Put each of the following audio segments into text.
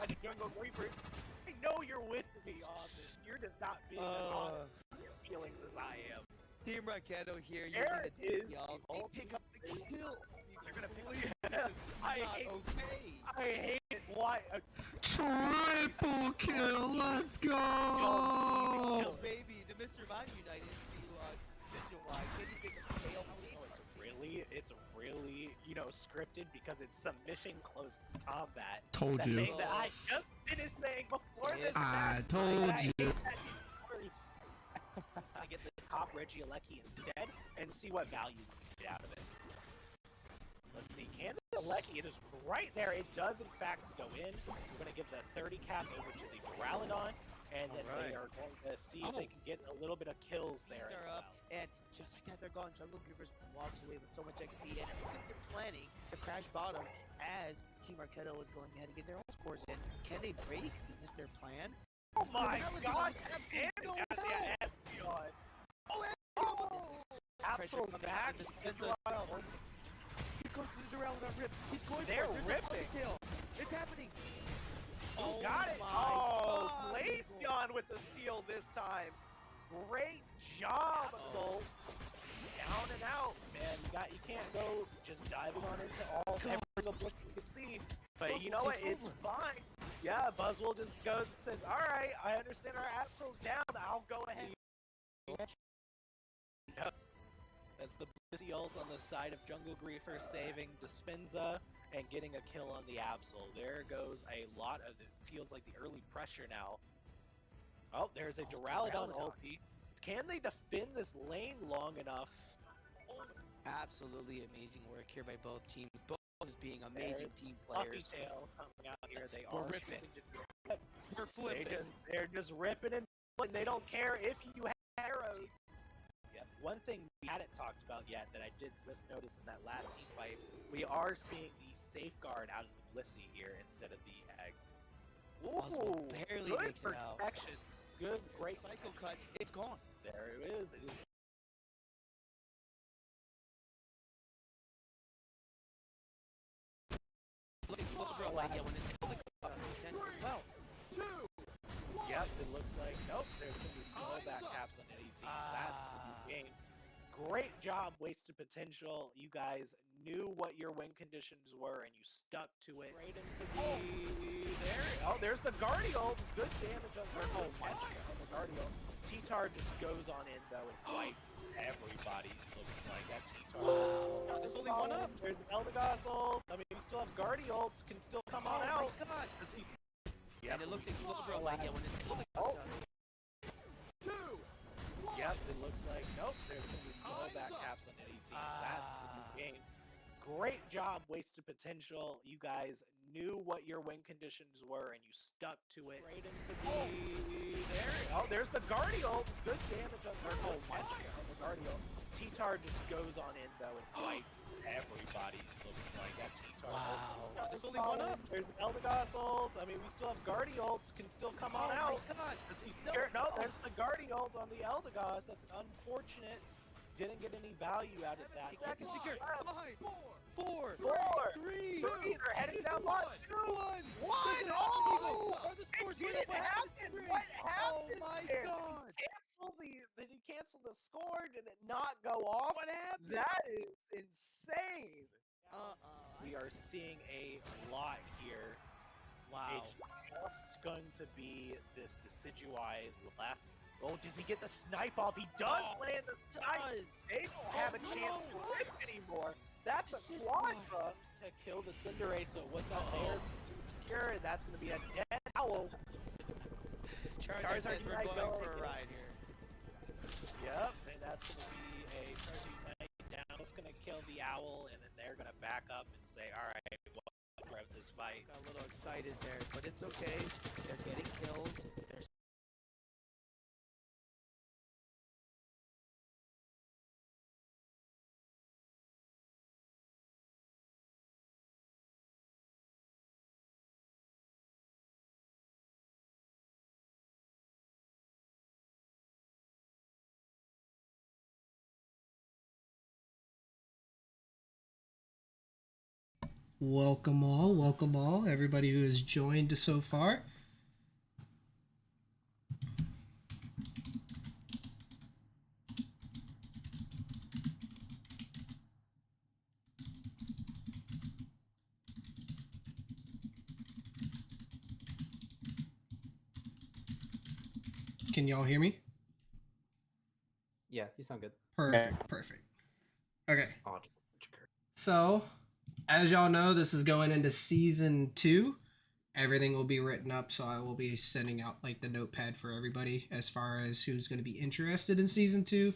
side of Jungle Reapers. I know you're with me on this. You're just not being as honest with your feelings as I am. Team Raketo here There using the is Disney ult. the They pick up the kill. They're gonna pick Please, up. this is I not hate- okay. I hate it. Why? Triple kill, let's go! Oh, baby, the Mr. Mime united to Sigil-Y. Can you get the tail safe? It's really, you know, scripted because it's submission close combat. Told That you. thing that I just finished saying before this I match. told I hate you. that it's worse. I get the top Regieleki instead and see what value we get out of it. Let's see, can the Lecky, it is right there. It does in fact go in. We're going to give the 30 cap over to the Duraludon, and then they are going to see if they can get a little bit of kills there These as are well. up, and just like that, they're gone. Jungle Griefers walks away with so much XP, and I think they're planning to crash bottom as Team Raketo is going ahead and get their own scores in. Can they break? Is this their plan? Oh my god! And And got the Espeon! Absolute back! Here comes the Duraludon rip. He's going They're for it. There's a ripping. ponytail. It's happening. Oh, got it! my Oh, God. Glaceon with the steal this time. Great job, Soul. Down and out, man. You can't go just diving on into every single bush you can see. But you know what? It's fine. Yeah, Buzzwole just goes and says, "All right, I understand our Absol's down. I'll go ahead." Yep. That's the Blissey ult on the side of Jungle Griefer, saving Dispenza and getting a kill on the Absol. There goes a lot of it. Feels like the early pressure now. Oh, there's a Duraludon ulti. Can they defend this lane long enough? Absolutely amazing work here by both teams. Both as being amazing team players. Tail coming out here. They We're are ripping. shooting We're flipping. They're just ripping and flipping. They don't care if you have arrows. Yeah. One thing we hadn't talked about yet that I did just notice in that last team fight, we are seeing the safeguard out of the Blissey here instead of the eggs. Buzzwole barely good makes it out. protection. Good, great Cycle cut. It's gone. There it is. It is. Looking Slowbro like when it's potential as well. Yep, it looks like nope. There's gonna be small back caps on any team. That's the game. Great job, wasted potential. You guys knew what your win conditions were and you stuck to it. Right into the there's the Guardiol. Good damage on the Guardiol. T-Tar just goes on in though and wipes everybody. Looks like that T-Tar. Wow. There's only one up. There's Eldegoss ult. I mean, we still have Guardiolts. Can still come on out. Oh my god. Yep. And it looks like Slowbro like when it's Yep, it looks like nope. There's gonna be small back caps on any team. That's the game. Great job, wasted potential. You guys knew what your win conditions were and you stuck to it. Right into the there's the Guardiol. Good damage on the Guardiol. T-Tar just goes on in though and wipes everybody. Looks like that T-Tar. Wow. There's only one up. There's Eldegoss ult. I mean, we still have Guardiolts. Can still come on out. Oh my god. No, there's the Guardiolt on the Eldegoss. That's unfortunate. Didn't get any value out of that. Secure. 5, 4, 3, They're heading down one, 2, 1. Does it happen, Eagle? Are the scores It going up? didn't happen. What happened? Oh my there? god. Did he cancel the score? Did it not go off? What happened? That is insane. We Uh-uh. are seeing a lot here. Wow. It's just going to be this Decidueye left. Oh, does he get the snipe off? He does land the snipe. They don't have a chance to rip anymore. That's a quad bump to kill the Cinderace, so it was not there to secure, and that's going to be a dead owl. Charizard says we're going for a ride here. Yep, and that's going to be a Charizard Knight down. It's going to kill the owl, and then they're going to back up and say, all right, we'll rev this fight. Got a little excited there, but it's okay. They're getting kills. They're welcome all, everybody who has joined so far. Can y'all hear me? Yeah, you sound good. Perfect. Okay. Odd. So, as y'all know, this is going into season 2. Everything will be written up, so I will be sending out like the notepad for everybody as far as who's going to be interested in season 2.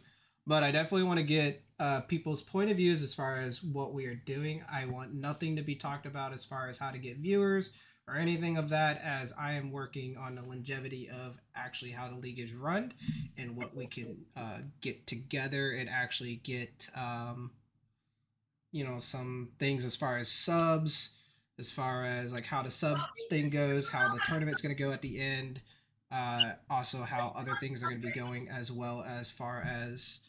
But I definitely want to get people's point of views as far as what we are doing. I want nothing to be talked about as far as how to get viewers or anything of that, as I am working on the longevity of actually how the league is run and what we can get together and actually get some things as far as subs, as far as like how the sub thing goes, how the tournament's going to go at the end, also how other things are going to be going, as well as far as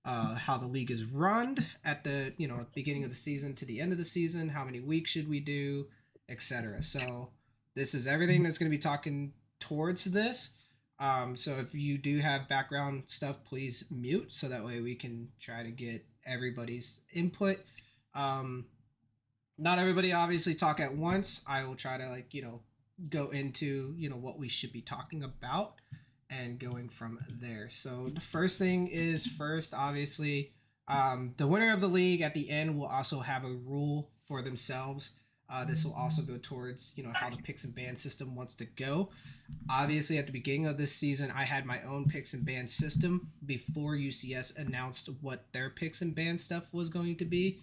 how the league is run at the beginning of the season to the end of the season, how many weeks should we do, etc. So this is everything that's going to be talking towards this. So if you do have background stuff, please mute so that way we can try to get everybody's input. Not everybody obviously talk at once. I will try to go into what we should be talking about and going from there. So the first thing is first, obviously, the winner of the league at the end will also have a rule for themselves. This will also go towards how the picks and ban system wants to go. Obviously, at the beginning of this season, I had my own picks and ban system before UCS announced what their picks and ban stuff was going to be.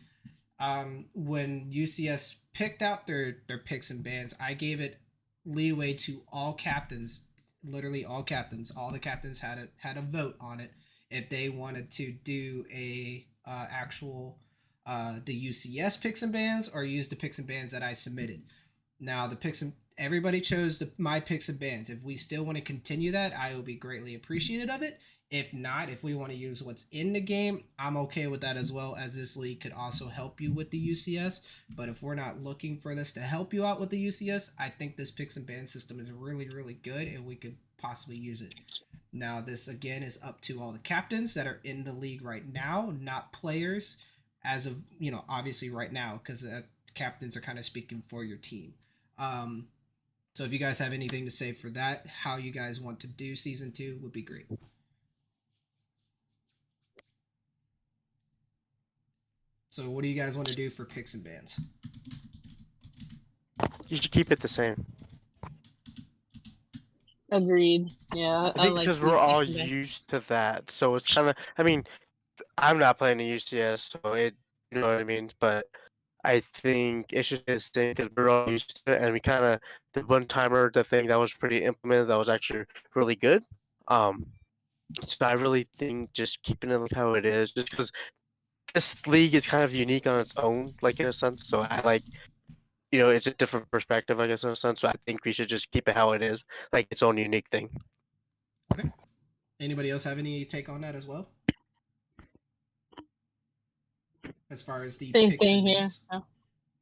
When UCS picked out their picks and bans, I gave it leeway to all captains, literally all captains. All the captains had a vote on it if they wanted to do a actual the UCS picks and bans or use the picks and bans that I submitted. Now everybody chose my picks and bans. If we still want to continue that, I will be greatly appreciative of it. If not, if we want to use what's in the game, I'm okay with that as well, as this league could also help you with the UCS. But if we're not looking for this to help you out with the UCS, I think this picks and ban system is really, really good and we could possibly use it. Now, this again is up to all the captains that are in the league right now, not players as of, obviously right now, because captains are kind of speaking for your team. So if you guys have anything to say for that, how you guys want to do season 2 would be great. So what do you guys want to do for picks and bans? You should keep it the same. Agreed. Yeah, I think like because we're all used to that, so it's kind of. I mean, I'm not playing the UCS, so you know what I mean. But I think it should be the same because we're all used to it, and we kind of the one timer, the thing that was pretty implemented, that was actually really good. So I really think just keeping it like how it is, just because this league is kind of unique on its own, like in a sense. So I like. It's a different perspective, I guess, in a sense. So I think we should just keep it how it is, like its own unique thing. Okay. Anybody else have any take on that as well? As far as the same picks thing and here. bans?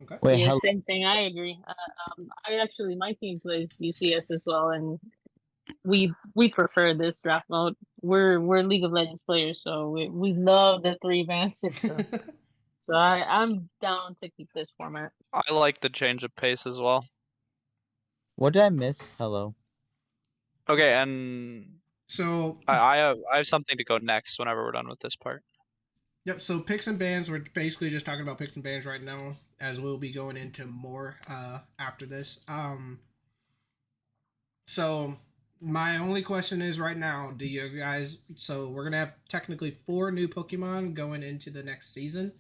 Okay. Wait, Yeah, same thing. I agree. My team plays UCS as well, and we prefer this draft mode. We're League of Legends players, so we love the 3-ban system. So I'm down to keep this format. I like the change of pace as well. what did I miss? Hello. Okay, and So I have something to go next whenever we're done with this part. Yep, so picks and bans, we're basically just talking about picks and bans right now, as we'll be going into more after this. So my only question is right now, do you guys, so we're going to have technically 4 new Pokemon going into the next season.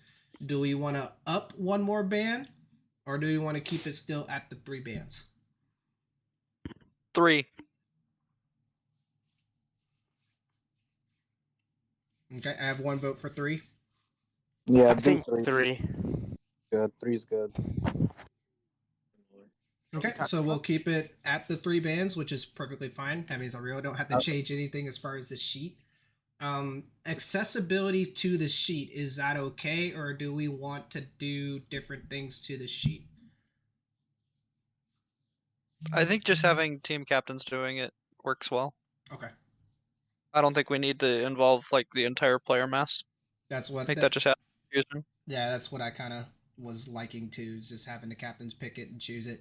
Do we want to up one more ban, or do we want to keep it still at the 3 bans? 3. Okay, I have 1 vote for 3. Yeah, I think three. 3. Good. 3's good. Okay, so we'll keep it at the 3 bans, which is perfectly fine. That means I really don't have to change anything as far as the sheet. Accessibility to the sheet, is that okay, or do we want to do different things to the sheet? I think just having team captains doing it works well. Okay, I don't think we need to involve like the entire player mass. that's I what. think that just adds confusion. Yeah, that's what I kind of was liking too, is just having the captains pick it and choose it.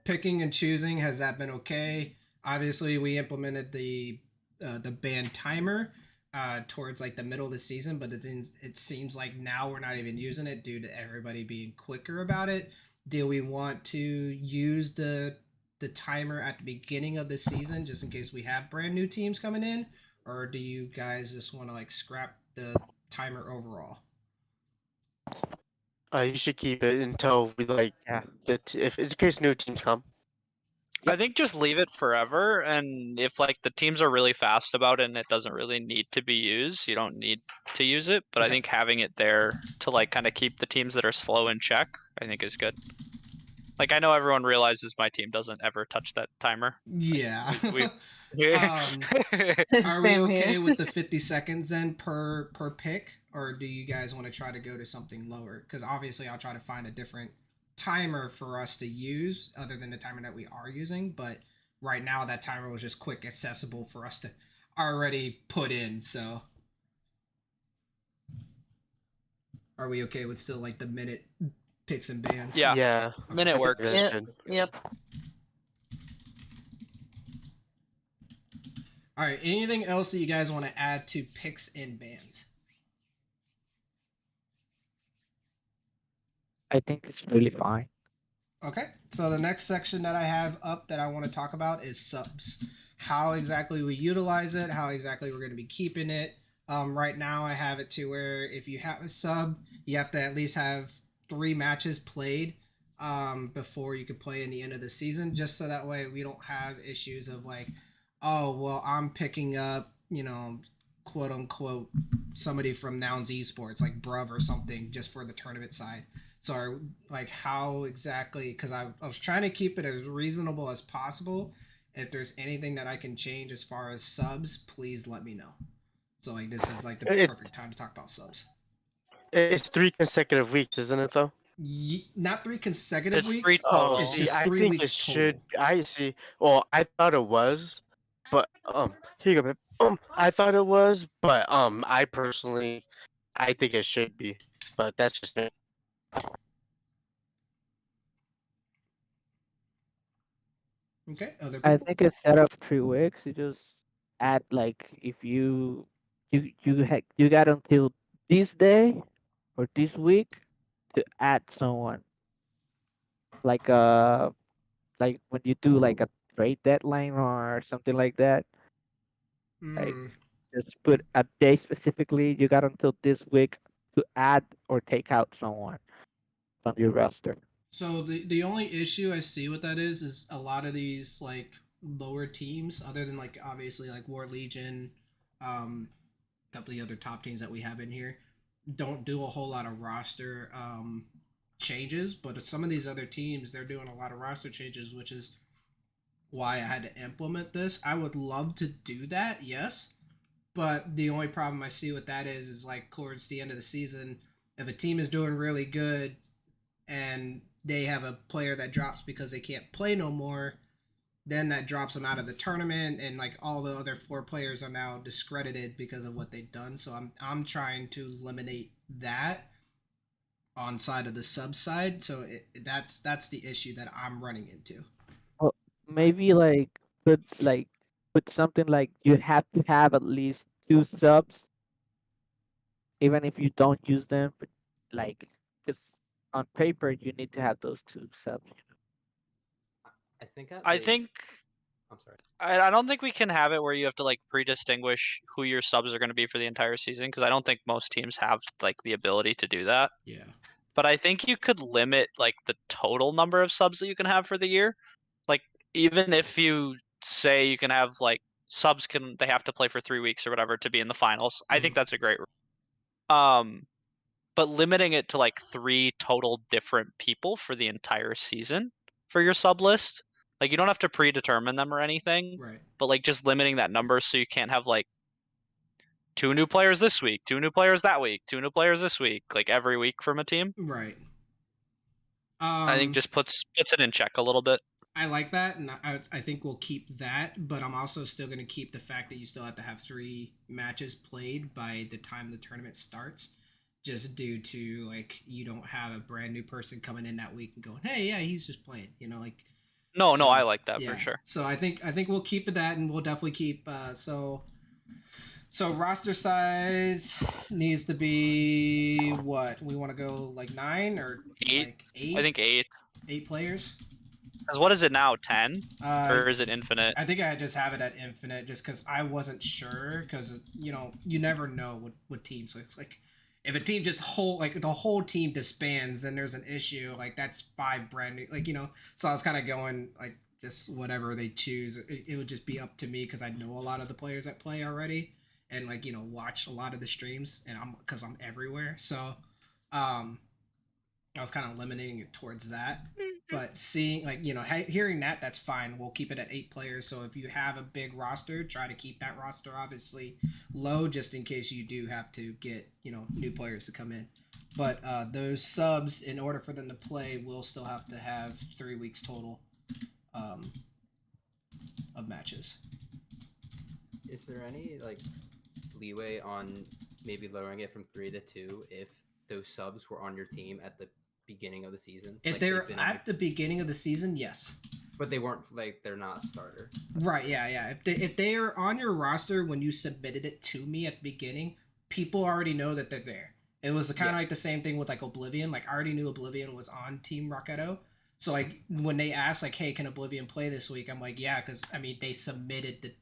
Picking and choosing, has that been okay? Obviously, we implemented the ban timer towards like the middle of the season, but it seems like now we're not even using it due to everybody being quicker about it. Do we want to use the timer at the beginning of the season just in case we have brand new teams coming in, or do you guys just want to like scrap the timer overall? You should keep it until we like Yeah. if in case new teams come. I think just leave it forever, and if like the teams are really fast about it and it doesn't really need to be used, you don't need to use it. But I Okay. think having it there to like kind of keep the teams that are slow in check, I think is good. Like I know everyone realizes my team doesn't ever touch that timer. Yeah. We Are we Same okay here. with the 50 seconds then per pick, or do you guys want to try to go to something lower? Because obviously I'll try to find a different timer for us to use other than the timer that we are using. But right now that timer was just quick accessible for us to already put in. So are we okay with still like the minute picks and bans? Yeah. Yeah. Minute works. That's Yep. good. Yep. All right. Anything else that you guys want to add to picks and bans? I think it's really fine. Okay, so the next section that I have up that I want to talk about is subs. How exactly we utilize it, how exactly we're going to be keeping it. Right now, I have it to where if you have a sub, you have to at least have 3 matches played before you can play in the end of the season, just so that way we don't have issues of like, oh, well, I'm picking up, quote unquote, somebody from Nouns Esports, like Bruv or something, just for the tournament side. So, like, how exactly? Because I was trying to keep it as reasonable as possible. If there's anything that I can change as far as subs, please let me know. So, like, this is like the perfect time to talk about subs. It's 3 consecutive weeks, isn't it though? Not 3 consecutive It's weeks. 3 total. It's just I 3 think weeks it should. total. I see. Well, I thought it was, but here you go, babe. I thought it was, but I personally, I think it should be, but that's just me. Okay, other I people. think it's set up 3 weeks. You just add like if you got until this day or this week to add someone. Like like when you do like a trade deadline or something like that. Like Mm. just put a day specifically. You got until this week to add or take out someone from your roster. So the only issue I see with that is a lot of these like lower teams, other than like obviously like War Legion, a couple of the other top teams that we have in here, don't do a whole lot of roster changes. But some of these other teams, they're doing a lot of roster changes, which is why I had to implement this. I would love to do that, yes. But the only problem I see with that is like towards the end of the season, if a team is doing really good and they have a player that drops because they can't play no more, then that drops them out of the tournament, and like all the other 4 players are now discredited because of what they've done. So I'm trying to eliminate that on side of the sub side. So that's the issue that I'm running into. Well, maybe put something like you have to have at least 2 subs, even if you don't use them. But like, because on paper you need to have those 2 subs. I think I think I'm sorry. I don't think we can have it where you have to like pre-distinguish who your subs are going to be for the entire season, because I don't think most teams have like the ability to do that. Yeah. But I think you could limit like the total number of subs that you can have for the year. Like even if you say you can have like subs they have to play for 3 weeks or whatever to be in the finals. I think that's a great but limiting it to like 3 total different people for the entire season for your sub list. Like you don't have to predetermine them or anything. Right. But like just limiting that number so you can't have like 2 new players this week, 2 new players that week, 2 new players this week, like every week from a team. Right. I think just puts it in check a little bit. I like that, and I think we'll keep that, but I'm also still going to keep the fact that you still have to have 3 matches played by the time the tournament starts, just due to, like, you don't have a brand new person coming in that week and going, hey, yeah, he's just playing, you know, like. No, So, I like that yeah. for sure. So I think we'll keep it that, and we'll definitely keep, so roster size needs to be, what, we want to go, like, 9 or 8? like 8? I think 8. 8 players? Because what is it now? 10? Or is it infinite? I think I just have it at infinite just because I wasn't sure because, you know, you never know what teams. Like, if a team just the whole team disbands, then there's an issue. Like, that's 5 brand new, like, you know. So I was kind of going, like, just whatever they choose. It would just be up to me because I know a lot of the players that play already and, like, you know, watch a lot of the streams and because I'm everywhere. So, I was kind of limiting it towards that. But seeing, like, you know, hearing that's fine. We'll keep it at 8 players. So if you have a big roster, try to keep that roster obviously low just in case you do have to get, you know, new players to come in. But those subs, in order for them to play, will still have to have 3 weeks total of matches. Is there any, like, leeway on maybe lowering it from 3 to 2 if those subs were on your team at the beginning of the season? If Like, they're at the beginning of the season, yes. But they weren't, like, they're not a starter. Right, yeah. If they are on your roster when you submitted it to me at the beginning, people already know that they're there. It was kind of like the same thing with, like, Oblivion. Like, I already knew Oblivion was on Team Rocketo. So, like, when they asked, like, hey, can Oblivion play this week? I'm like, yeah, because, I mean, they submitted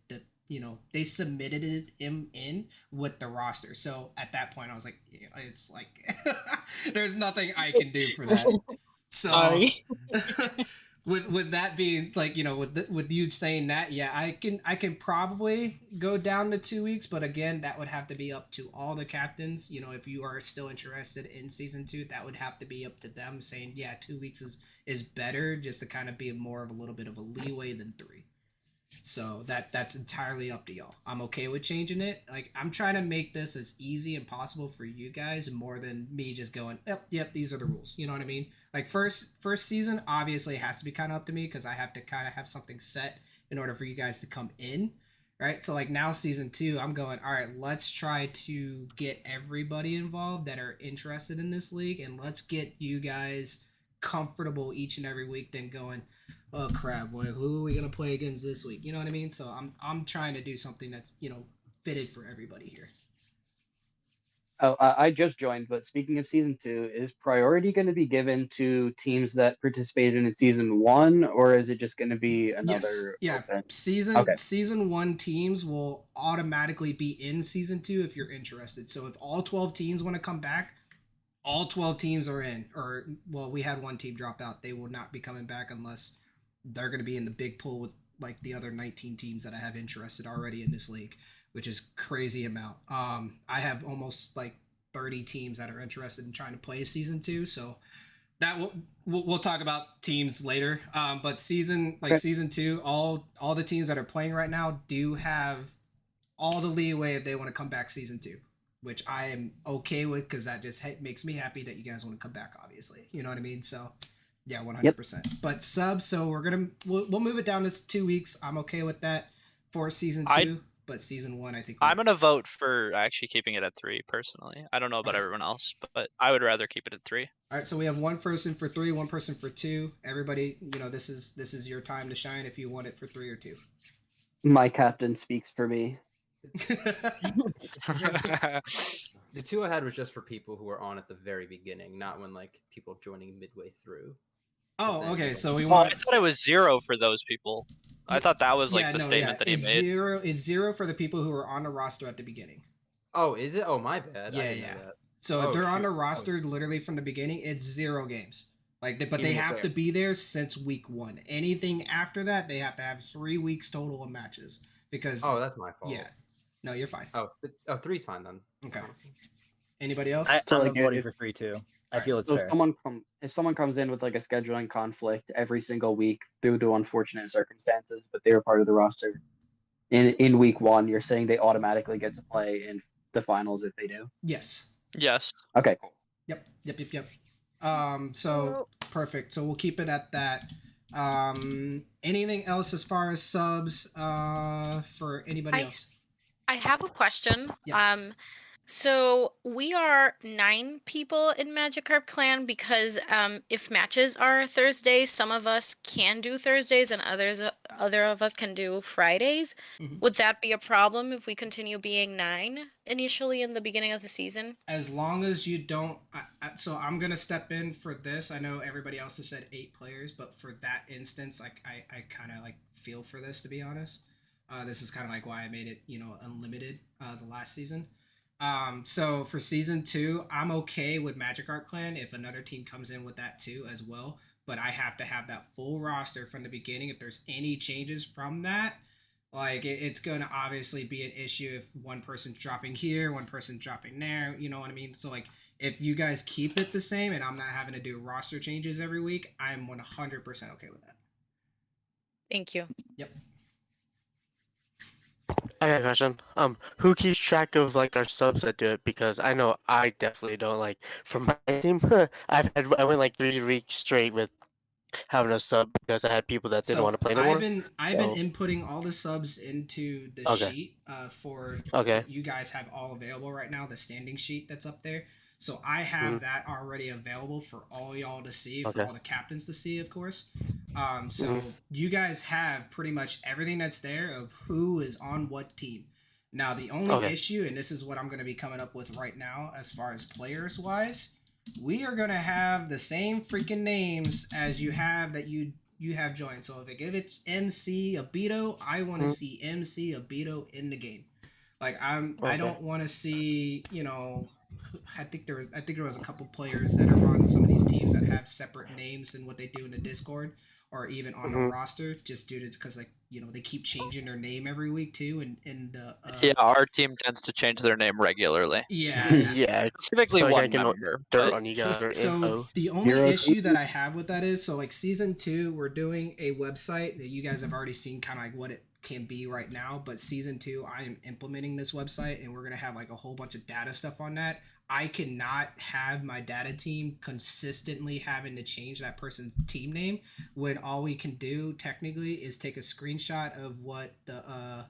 they submitted it in with the roster. So at that point, I was like, it's like, there's nothing I can do for that. So Sorry. with that being, like, you know, with you saying that, yeah, I can probably go down to 2 weeks, but again, that would have to be up to all the captains. You know, if you are still interested in season 2, that would have to be up to them saying, yeah, 2 weeks is better, just to kind of be more of a little bit of a leeway than 3. So that's entirely up to y'all. I'm okay with changing it. Like, I'm trying to make this as easy as possible for you guys, more than me just going, yep, these are the rules. You know what I mean? Like, first season obviously has to be kind of up to me because I have to kind of have something set in order for you guys to come in, right? So, like, now season 2, I'm going, all right, let's try to get everybody involved that are interested in this league, and let's get you guys comfortable each and every week, then going, oh crap, boy, who are we gonna play against this week? You know what I mean? So I'm trying to do something that's, you know, fitted for everybody here. Oh, I just joined, but speaking of season 2, is priority going to be given to teams that participated in season 1, or is it just going to be another? Yes. Yeah, season 1 teams will automatically be in season 2 if you're interested. So if all 12 teams want to come back, all 12 teams are in. Or, well, we had one team drop out. They will not be coming back unless they're going to be in the big pool with, like, the other 19 teams that I have interested already in this league, which is crazy amount. I have almost, like, 30 teams that are interested in trying to play season 2. So that we'll talk about teams later. But season 2, all the teams that are playing right now do have all the leeway if they want to come back season 2. Which I am okay with because that just makes me happy that you guys want to come back, obviously. You know what I mean? So, yeah, 100%. Yep. But subs, so we'll move it down to 2 weeks. I'm okay with that for season 2, but season 1, I think. I'm going to vote for actually keeping it at 3, personally. I don't know about everyone else, but I would rather keep it at 3. All right, so we have one person for 3, one person for 2. Everybody, you know, this is your time to shine if you want it for 3 or 2. My captain speaks for me. The 2 I had was just for people who were on at the very beginning, not when, like, people joining midway through. Oh, okay. So we want. I thought it was 0 for those people. I thought that was, like, the statement that he it's made. It's 0 for the people who were on the roster at the beginning. Oh, is it? Oh, my bad. Yeah. So if they're on the roster literally from the beginning, it's 0 games. Like, but they have to be there since week 1. Anything after that, they have to have 3 weeks total of matches. Because that's my fault. Yeah. No, you're fine. 3's fine then. Okay. Anybody else? I'm voting for 3 too. I feel it's so fair. If someone comes in with, like, a scheduling conflict every single week due to unfortunate circumstances, but they were part of the roster in week 1, you're saying they automatically get to play in the finals if they do? Yes. Yes. Okay, cool. Yep. So perfect. So we'll keep it at that. Anything else as far as subs for anybody else? I have a question. Yes. So we are 9 people in Magikarp Clan because if matches are Thursdays, some of us can do Thursdays and other of us can do Fridays. Mhm. Would that be a problem if we continue being 9 initially in the beginning of the season? As long as you don't, so I'm gonna step in for this. I know everybody else has said 8 players, but for that instance, like I kind of like feel for this, to be honest. This is kind of like why I made it, unlimited the last season. So for season 2, I'm okay with Magikarp Clan if another team comes in with that too as well. But I have to have that full roster from the beginning. If there's any changes from that, like it's going to obviously be an issue if one person's dropping here, one person's dropping there. You know what I mean? So like if you guys keep it the same and I'm not having to do roster changes every week, I'm 100% okay with that. Thank you. Yep. I got a question. Who keeps track of like our subs that do it? Because I know I definitely don't. Like for my team, I went like 3 weeks straight with having a sub because I had people that didn't want to play anymore. I've been inputting all the subs into the Okay. sheet for Okay. you guys have all available right now, the standing sheet that's up there. So I have that already available for all y'all to see, for Okay. all the captains to see, of course. So you guys have pretty much everything that's there of who is on what team. Now the only issue, and this is what I'm going to be coming up with right now as far as players wise, we are going to have the same freaking names as you have that you have joined. So if it's MC Abito, I want to see MC Abito in the game. Like I don't want to see, I think there was a couple players that are on some of these teams that have separate names than what they do in the Discord or even on the roster, just due to because they keep changing their name every week too, and Yeah, our team tends to change their name regularly. Yeah. Yeah. Specifically So I one can member. dirt on you guys or So info. the only issue that I have with that is, so like season 2, we're doing a website that you guys have already seen kind of like what it can be right now, but season 2, I am implementing this website and we're going to have like a whole bunch of data stuff on that. I cannot have my data team consistently having to change that person's team name when all we can do technically is take a screenshot of what the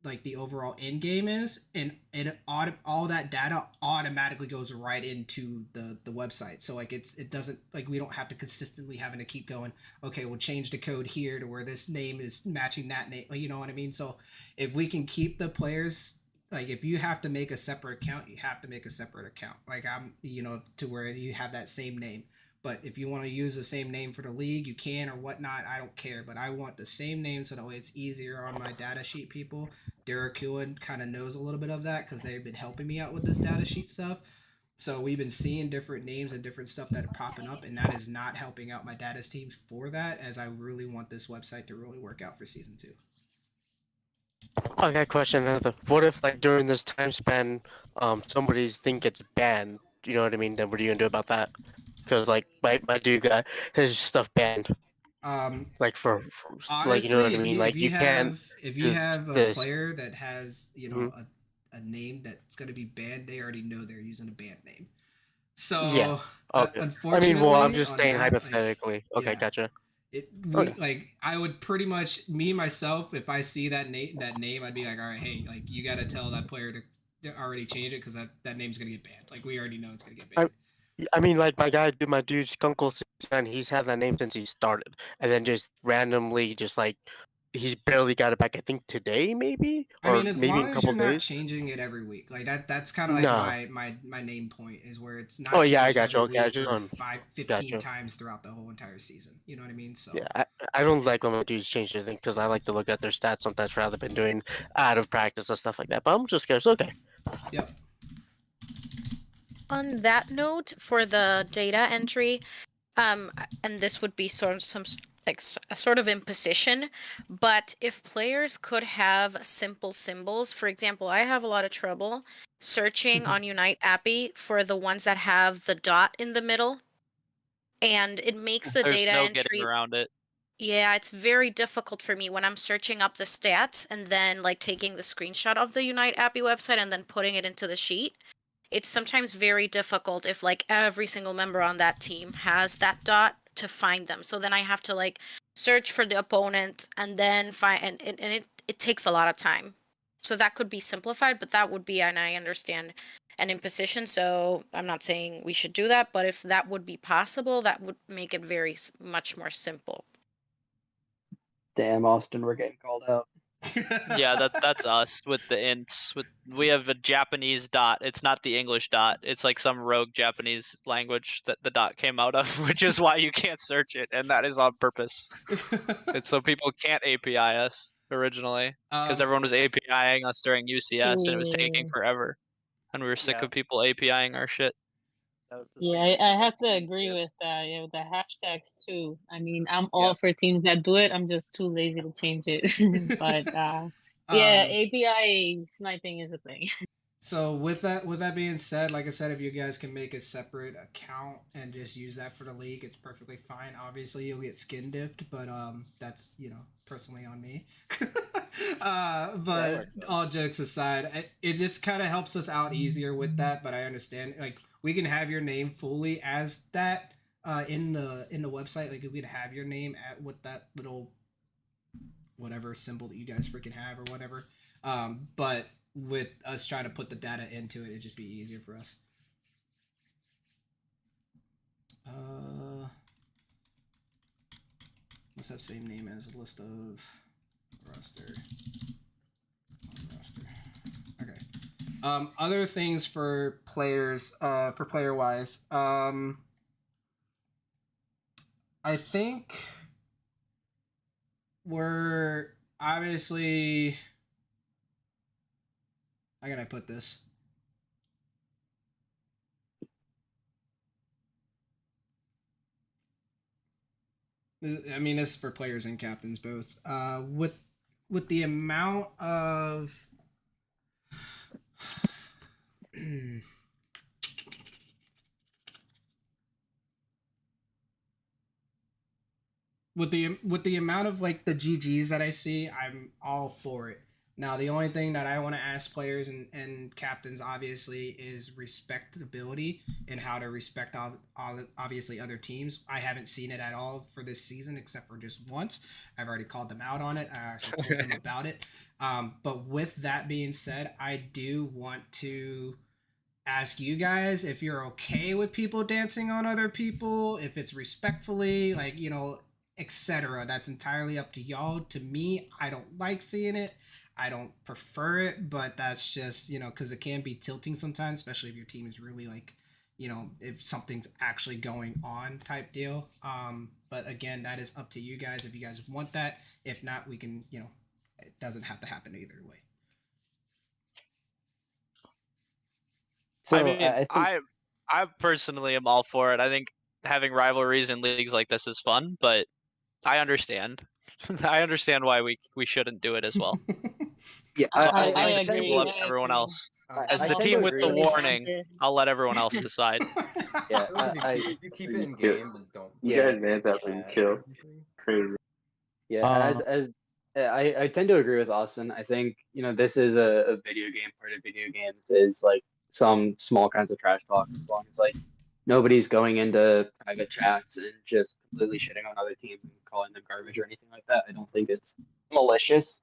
like the overall end game is, and all that data automatically goes right into the website. So like it doesn't, like we don't have to consistently having to keep going, okay, we'll change the code here to where this name is matching that name, you know what I mean? So if we can keep the players, like if you have to make a separate account, you have to make a separate account, like I'm to where you have that same name. But if you want to use the same name for the league, you can or whatnot. I don't care. But I want the same name so that way it's easier on my data sheet people. Derek Ewan kind of knows a little bit of that because they've been helping me out with this data sheet stuff. So we've been seeing different names and different stuff that are popping up, and that is not helping out my data teams for that, as I really want this website to really work out for season 2. I got a question. What if like during this time span, somebody's thing gets banned? You know what I mean? Then what are you gonna do about that? Because like my dude got his stuff banned. Like for Honestly, like, you know what I mean? Like you can't. If you have a this. player that has a name that's going to be banned, they already know they're using a banned name. So Yeah. Okay. I unfortunately, mean, well, I'm just on saying that, like, hypothetically. Okay, yeah. gotcha. Okay. Like I would pretty much myself, if I see that name, I'd be like, all right, hey, like you got to tell that player to already change it because that name's gonna get banned. Like we already know it's gonna get banned. I mean, like my dude Skunkle, and he's had that name since he started, and then just randomly, just like he's barely got it back. I think today, maybe, or I mean, as maybe long in a as couple you're not days. changing it every week, like that's kind of like No. my name point is where it's not. Oh yeah, I changed got you. every Okay, I week just or want 15 gotcha. times throughout the whole entire season. You know what I mean? So Yeah, I don't like when my dudes change anything because I like to look at their stats sometimes for how they've been doing out of practice and stuff like that. But I'm just curious. Okay. Yep. On that note, for the data entry, and this would be sort of a sort of imposition, but if players could have simple symbols, for example, I have a lot of trouble searching on Unite Appy for the ones that have the dot in the middle, and it makes the There's data no entry. getting around it. Yeah, it's very difficult for me when I'm searching up the stats and then like taking the screenshot of the Unite Appy website and then putting it into the sheet. It's sometimes very difficult if like every single member on that team has that dot to find them. So then I have to like search for the opponent and then find, and it takes a lot of time. So that could be simplified, but that would be, and I understand, an imposition. So I'm not saying we should do that, but if that would be possible, that would make it very much more simple. Damn, Austin, we're getting called out. Yeah, that's us with the ints. We have a Japanese dot. It's not the English dot. It's like some rogue Japanese language that the dot came out of, which is why you can't search it, and that is on purpose. It's so people can't API us originally, because everyone was APIing us during UCS, and it was taking forever, and we were sick of people APIing our shit. Yeah, I have to agree with that. Yeah, with the hashtags too. I mean, I'm all for teams that do it. I'm just too lazy to change it. But yeah, API sniping is a thing. So with that being said, like I said, if you guys can make a separate account and just use that for the league, it's perfectly fine. Obviously, you'll get skin diffed, but that's personally on me. But all jokes aside, it just kind of helps us out easier with that. But I understand, like, we can have your name fully as that in the website. Like, we could have your name with that little whatever symbol that you guys freaking have or whatever. But with us trying to put the data into it, it'd just be easier for us. Let's have same name as a list of roster. Okay. Other things for players, for player wise, I think we're obviously. How can I put this? I mean, this is for players and captains both. With the amount of with the amount of like the GGs that I see, I'm all for it. Now, the only thing that I want to ask players and captains, obviously, is respectability and how to respect, obviously, other teams. I haven't seen it at all for this season, except for just once. I've already called them out on it. I actually told them about it. But with that being said, I do want to ask you guys if you're okay with people dancing on other people, if it's respectfully, like, etc. That's entirely up to y'all. To me, I don't like seeing it. I don't prefer it, but that's just, because it can be tilting sometimes, especially if your team is really like, if something's actually going on type deal. But again, that is up to you guys if you guys want that. If not, we can, it doesn't have to happen either way. So, I mean, I personally am all for it. I think having rivalries in leagues like this is fun, but I understand. I understand why we shouldn't do it as well. Yeah, So I agree. Let everyone else. As the team with the warning, I'll let everyone else decide. Yeah, you keep it in game and don't. You guys made that pretty chill. Crazy. Yeah, as I tend to agree with Austin. I think this is a video game. Part of video games is like some small kinds of trash talk, as long as like nobody's going into private chats and just completely shitting on other teams and calling them garbage or anything like that. I don't think it's malicious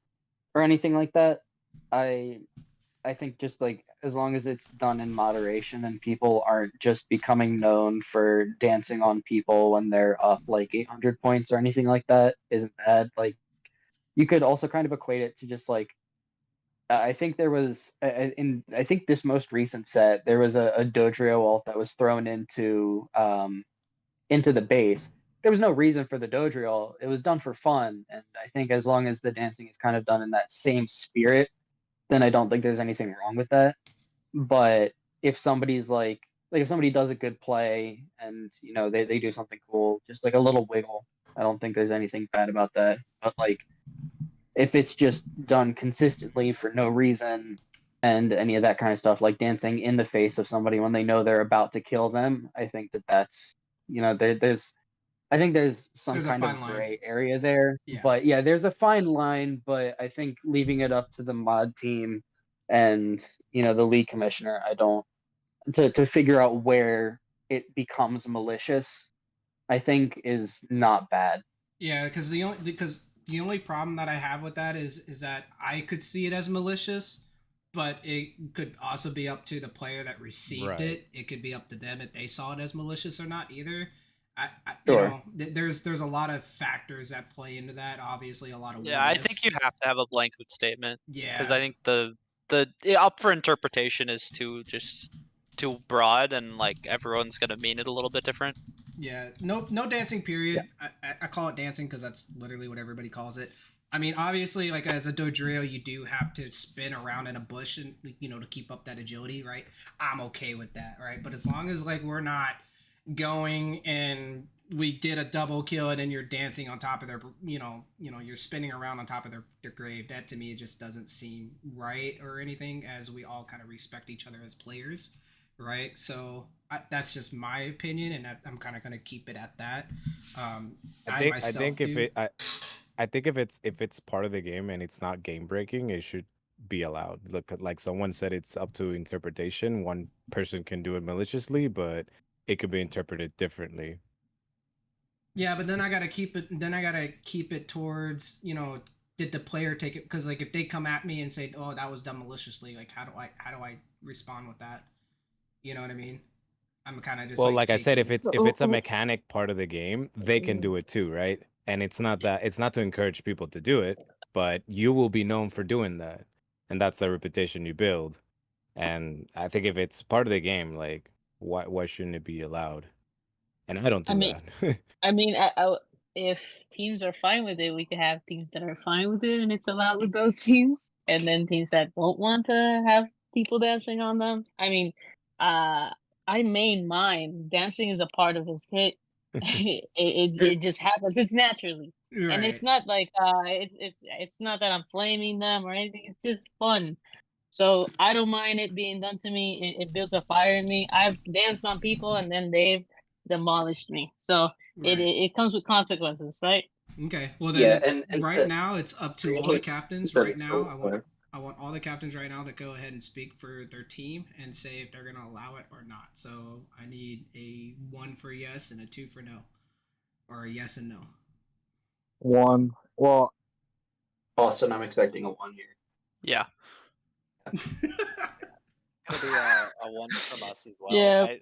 or anything like that. I think just like as long as it's done in moderation and people aren't just becoming known for dancing on people when they're up like 800 points or anything like that isn't bad. Like, you could also kind of equate it to just like, I think there was I think this most recent set there was a Dodrio ult that was thrown into the base. There was no reason for the Dodrio. It was done for fun, and I think as long as the dancing is kind of done in that same spirit, then I don't think there's anything wrong with that. But if somebody's like if somebody does a good play and they do something cool, just like a little wiggle, I don't think there's anything bad about that. But like, if it's just done consistently for no reason and any of that kind of stuff, like dancing in the face of somebody when they know they're about to kill them, I think that's I think there's some kind of gray area there. Yeah. But yeah, there's a fine line, but I think leaving it up to the mod team and the league commissioner, to figure out where it becomes malicious, I think is not bad. Yeah, because the only problem that I have with that is that I could see it as malicious, but it could also be up to the player that received Right. it. It could be up to them if they saw it as malicious or not either. Sure. There's a lot of factors that play into that. Obviously, a lot of Yeah, what I ifs. think you have to have a blanket statement. Because Yeah. I think up for interpretation is too broad, and like everyone's gonna mean it a little bit different. Yeah, no dancing period. I call it dancing because that's literally what everybody calls it. I mean, obviously, like as a Dodrio, you do have to spin around in a bush and to keep up that agility, right? I'm okay with that, right? But as long as like we're not going and we get a double kill and then you're dancing on top of their, you're spinning around on top of their grave. That to me it just doesn't seem right or anything. As we all kind of respect each other as players, right? So that's just my opinion, and I'm kind of going to keep it at that. I think if it's part of the game and it's not game breaking, it should be allowed. Look, like someone said, it's up to interpretation. One person can do it maliciously, but it could be interpreted differently. Yeah, but then I gotta keep it. Then I gotta keep it towards did the player take it? Because like if they come at me and say, "Oh, that was done maliciously," like how do I respond with that? You know what I mean? I'm kind of just Well, like I said, if taking- it's a mechanic part of the game, they can do it too, right? And it's not to encourage people to do it, but you will be known for doing that, and that's the reputation you build. And I think if it's part of the game, like why shouldn't it be allowed? And I don't do that. I mean, if teams are fine with it, we could have teams that are fine with it, and it's allowed with those teams, and then teams that don't want to have people dancing on them. I mean, I main mine. Dancing is a part of his hit. It just happens. It's naturally, and it's not like it's not that I'm flaming them or anything. It's just fun. So I don't mind it being done to me. It builds a fire in me. I've danced on people, and then they've demolished me. So it comes with consequences, right? Okay. Well then, Yeah, and right now it's up to all the captains. But- Right now, I want all the captains right now to go ahead and speak for their team and say if they're gonna allow it or not. So I need a 1 for yes and a 2 for no, or a yes and no. 1. Well, Austin, I'm expecting a 1 here. Yeah. Gonna be a 1 from us as well. Yeah.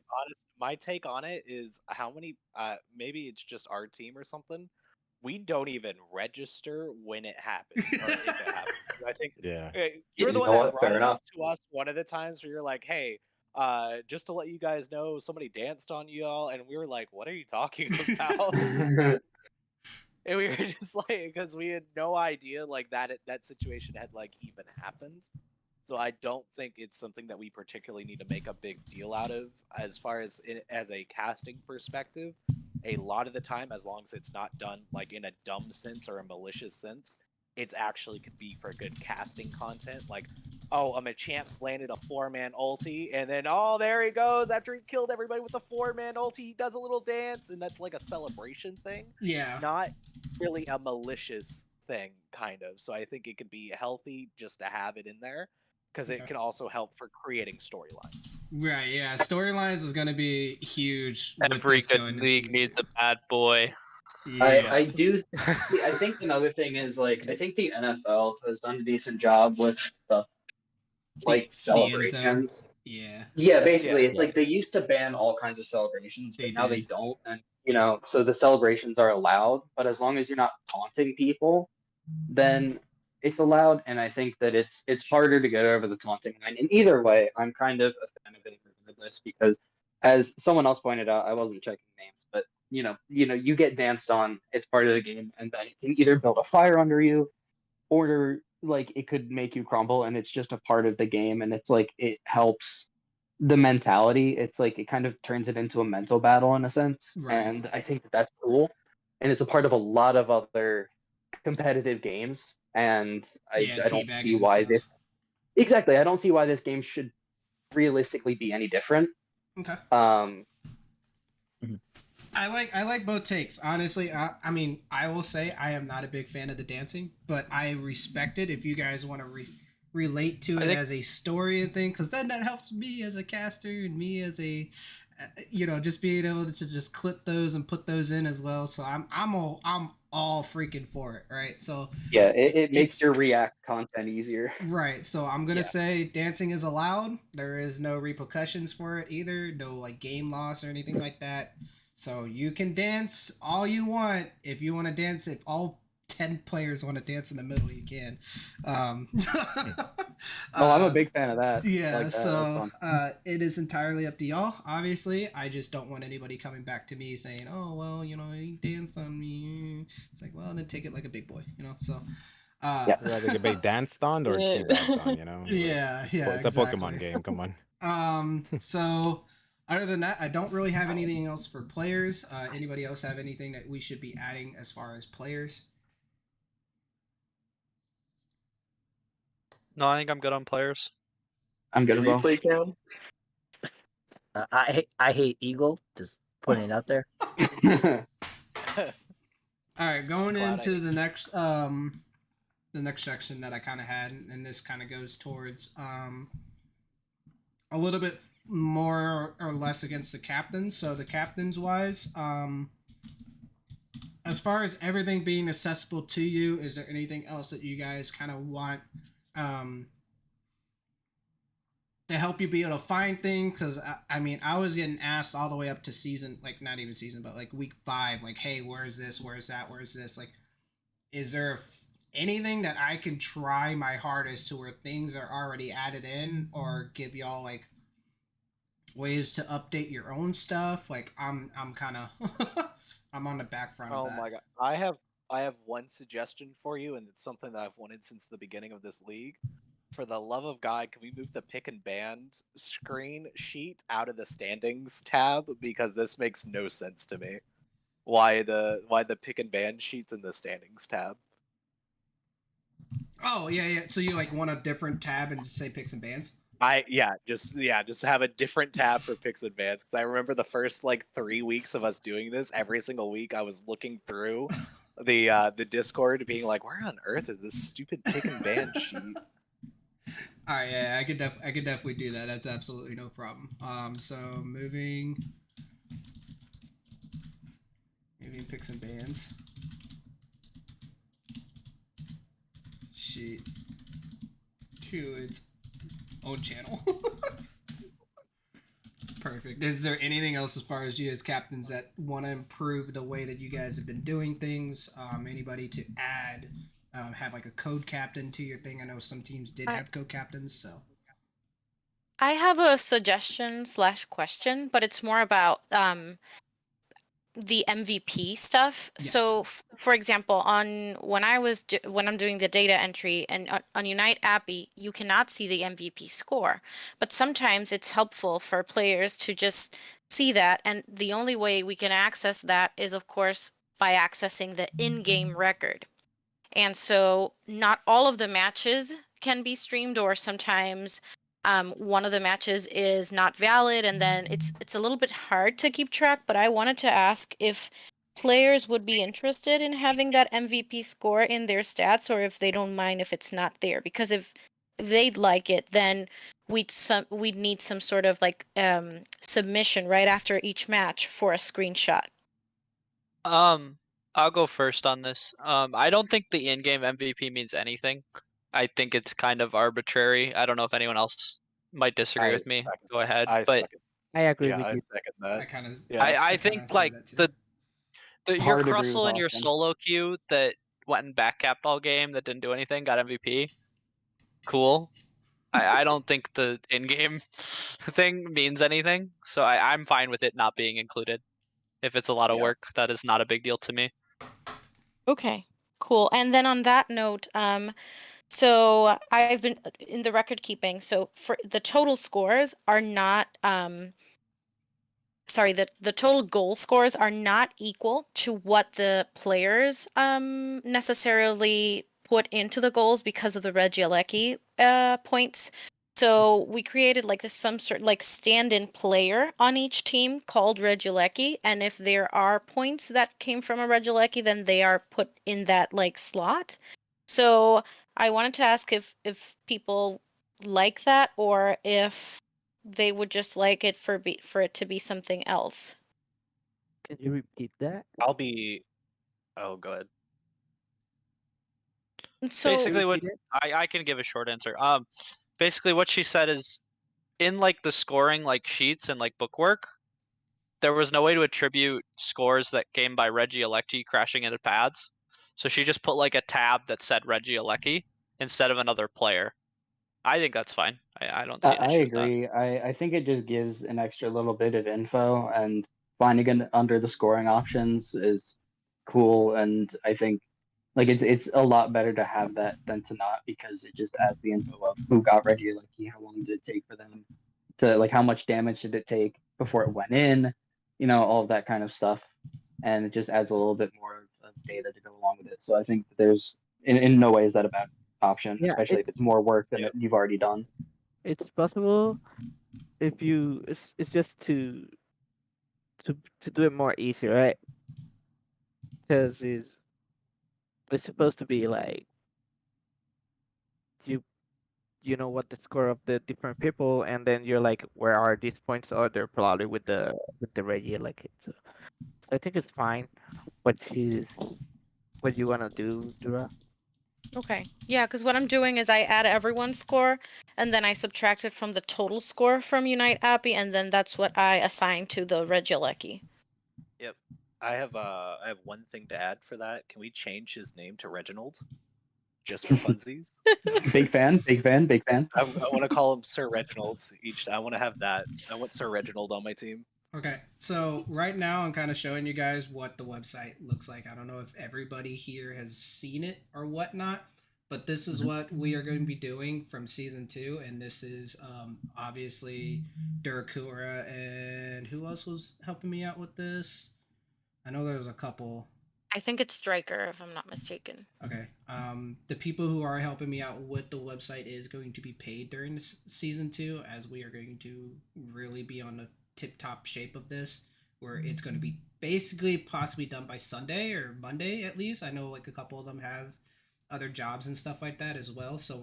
My take on it is how many. Maybe it's just our team or something. We don't even register when it happens or if it happens. I think Yeah. you're the You one know that what? brought Fair it enough. up to us one of the times where you're like, "Hey, just to let you guys know, somebody danced on you all," and we were like, "What are you talking about?" And we were just like, because we had no idea like that situation had like even happened. So I don't think it's something that we particularly need to make a big deal out of as far as as a casting perspective. A lot of the time, as long as it's not done like in a dumb sense or a malicious sense, it actually could be for good casting content. Like, oh, a Machamp landed a 4-man ulti, and then oh, there he goes after he killed everybody with a 4-man ulti. He does a little dance, and that's like a celebration thing. Yeah. Not really a malicious thing, kind of. So I think it could be healthy just to have it in there, because it can also help for creating storylines. Right. Yeah. Storylines is gonna be huge. with Every this good going this league season. needs a bad boy. Yeah. I do. I think another thing is like I think the NFL has done a decent job with the like celebrations. Yeah. Yeah, basically, Yeah. it's like they used to ban all kinds of celebrations, but They now they did. don't, and so the celebrations are allowed, but as long as you're not taunting people, then it's allowed. And I think that it's harder to get over the taunting line. And either way, I'm kind of a fan of it regardless because, as someone else pointed out, I wasn't checking names, but you get danced on. It's part of the game, and then it can either build a fire under you, or like it could make you crumble, and it's just a part of the game. And it's like it helps the mentality. It's like it kind of turns it into a mental battle in a sense, Right. and I think that that's cool. And it's a part of a lot of other competitive games. And I don't teabagging see and why stuff. this exactly. I don't see why this game should realistically be any different. Okay. Mhm. I like both takes. Honestly, I mean, I will say I am not a big fan of the dancing, but I respect it if you guys want to relate to it as a story and thing, because then that helps me as a caster and me as a just being able to just clip those and put those in as well. So I'm all freaking for it, right? So Yeah, it makes it's your React content easier. right. So I'm gonna Yeah. say dancing is allowed. There is no repercussions for it either. No like game loss or anything like that. So you can dance all you want. If you want to dance, if all 10 players want to dance in the middle, you can. Oh, I'm a big fan of that. Yeah, Like that. That's so fun. it is entirely up to y'all. Obviously, I just don't want anybody coming back to me saying, "Oh, well, you danced on me." It's like, well, then take it like a big boy, So, Yeah, like a big danced on or Yeah. teabagged on, Like, yeah, it's a exactly. Pokemon game. Come on. So other than that, I don't really have anything else for players. Anybody else have anything that we should be adding as far as players? No, I think I'm good on players. I'm good as well. Replay cam? I hate Eagle. Just putting it out there. All right, going Glad into the next section that I kind of had, and this kind of goes towards a little bit more or less against the captains. So the captains wise, as far as everything being accessible to you, is there anything else that you guys kind of want to help you be able to find things? Because I mean, I was getting asked all the way up to season, like not even season, but like week 5, like, hey, where's this, where's that, where's this, like, is there anything that I can try my hardest to where things are already added in, or give y'all like ways to update your own stuff? Like I'm kind of I'm on the back front of that. Oh my god, I have one suggestion for you, and it's something that I've wanted since the beginning of this league. For the love of God, can we move the pick and ban screen sheet out of the standings tab, because this makes no sense to me. Why the pick and ban sheets in the standings tab? Oh yeah. So you like want a different tab and just say picks and bans? Just have a different tab for picks and bans, because I remember the first like 3 weeks of us doing this. Every single week, I was looking through the Discord, being like, "Where on earth is this stupid pick and ban sheet?" All right, yeah, I could definitely do that. That's absolutely no problem. So moving picks and bans sheet to its own channel. Perfect. Is there anything else as far as you as captains that want to improve the way that you guys have been doing things? Anybody to add? Have like a code captain to your thing? I know some teams did have code captains, so. I have a suggestion / question, but it's more about the MVP stuff. Yes. So, for example, when I'm doing the data entry and on Unite Appy, you cannot see the MVP score, but sometimes it's helpful for players to just see that, and the only way we can access that is, of course, by accessing the in-game record. And so not all of the matches can be streamed, or sometimes one of the matches is not valid, and then it's a little bit hard to keep track. But I wanted to ask if players would be interested in having that MVP score in their stats, or if they don't mind if it's not there. Because if they'd like it, then we'd need some sort of like submission right after each match for a screenshot. I'll go first on this. I don't think the in-game MVP means anything. I think it's kind of arbitrary. I don't know if anyone else might disagree with me. Go ahead. I agree with you. I second that. I kind of. I think like your Hard to agree with Crustle and your Austin. solo queue that went and backcapped all game that didn't do anything got MVP. Cool. I don't think the in-game thing means anything, so I'm fine with it not being included. If it's a lot of work, that is not a big deal to me. Okay, cool. And then on that note, so I've been in the record keeping. So for the total scores are not, the total goal scores are not equal to what the players necessarily put into the goals because of the Regieleki points. So we created like some sort like stand-in player on each team called Regieleki, and if there are points that came from a Regieleki, then they are put in that like slot. So I wanted to ask if people like that, or if they would just like it for it to be something else. Can you repeat that? I'll be. Oh, go ahead. So Basically, what I can give a short answer. Basically, what she said is, in like the scoring like sheets and like bookwork, there was no way to attribute scores that came by Reggie Alecki crashing into pads. So she just put like a tab that said Reggie Alecki instead of another player. I think that's fine. I don't see an I issue with that. agree. I think it just gives an extra little bit of info, and finding it under the scoring options is cool. And I think like it's a lot better to have that than to not, because it just adds the info of who got Reggie, like how long did it take for them to, like, how much damage did it take before it went in, all of that kind of stuff, and it just adds a little bit more of data to go along with it. So I think that there's in no way is that a bad option, Yeah, especially if it's more work than you've already done. It's possible if you. It's just to do it more easy, right? Because it's supposed to be like you know what the score of the different people, and then you're like, where are these points? Oh, they're probably with the Reggie, like it. So I think it's fine. What you wanna do, Dura? okay, yeah, because what I'm doing is I add everyone's score, and then I subtract it from the total score from Unite Appy, and then that's what I assign to the Reggie Alecki. Yep. I have one thing to add for that. Can we change his name to Reginald? Just for funsies? Big fan, big fan, big fan. I want to call him Sir Reginald. I want to have that. I want Sir Reginald on my team. Okay, so right now I'm kind of showing you guys what the website looks like. I don't know if everybody here has seen it or whatnot, but this is what we are going to be doing from season 2, and this is obviously Durakura, and who else was helping me out with this? I know there was a couple. I think it's Striker, if I'm not mistaken. Okay. The people who are helping me out with the website is going to be paid during this season 2, as we are going to really be on the tip-top shape of this, where it's going to be basically possibly done by Sunday or Monday at least. I know like a couple of them have other jobs and stuff like that as well, so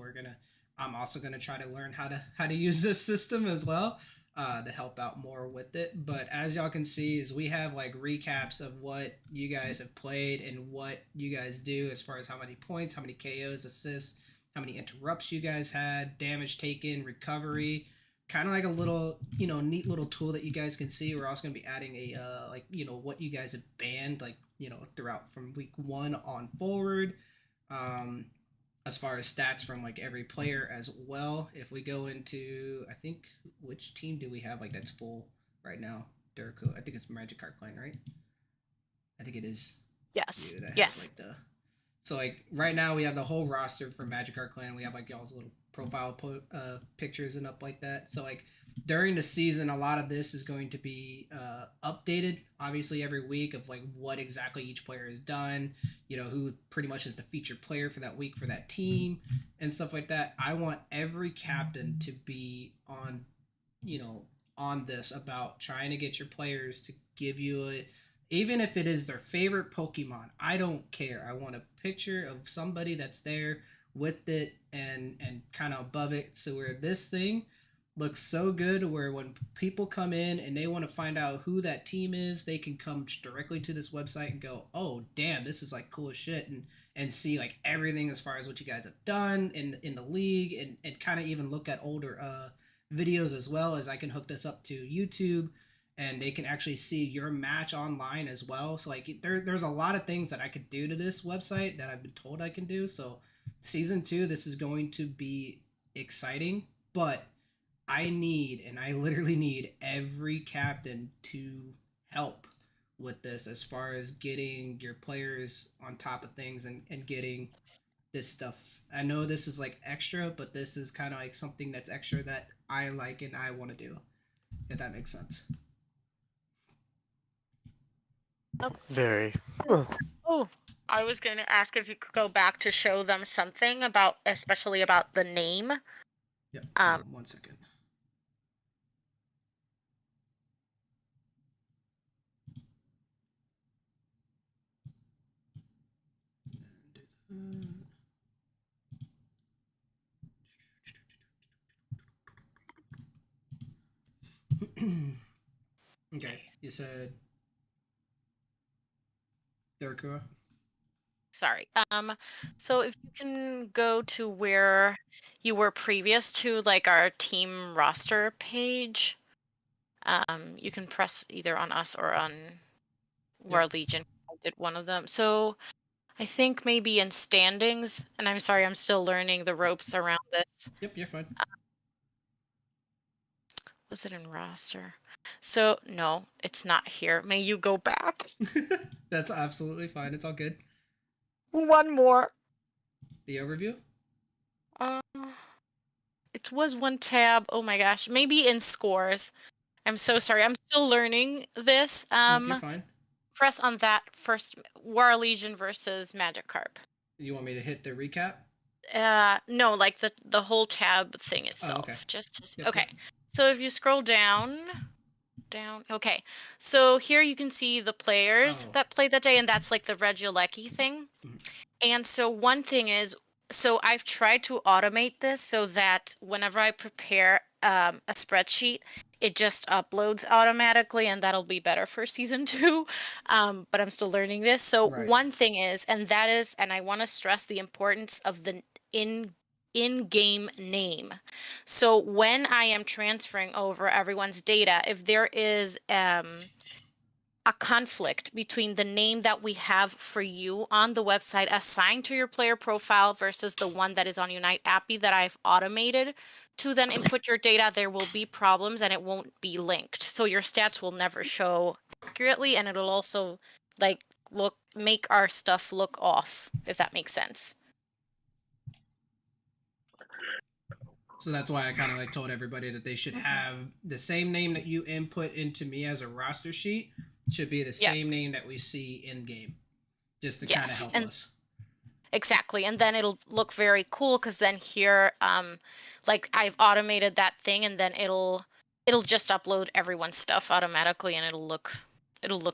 I'm also gonna try to learn how to use this system as well, to help out more with it. But as y'all can see, is we have like recaps of what you guys have played and what you guys do as far as how many points, how many KOs, assists, how many interrupts you guys had, damage taken, recovery. Kind of like a little, neat little tool that you guys can see. We're also going to be adding a, what you guys have banned, throughout from week 1 on forward. As far as stats from, every player as well. If we go into, I think, which team do we have, that's full right now? Durko, I think it's Magic Art Clan, right? I think it is. Yes. That Yes. has, so, right now we have the whole roster for Magic Art Clan. We have, y'all's little profile pictures and up like that. So during the season, a lot of this is going to be updated obviously every week of what exactly each player has done, who pretty much is the featured player for that week for that team and stuff like that. I want every captain to be on this, about trying to get your players to give you even if it is their favorite Pokemon. I don't care. I want a picture of somebody that's there with it and kind of above it, so where this thing looks so good, where when people come in and they want to find out who that team is, they can come directly to this website and go, oh damn, this is cool as shit, and see everything as far as what you guys have done in the league, and kind of even look at older videos as well. As I can hook this up to YouTube and they can actually see your match online as well. So there's a lot of things that I could do to this website that I've been told I can do. So season 2, this is going to be exciting, but I literally need every captain to help with this as far as getting your players on top of things and getting this stuff. I know this is extra, but this is kind of something that's extra that I like and I want to do, if that makes sense. Very. Oh, I was going to ask if you could go back to show them something about, especially about the name. Yep. 1 second. Okay, you said Derakua. Sorry. So if you can go to where you were previous to like our team roster page, you can press either on us or on War Legion. I did one of them. So I think maybe in standings, and I'm sorry, I'm still learning the ropes around this. Yep, you're fine. Was it in roster? So no, it's not here. May you go back? That's absolutely fine. It's all good. One more. The overview? It was one tab. Oh my gosh. Maybe in scores. I'm so sorry. I'm still learning this. You're fine. Press on that first War Legion versus Magikarp. You want me to hit the recap? No, like the whole tab thing itself. okay. Just Yep, okay. yep. So if you scroll down. Okay. So here you can see the players that played that day, and that's like the Regieleki thing. And so one thing is, so I've tried to automate this so that whenever I prepare a spreadsheet, it just uploads automatically, and that'll be better for season 2. But I'm still learning this. So Right. one thing is, and I want to stress the importance of the in-game name. So when I am transferring over everyone's data, if there is a conflict between the name that we have for you on the website assigned to your player profile versus the one that is on Unite Appy that I've automated to then input your data, there will be problems and it won't be linked. So your stats will never show accurately, and it'll also make our stuff look off, if that makes sense. So that's why I kind of like told everybody that they should have the same name that you input into me as a roster sheet should be the same name that we see in game, just to kind of help us. Exactly, and then it'll look very cool because then here, like I've automated that thing, and then it'll just upload everyone's stuff automatically, and it'll look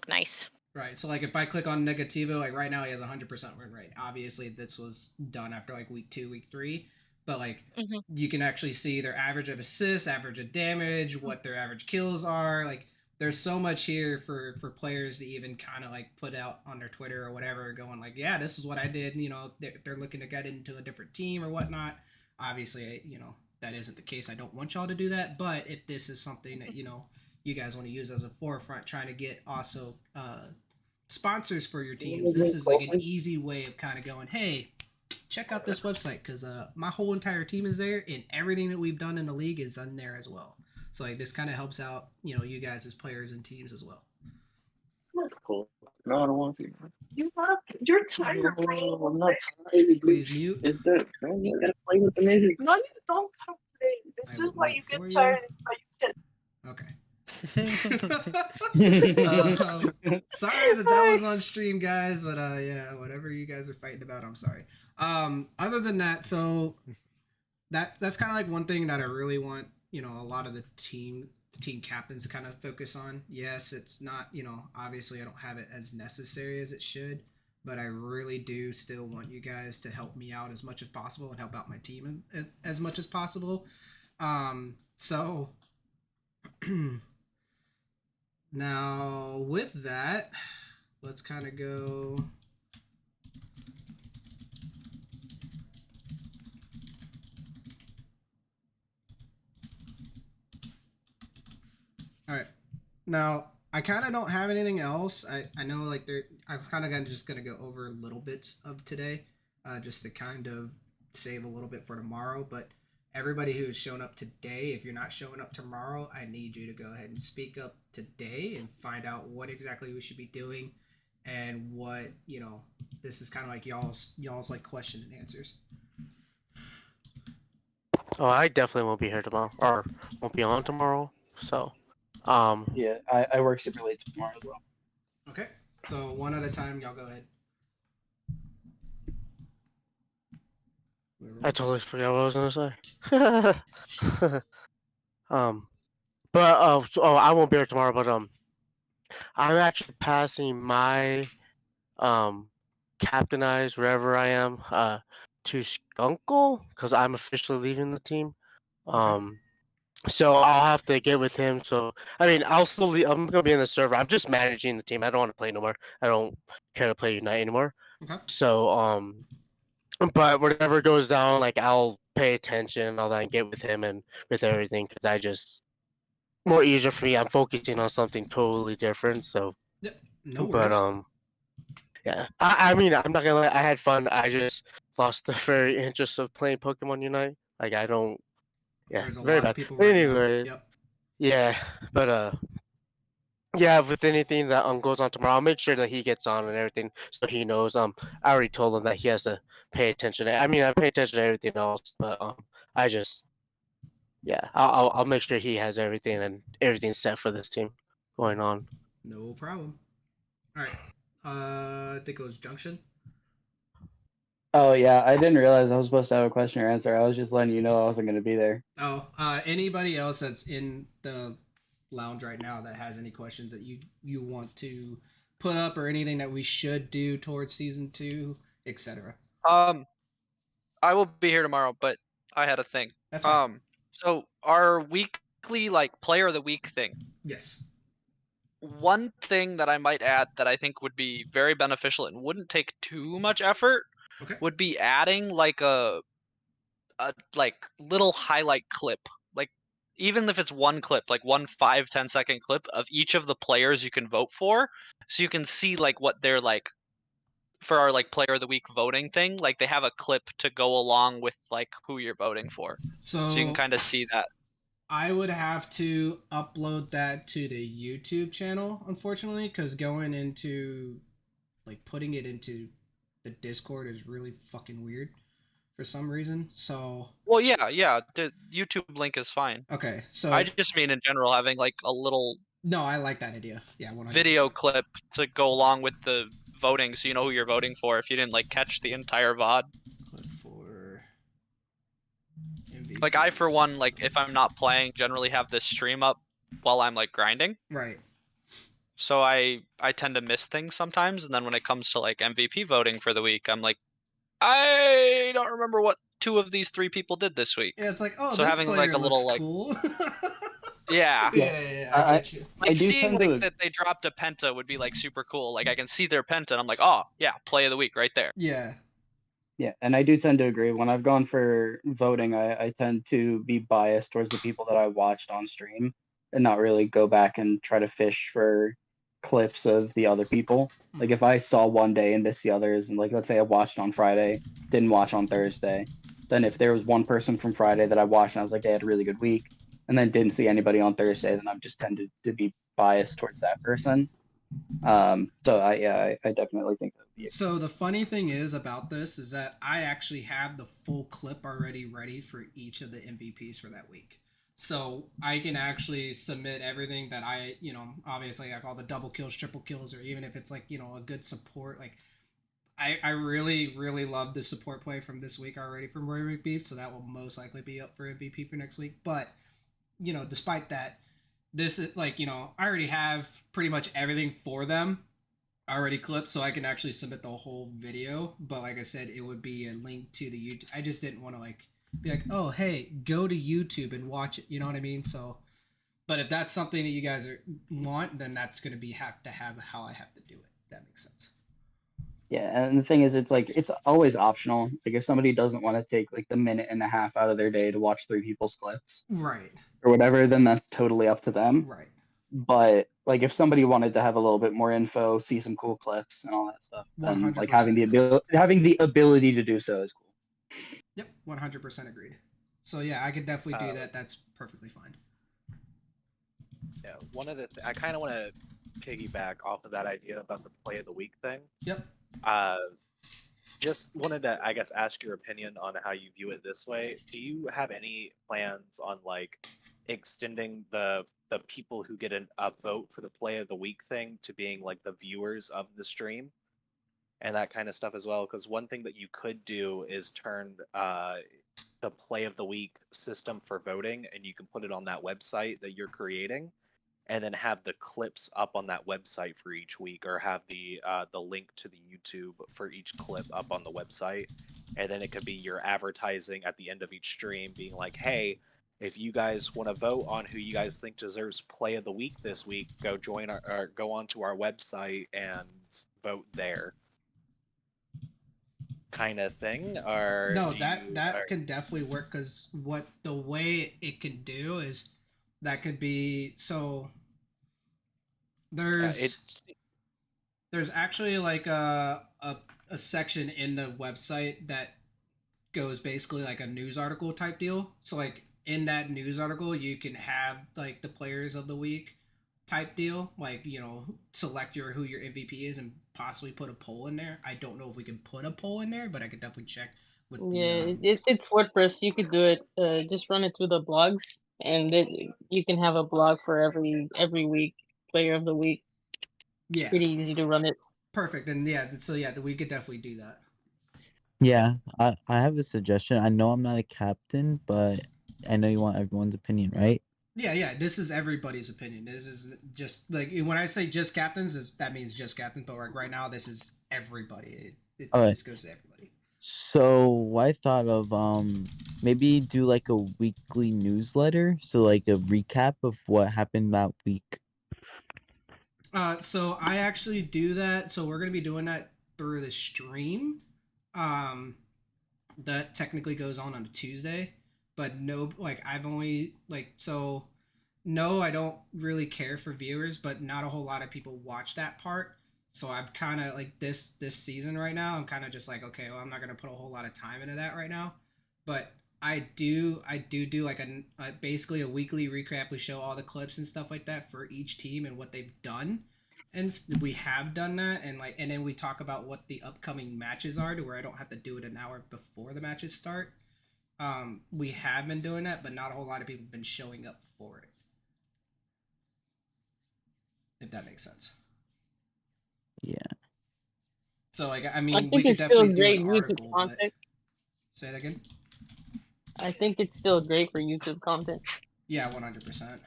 nice. Right. So like if I click on Negativo, like right now he has 100% win rate. Obviously this was done after like week 2, week 3. But like you can actually see their average of assists, average of damage, what their average kills are. Like there's so much here for players to even kind of like put out on their Twitter or whatever, going like, yeah, this is what I did. You know, if they're looking to get into a different team or whatnot. Obviously, you know, that isn't the case. I don't want y'all to do that. But if this is something that, you know, you guys want to use as a forefront, trying to get also sponsors for your teams, this is like an easy way of kind of going, hey, check out this website, because my whole entire team is there, and everything that we've done in the league is on there as well. So like this kind of helps out, you know, you guys as players and teams as well. That's cool. No, I don't want to. You're tired, bro. I'm not tired. Please mute. Is that man? You gotta play with the niggas. No, you don't come play. This is why you get tired. Okay. Sorry that was on stream, guys, but yeah, whatever you guys are fighting about, I'm sorry. Other than that, so that's kind of like one thing that I really want, you know, a lot of the team captains to kind of focus on. Yes, it's not, you know, obviously I don't have it as necessary as it should, but I really do still want you guys to help me out as much as possible and help out my team as much as possible. So now with that, let's kind of go. All right. Now, I kind of don't have anything else. I know like I'm kind of just going to go over little bits of today, just to kind of save a little bit for tomorrow. But everybody who's shown up today, if you're not showing up tomorrow, I need you to go ahead and speak up today and find out what exactly we should be doing and what, you know, this is kind of like y'all's like question and answers. Oh, I definitely won't be here tomorrow, or won't be on tomorrow. So, yeah, I work super late tomorrow as well. Okay, so one at a time, y'all go ahead. I totally forgot what I was gonna say. I won't be here tomorrow, but I'm actually passing my captainized wherever I am to Skunkle because I'm officially leaving the team. So I'll have to get with him. So I mean, I'm gonna be in the server. I'm just managing the team. I don't want to play no more. I don't care to play Unite anymore. Okay. So but whatever goes down, like I'll pay attention and all that and get with him and with everything because I just more easier for me. I'm focusing on something totally different. So Yep. No but worries. yeah. I mean, I'm not gonna lie. I had fun. I just lost the very interest of playing Pokemon Unite. Like I don't. Yeah, There's a very lot of bad. people But right now. anyway, Yep. yeah, but yeah, with anything that goes on tomorrow, I'll make sure that he gets on and everything, so he knows. I already told him that he has to pay attention. I mean, I pay attention to everything else, but I just yeah, I'll make sure he has everything and everything's set for this team going on. No problem. All right. I think it was Junction. Oh yeah, I didn't realize I was supposed to have a question or answer. I was just letting you know I wasn't going to be there. Oh, anybody else that's in the lounge right now that has any questions that you want to put up or anything that we should do towards season 2, etc. I will be here tomorrow, but I had a thing. That's fine. So our weekly like player of the week thing. Yes. One thing that I might add that I think would be very beneficial and wouldn't take too much effort would be adding like a like little highlight clip. Like even if it's one clip, like one 5-10 second clip of each of the players you can vote for, so you can see like what they're like for our like player of the week voting thing. Like they have a clip to go along with like who you're voting for. So you can kind of see that. I would have to upload that to the YouTube channel, unfortunately, because going into like putting it into the Discord is really fucking weird for some reason. So Well, yeah, the YouTube link is fine. Okay, so I just mean in general having like a little no, I like that idea. Yeah, 100%. video clip to go along with the voting, so you know who you're voting for if you didn't like catch the entire VOD. For like I for one, like if I'm not playing, generally have this stream up while I'm like grinding. Right. So I tend to miss things sometimes, and then when it comes to like MVP voting for the week, I'm like, I don't remember what 2 of these 3 people did this week. Yeah, it's like, oh, so this having player like a looks little like cool. yeah. Yeah, I get you. Like I do seeing tend like to- that they dropped a penta would be like super cool. Like I can see their penta, and I'm like, oh yeah, play of the week right there. Yeah. Yeah, and I do tend to agree. When I've gone for voting, I tend to be biased towards the people that I watched on stream and not really go back and try to fish for clips of the other people. Like if I saw one day and missed the others, and like let's say I watched on Friday, didn't watch on Thursday, then if there was one person from Friday that I watched and I was like they had a really good week, and then didn't see anybody on Thursday, then I'm just tended to be biased towards that person. So I definitely think that would be So the funny thing is about this is that I actually have the full clip already ready for each of the MVPs for that week. So I can actually submit everything that I, obviously like all the double kills, triple kills, or even if it's like, a good support. Like I really, really love the support play from this week already from Roy McBeef, so that will most likely be up for MVP for next week. But, despite that, this is like, I already have pretty much everything for them already clipped, so I can actually submit the whole video. But like I said, it would be a link to the YouTube. I just didn't want to like be like, oh hey, go to YouTube and watch it. You know what I mean? So, but if that's something that you guys want, then that's gonna be have to have how I have to do it. That makes sense. Yeah, and the thing is, it's like it's always optional. Like if somebody doesn't want to take like the minute and a half out of their day to watch 3 people's clips, Right. or whatever, then that's totally up to them. Right. But like if somebody wanted to have a little bit more info, see some cool clips and all that stuff, then like 100%. having the ability to do so is cool. Yep, 100% agreed. So yeah, I could definitely do that. That's perfectly fine. Yeah, one of the I kind of want to piggyback off of that idea about the play of the week thing. Yep. Just wanted to, I guess, ask your opinion on how you view it this way. Do you have any plans on like extending the people who get a vote for the play of the week thing to being like the viewers of the stream and that kind of stuff as well? Because one thing that you could do is turn the play of the week system for voting, and you can put it on that website that you're creating, and then have the clips up on that website for each week, or have the link to the YouTube for each clip up on the website, and then it could be your advertising at the end of each stream, being like, "Hey, If you guys want to vote on who you guys think deserves play of the week this week, go join our or go onto our website and vote there. Kind of thing, or No, do that you, that or- can definitely work because what the way it can do is that could be so. There's actually like a section in the website that goes basically like a news article type deal. So like in that news article, you can have like the players of the week type deal, like select who your MVP is and possibly put a poll in there. I don't know if we can put a poll in there, but I could definitely check with Yeah, the. it's WordPress. You could do it. Just run it through the blogs, and you can have a blog for every week, player of the week. It's Yeah. pretty easy to run it. Perfect, and so we could definitely do that. Yeah, I have a suggestion. I know I'm not a captain, but I know you want everyone's opinion, right? Yeah. This is everybody's opinion. This is just like when I say just captains, that means just captains. But like right now, this is everybody. Alright. This goes to everybody. So what I thought of maybe do like a weekly newsletter, so like a recap of what happened that week. So I actually do that. So we're gonna be doing that through the stream. That technically goes on a Tuesday, but no, like I've only no, I don't really care for viewers, but not a whole lot of people watch that part. So I've kind of like this season right now. I'm kind of just like, okay, well, I'm not gonna put a whole lot of time into that right now, but I do like basically a weekly recap. We show all the clips and stuff like that for each team and what they've done, and we have done that, and then we talk about what the upcoming matches are, to where I don't have to do it an hour before the matches start. We have been doing that, but not a whole lot of people have been showing up for it. If that makes sense. Yeah. So like, I we think could it's still definitely do great an YouTube article. content. Say that again. I think it's still great for YouTube content. Yeah, 100%.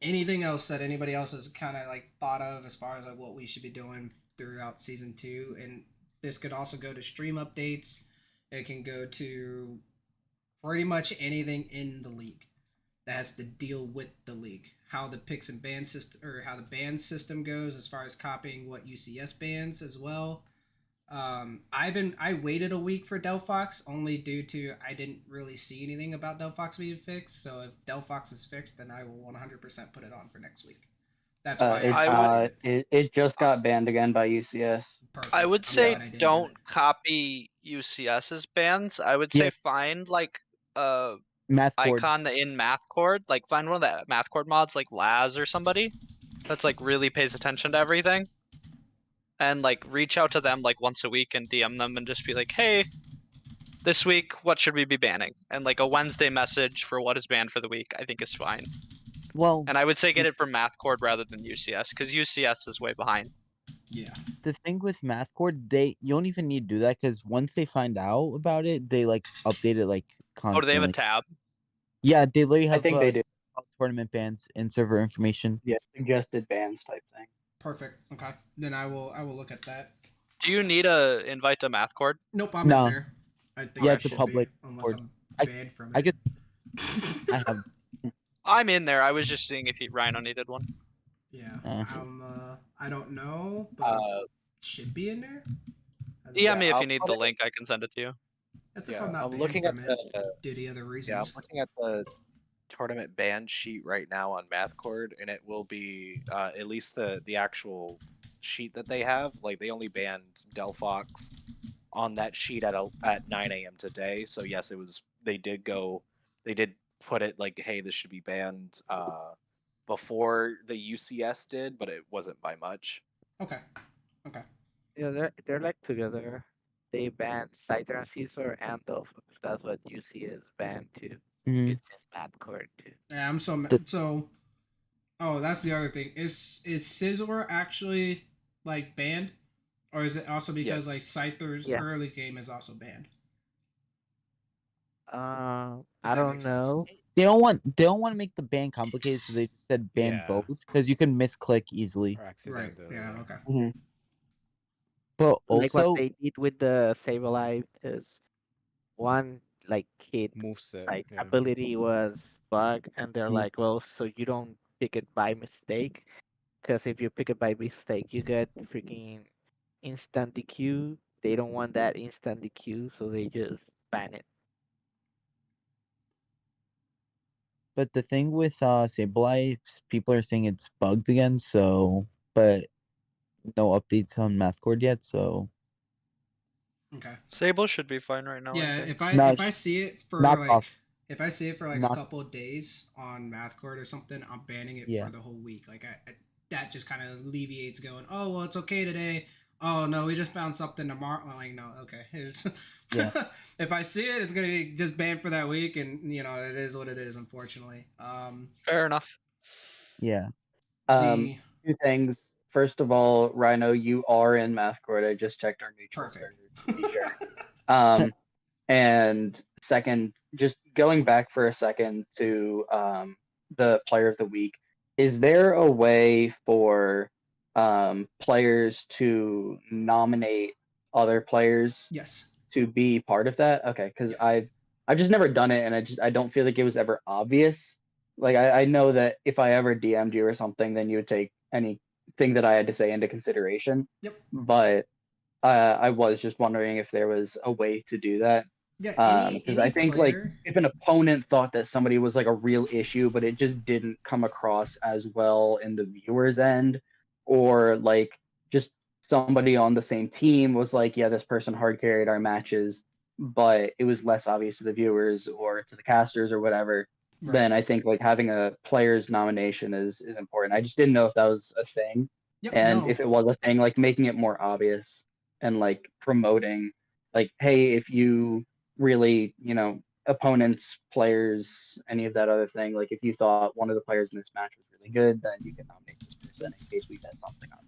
Anything else that anybody else has kind of like thought of as far as like what we should be doing throughout season 2? And this could also go to stream updates. It can go to pretty much anything in the league that has to deal with the league. How the picks and ban system, or how the ban system goes, as far as copying what UCS bans as well. I waited a week for Delphox only due to I didn't really see anything about Delphox being fixed. So if Delphox is fixed, then I will 100% put it on for next week. That's why it just got banned again by UCS. I would say don't copy UCS's bans. I would say find like a Math cord. icon in MathCord. Like find one of the MathCord mods like Laz or somebody that's like really pays attention to everything. And like reach out to them like once a week and DM them and just be like, hey, this week what should we be banning? And like a Wednesday message for what is banned for the week, I think is fine. Well, and I would say get it from MathCord rather than UCS, because UCS is way behind. Yeah. The thing with MathCord, you don't even need to do that, because once they find out about it, they like update it like constantly. Oh, do they have a tab? Yeah, they literally have I think they do. tournament bans and server information. Yeah, suggested bans type thing. Perfect. Okay. Then I will look at that. Do you need a invite to MathCord? Nope, I'm No. in there. I think Yeah, I it's a should public be, unless board. I'm banned from it. I could. I have. I'm in there. I was just seeing if Rhino needed one. Yeah. I don't know, but it should be in there. DM me if I'll you need put the it- link. I can send it to you. That's if Yeah, I'm not I'm banned looking from at it the due to other reasons. Yeah, I'm looking at the tournament ban sheet right now on MathCord, and it will be at least the actual sheet that they have. Like they only banned Delphox on that sheet at 9 a.m. today. So yes, it was. They did put it like, hey, this should be banned before the UCS did, but it wasn't by much. Okay. Okay. Yeah, they're like together. They banned Scyther and Caesar and Delphox. That's what UC is banned too. Mhm. It's in MathCord too. Yeah, I'm so. Oh, that's the other thing. Is Scizor actually like banned, or is it also because like Scyther's Yeah. early game is also banned? I don't know. They don't want to make the ban complicated, so they just said ban Yeah. both because you can misclick easily. Right. Yeah. Okay. Mhm. But Like what also, they did with the Save Alive, because one like kid Moveset. like Yeah. ability was bug, and they're Mhm. like, well, so you don't pick it by mistake, because if you pick it by mistake, you get freaking instant DQ. They don't want that instant DQ, so they just ban it. but the thing with Sableye, people are saying it's bugged again. So, but no updates on Mathcord yet. So Okay. Sable should be fine right now. I Yeah, think. if I No, if I it's see it for not like off. if I see it for like a Not couple of days on Mathcord or something, I'm banning it yeah. for the whole week. Like I that just kind of alleviates going, oh well, it's okay today. Oh no, we just found something tomorrow. I'm like, no, okay. It's Yeah. if I see it, it's gonna be just banned for that week, and you know it is what it is, unfortunately. Fair enough. Yeah. The Two things. First of all, Rhino, you are in Mathcord. I just checked our neutral perfect. server to be sure. And second, just going back for a second to the player of the week, is there a way for players to nominate other players Yes. to be part of that? Okay, because Yes. I've just never done it, and I don't feel like it was ever obvious. Like I know that if I ever DM'd you or something, then you would take anything that I had to say into consideration. Yep. But I was just wondering if there was a way to do that. Yeah. Because I Any think like player. if an opponent thought that somebody was like a real issue, but it just didn't come across as well in the viewers' end, or like just somebody on the same team was like, yeah, this person hard carried our matches, but it was less obvious to the viewers or to the casters or whatever. Right. Then I think like having a player's nomination is important. I just didn't know if that was a thing, Yep. and No. if it was a thing, like making it more obvious and like promoting, like, hey, if you really, opponents, players, any of that other thing, like if you thought one of the players in this match was really good, then you can nominate this person in case we mess something up.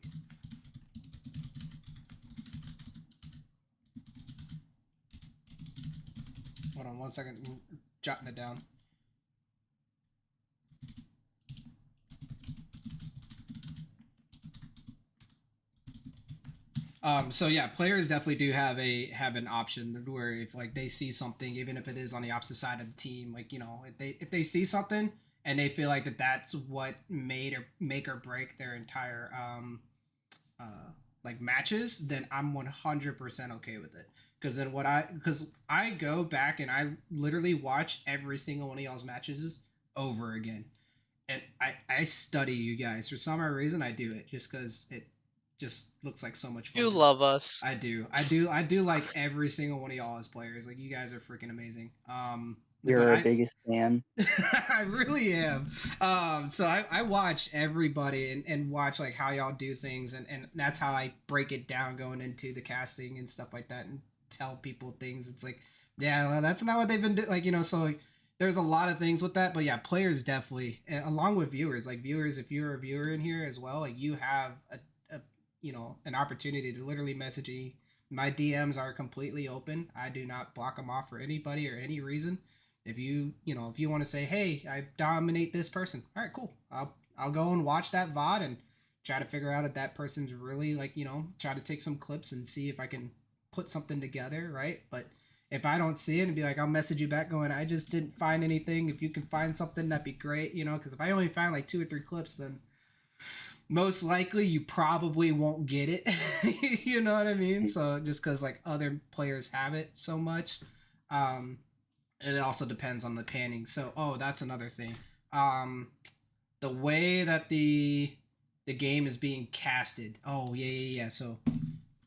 Hold on 1 second. I'm jotting it down. So yeah, players definitely do have an option where if like they see something, even if it is on the opposite side of the team, like if they see something and they feel like that's what make or break their entire like matches, then I'm 100% okay with it. Because then because I go back and I literally watch every single one of y'all's matches over again, and I study you guys for some reason. I do it just because it just looks like so much fun. You love us. I do like every single one of y'all as players. Like you guys are freaking amazing. You're our biggest fan. I really am. So I watch everybody and watch like how y'all do things, and that's how I break it down going into the casting and stuff like that, and tell people things. It's like, yeah, well, that's not what they've been doing. Like, so like, there's a lot of things with that, but yeah, players definitely, along with viewers. Like viewers, if you're a viewer in here as well, like you have a an opportunity to literally message me. My DMs are completely open. I do not block them off for anybody or any reason. If you want to say, hey, I dominate this person, all right, cool. I'll go and watch that VOD and try to figure out if that person's really like, try to take some clips and see if I can put something together, right? But if I don't see it and be like, I'll message you back going, I just didn't find anything. If you can find something, that'd be great, because if I only find like 2 or 3 clips, then most likely you probably won't get it. You know what I mean? So just because like other players have it so much. It also depends on the panning. So that's another thing. The way that the game is being casted. Oh yeah. So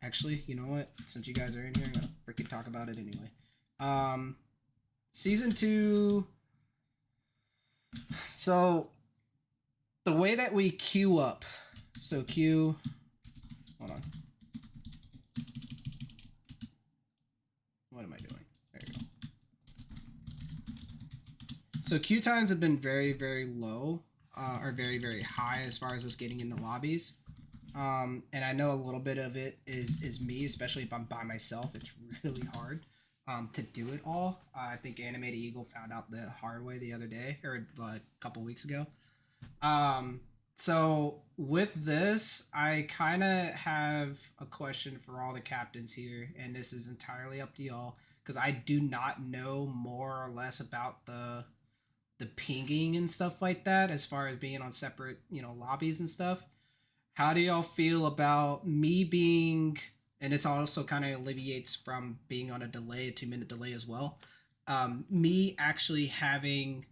actually, you know what? Since you guys are in here, I'm gonna freaking talk about it anyway. Season 2. So the way that we queue up. So queue. Hold on. What am I doing? There you go. So queue times have been very, very low, or very, very high as far as us getting into lobbies. And I know a little bit of it is me, especially if I'm by myself. It's really hard. to do it all. I think Animated Eagle found out the hard way the other day, or like a couple weeks ago. So with this, I kind of have a question for all the captains here, and this is entirely up to y'all because I do not know more or less about the pinging and stuff like that as far as being on separate, lobbies and stuff. How do y'all feel about me being, and this also kind of alleviates from being on a 2-minute delay as well. Me actually having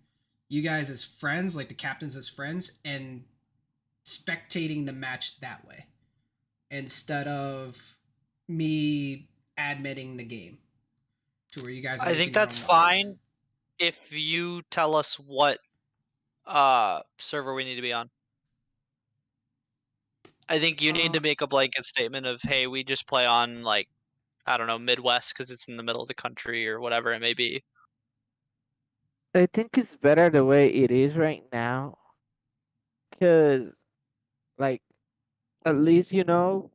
you guys as friends, like the captains as friends, and spectating the match that way instead of me admitting the game to where you guys are I think making your that's own lobbies. fine if you tell us what server we need to be on. I think you need to make a blanket statement of, hey, we just play on, like, I don't know, Midwest because it's in the middle of the country or whatever it may be. I think it's better the way it is right now, because like at least you know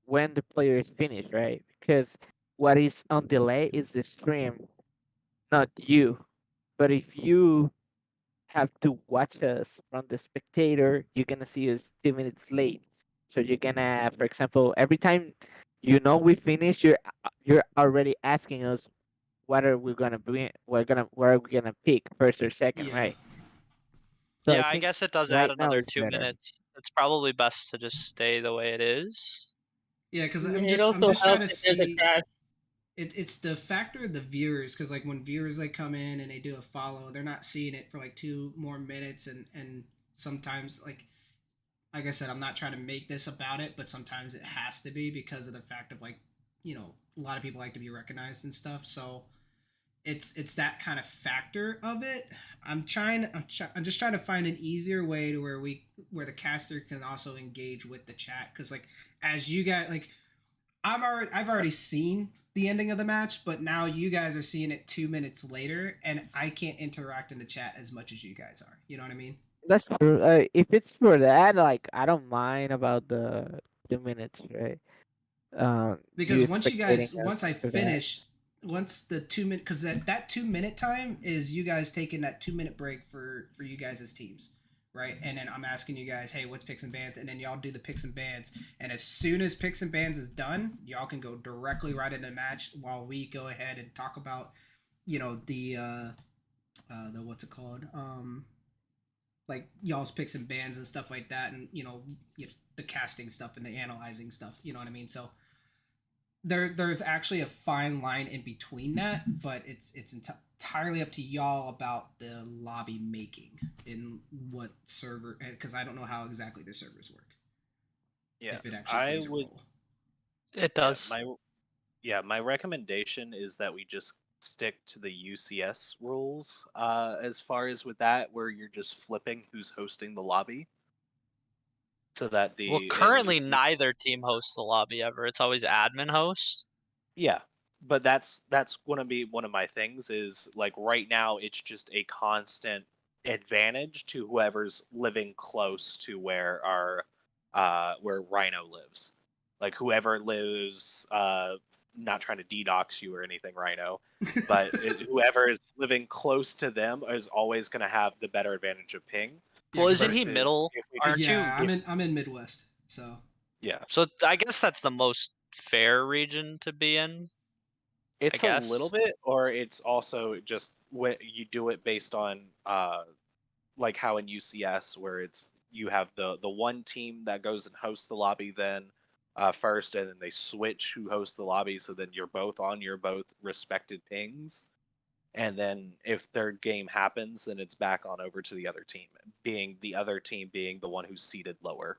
when the player is finished, right? Because what is on delay is the stream, not you. But if you have to watch us from the spectator, you're gonna see us 2 minutes late. So you're gonna, for example, every time we finish, you're already asking us what are we gonna be, what are we gonna pick, first or second, Yeah. right? So Yeah, I think guess it does right add now another is 2 better. minutes. It's probably best to just stay the way it is. Yeah, because It I'm just also trying to helps if there's a see. crash. It's the factor of the viewers, because like when viewers like come in and they do a follow, they're not seeing it for like 2 more minutes, and sometimes like I said, I'm not trying to make this about it, but sometimes it has to be because of the fact of like a lot of people like to be recognized and stuff. So it's that kind of factor of it. I'm just trying to find an easier way to where the caster can also engage with the chat, because like as you guys like I've already seen the ending of the match, but now you guys are seeing it 2 minutes later, and I can't interact in the chat as much as you guys are. You know what I mean? That's true. If it's for that, like I don't mind about the 2 minutes, right? Because You once spectating us once I for that. finish, once the 2 minute, because that 2 minute time is you guys taking that 2 minute break for you guys as teams, right? And then I'm asking you guys, hey, what's picks and bans? And then y'all do the picks and bans. And as soon as picks and bans is done, y'all can go directly right into the match while we go ahead and talk about, the what's it called? Like y'all's picks and bans and stuff like that, and the casting stuff and the analyzing stuff. You know what I mean? So there's actually a fine line in between that, but it's entirely up to y'all about the lobby making in what server, because I don't know how exactly the servers work. Yeah, if it actually I plays a would. role. It does. My recommendation is that we just stick to the UCS rules as far as with that, where you're just flipping who's hosting the lobby, so that Well, currently neither team hosts the lobby ever. It's always admin hosts. Yeah, but that's gonna be one of my things. Is like right now it's just a constant advantage to whoever's living close to where our where Rhino lives. Like whoever lives, not trying to dedox you or anything, Rhino, but whoever is living close to them is always going to have the better advantage of ping. Well, isn't he versus middle? if we Aren't just- you? Yeah, I'm in Midwest, so Yeah. So I guess that's the most fair region to be in. It's I a guess. little bit, or it's also just what you do it based on, like how in UCS, where it's you have the one team that goes and hosts the lobby then first, and then they switch who hosts the lobby, so then you're both on your both respected pings, and then if their game happens, then it's back on over to the other team, being the other team being the one who's seated lower.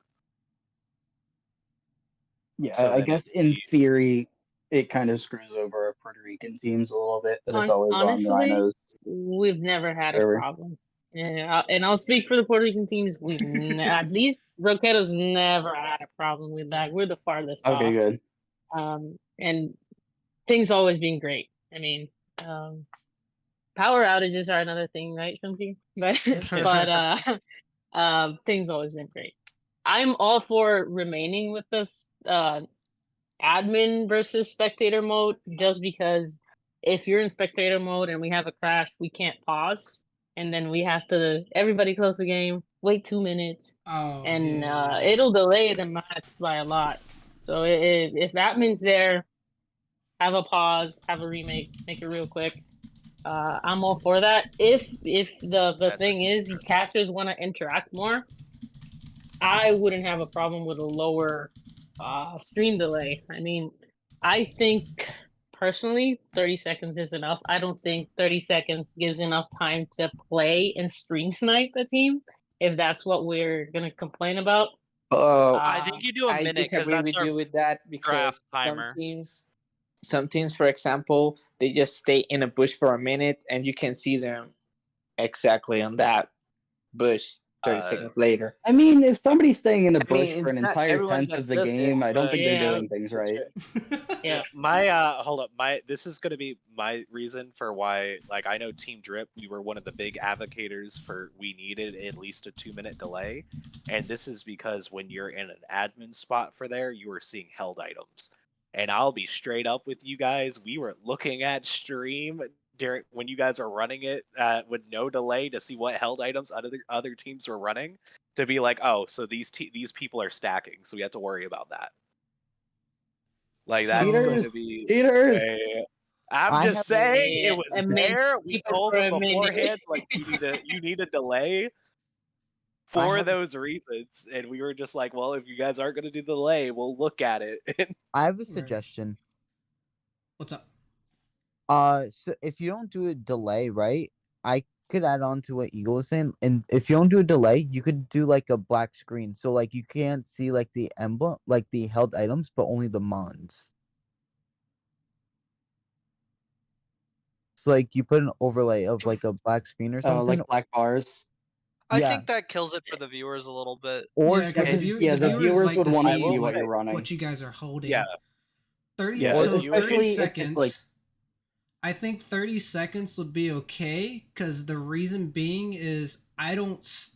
Yeah, So I then guess in theory, it kind of screws over our Puerto Rican teams a little bit, but it's always on Honestly, Rhinos. we've never had a server. problem. Yeah, and I'll speak for the Puerto Rican teams. At least Roquetta's never had a problem with that. We're the farthest Okay, off. good. And things always been great. I mean, power outages are another thing, right, Shunzi? But things always been great. I'm all for remaining with this admin versus spectator mode, just because if you're in spectator mode and we have a crash, we can't pause, and then we have to everybody close the game, wait 2 minutes, Oh, and yeah. it'll delay the match by a lot. So if admin's there, have a pause, have a remake, make it real quick. I'm all for that. If the thing is casters want to interact more, I wouldn't have a problem with a lower stream delay. I mean, I think personally 30 seconds is enough. I don't think 30 seconds gives enough time to play and stream snipe a team, if that's what we're gonna complain about. I think you do a I minute because disagree that's with our you with that because draft timer. some teams, for example, they just stay in a bush for a minute and you can see them exactly on that bush 30 seconds later. I mean, if somebody's staying in a I bush mean, for an it's not entire everyone tenth that of the does it, game, I don't but think they're Yeah. doing things right. Yeah. My hold up. This is gonna be my reason for why, like, I know Team Drip, we were one of the big advocators for we needed at least a 2-minute delay. And this is because when you're in an admin spot for there, you are seeing held items. And I'll be straight up with you guys, we were looking at stream during when you guys are running it with no delay to see what held items other teams were running, to be like, oh, so these people are stacking, so we have to worry about that. Like, that's going to be Cheaters! I'm just saying it was and there. We keep it told for them a minute. beforehand, like, you need a delay for those reasons, and we were just like, well, if you guys aren't going to do the delay, we'll look at it. I have a suggestion. What's up? So if you don't do a delay, right? I could add on to what Eagle was saying, and if you don't do a delay, you could do like a black screen, so like you can't see like the emblem, like the held items, but only the mons. So like you put an overlay of like a black screen or something. Like black bars. I Yeah. think that kills it for the viewers a little bit. Or yeah, because just- the the viewers like would to wanna see see what what you're running. what you guys are holding. Yeah. 30, Yeah, so especially 30 if it's, seconds. like- I think 30 seconds would be okay, because the reason being is I don't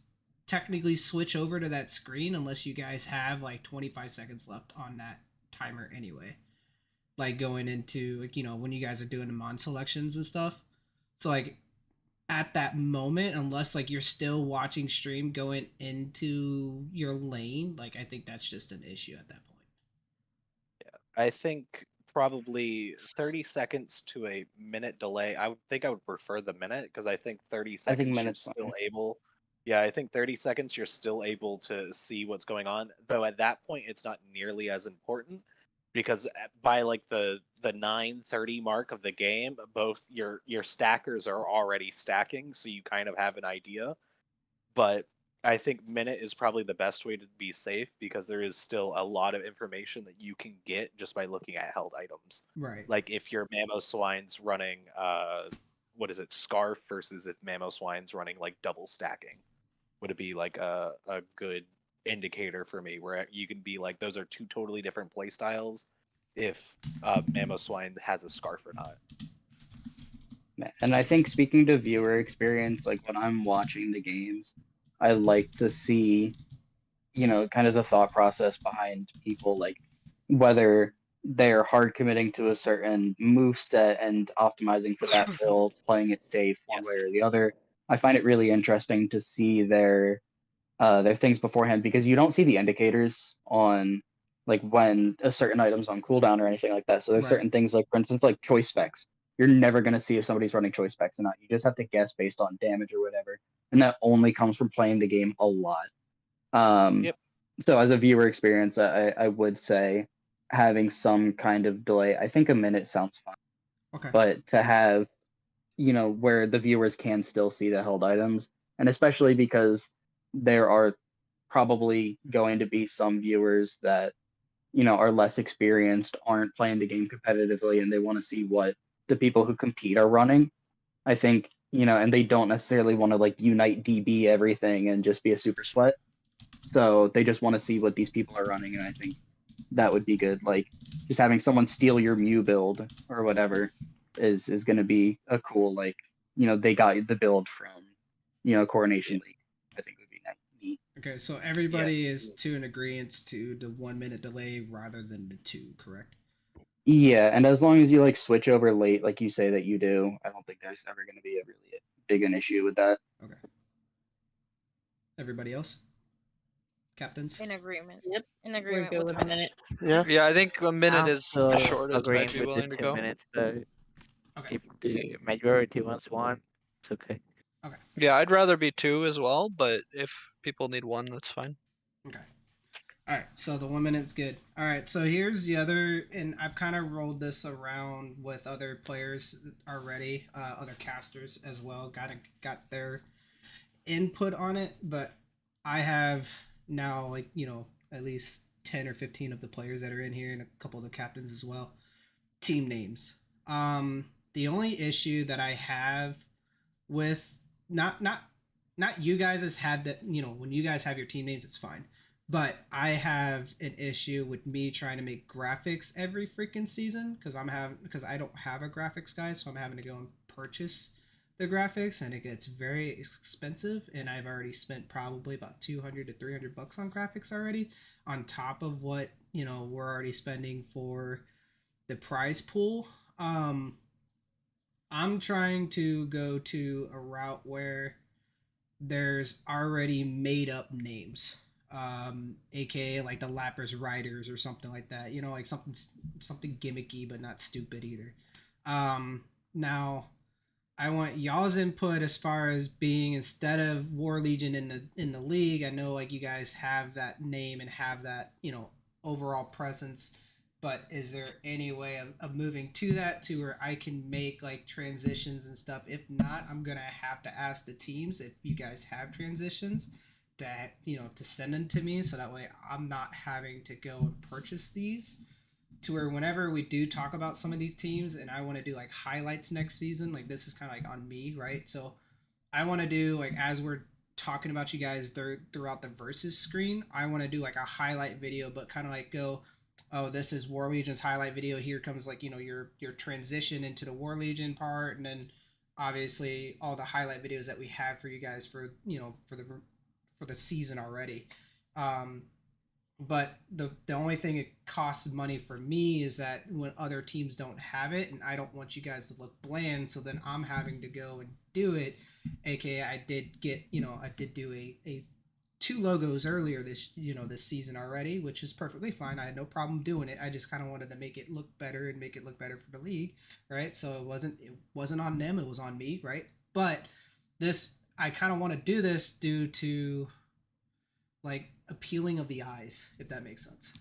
technically switch over to that screen unless you guys have like 25 seconds left on that timer anyway. Like going into, like, you know, when you guys are doing the mon selections and stuff. So like at that moment, unless like you're still watching stream going into your lane, like I think that's just an issue at that point. I think probably 30 seconds to a minute delay. I would think I would prefer the minute, because I think 30 seconds you're minute's still fine. able. Yeah, I think 30 seconds you're still able to see what's going on. Though at that point it's not nearly as important, because by like the 9:30 mark of the game, both your stackers are already stacking, so you kind of have an idea. But I think minute is probably the best way to be safe, because there is still a lot of information that you can get just by looking at held items. Right. Like if your Mamoswine's running what is it, Scarf, versus if Mamoswine's running like double stacking, would it be like a good indicator for me, where you can be like, those are two totally different play styles, if Mamoswine has a Scarf or not. And I think, speaking to viewer experience, like when I'm watching the games, I like to see, you know, kind of the thought process behind people, like whether they're hard committing to a certain move set and optimizing for that build, playing it safe one way or the other. I find it really interesting to see their things beforehand, because you don't see the indicators on like when a certain item's on cooldown or anything like that. So there's Right. certain things, like for instance, like choice specs. You're never going to see if somebody's running choice specs or not. You just have to guess based on damage or whatever. And that only comes from playing the game a lot. So as a viewer experience, I would say having some kind of delay, I think a minute sounds fine. Okay. But to have, you know, where the viewers can still see the held items, and especially because there are probably going to be some viewers that, you know, are less experienced, aren't playing the game competitively, and they want to see what the people who compete are running. I think, you know, and they don't necessarily want to like unite DB everything and just be a super sweat. So they just want to see what these people are running, and I think that would be good. Like just having someone steal your Mew build or whatever is going to be a cool, like, you know, they got the build from, you know, Coronation League. I think would be neat. Okay, so everybody is to an agreement to the 1 minute delay rather than the 2, correct? Yeah, and as long as you like switch over late, like you say that you do, I don't think there's ever going to be a really big an issue with that. Okay. Everybody else? Captains? In agreement. Yep. In We're agreement good with with a minute. Yeah. Yeah, I think a minute I'm is still the shortest agreeing I'd be with willing the to 2 go. minutes. So Okay. if the majority wants 1, it's okay. Okay. Yeah, I'd rather be 2 as well, but if people need 1, that's fine. Okay. All right, so the 1 minute's good. All right, so here's the other, and I've kind of rolled this around with other players already, other casters as well. Got their input on it, but I have now at least 10 or 15 of the players that are in here, and a couple of the captains as well. Team names. The only issue that I have with not you guys has had that, when you guys have your team names, it's fine. But I have an issue with me trying to make graphics every freaking season because I don't have a graphics guy, so I'm having to go and purchase the graphics, and it gets very expensive. And I've already spent probably about $200 to $300 on graphics already, on top of what we're already spending for the prize pool. I'm trying to go to a route where there's already made up names, aka like the Lapras Riders or something like that, like something gimmicky but not stupid either. Now I want y'all's input as far as being, instead of War Legion in the league, I know like you guys have that name and have that overall presence, but is there any way of moving to that, to where I can make like transitions and stuff? If not, I'm gonna have to ask the teams if you guys have transitions to to send them to me, so that way I'm not having to go and purchase these, to where whenever we do talk about some of these teams and I want to do like highlights next season, like this is kind of like on me, right? So I want to do, like, as we're talking about you guys throughout the versus screen, I want to do like a highlight video, but kind of like go, oh, this is War Legion's highlight video. Here comes like your transition into the War Legion part, and then obviously all the highlight videos that we have for you guys for for the season already. But the only thing it costs money for me is that when other teams don't have it, and I don't want you guys to look bland, so then I'm having to go and do it. AKA I did get I did do a 2 logos earlier this this season already, which is perfectly fine. I had no problem doing it. I just kind of wanted to make it look better and make it look better for the league, right? So it wasn't on them, it was on me, right? But this, I kind of want to do this due to like appealing of the eyes, if that makes sense.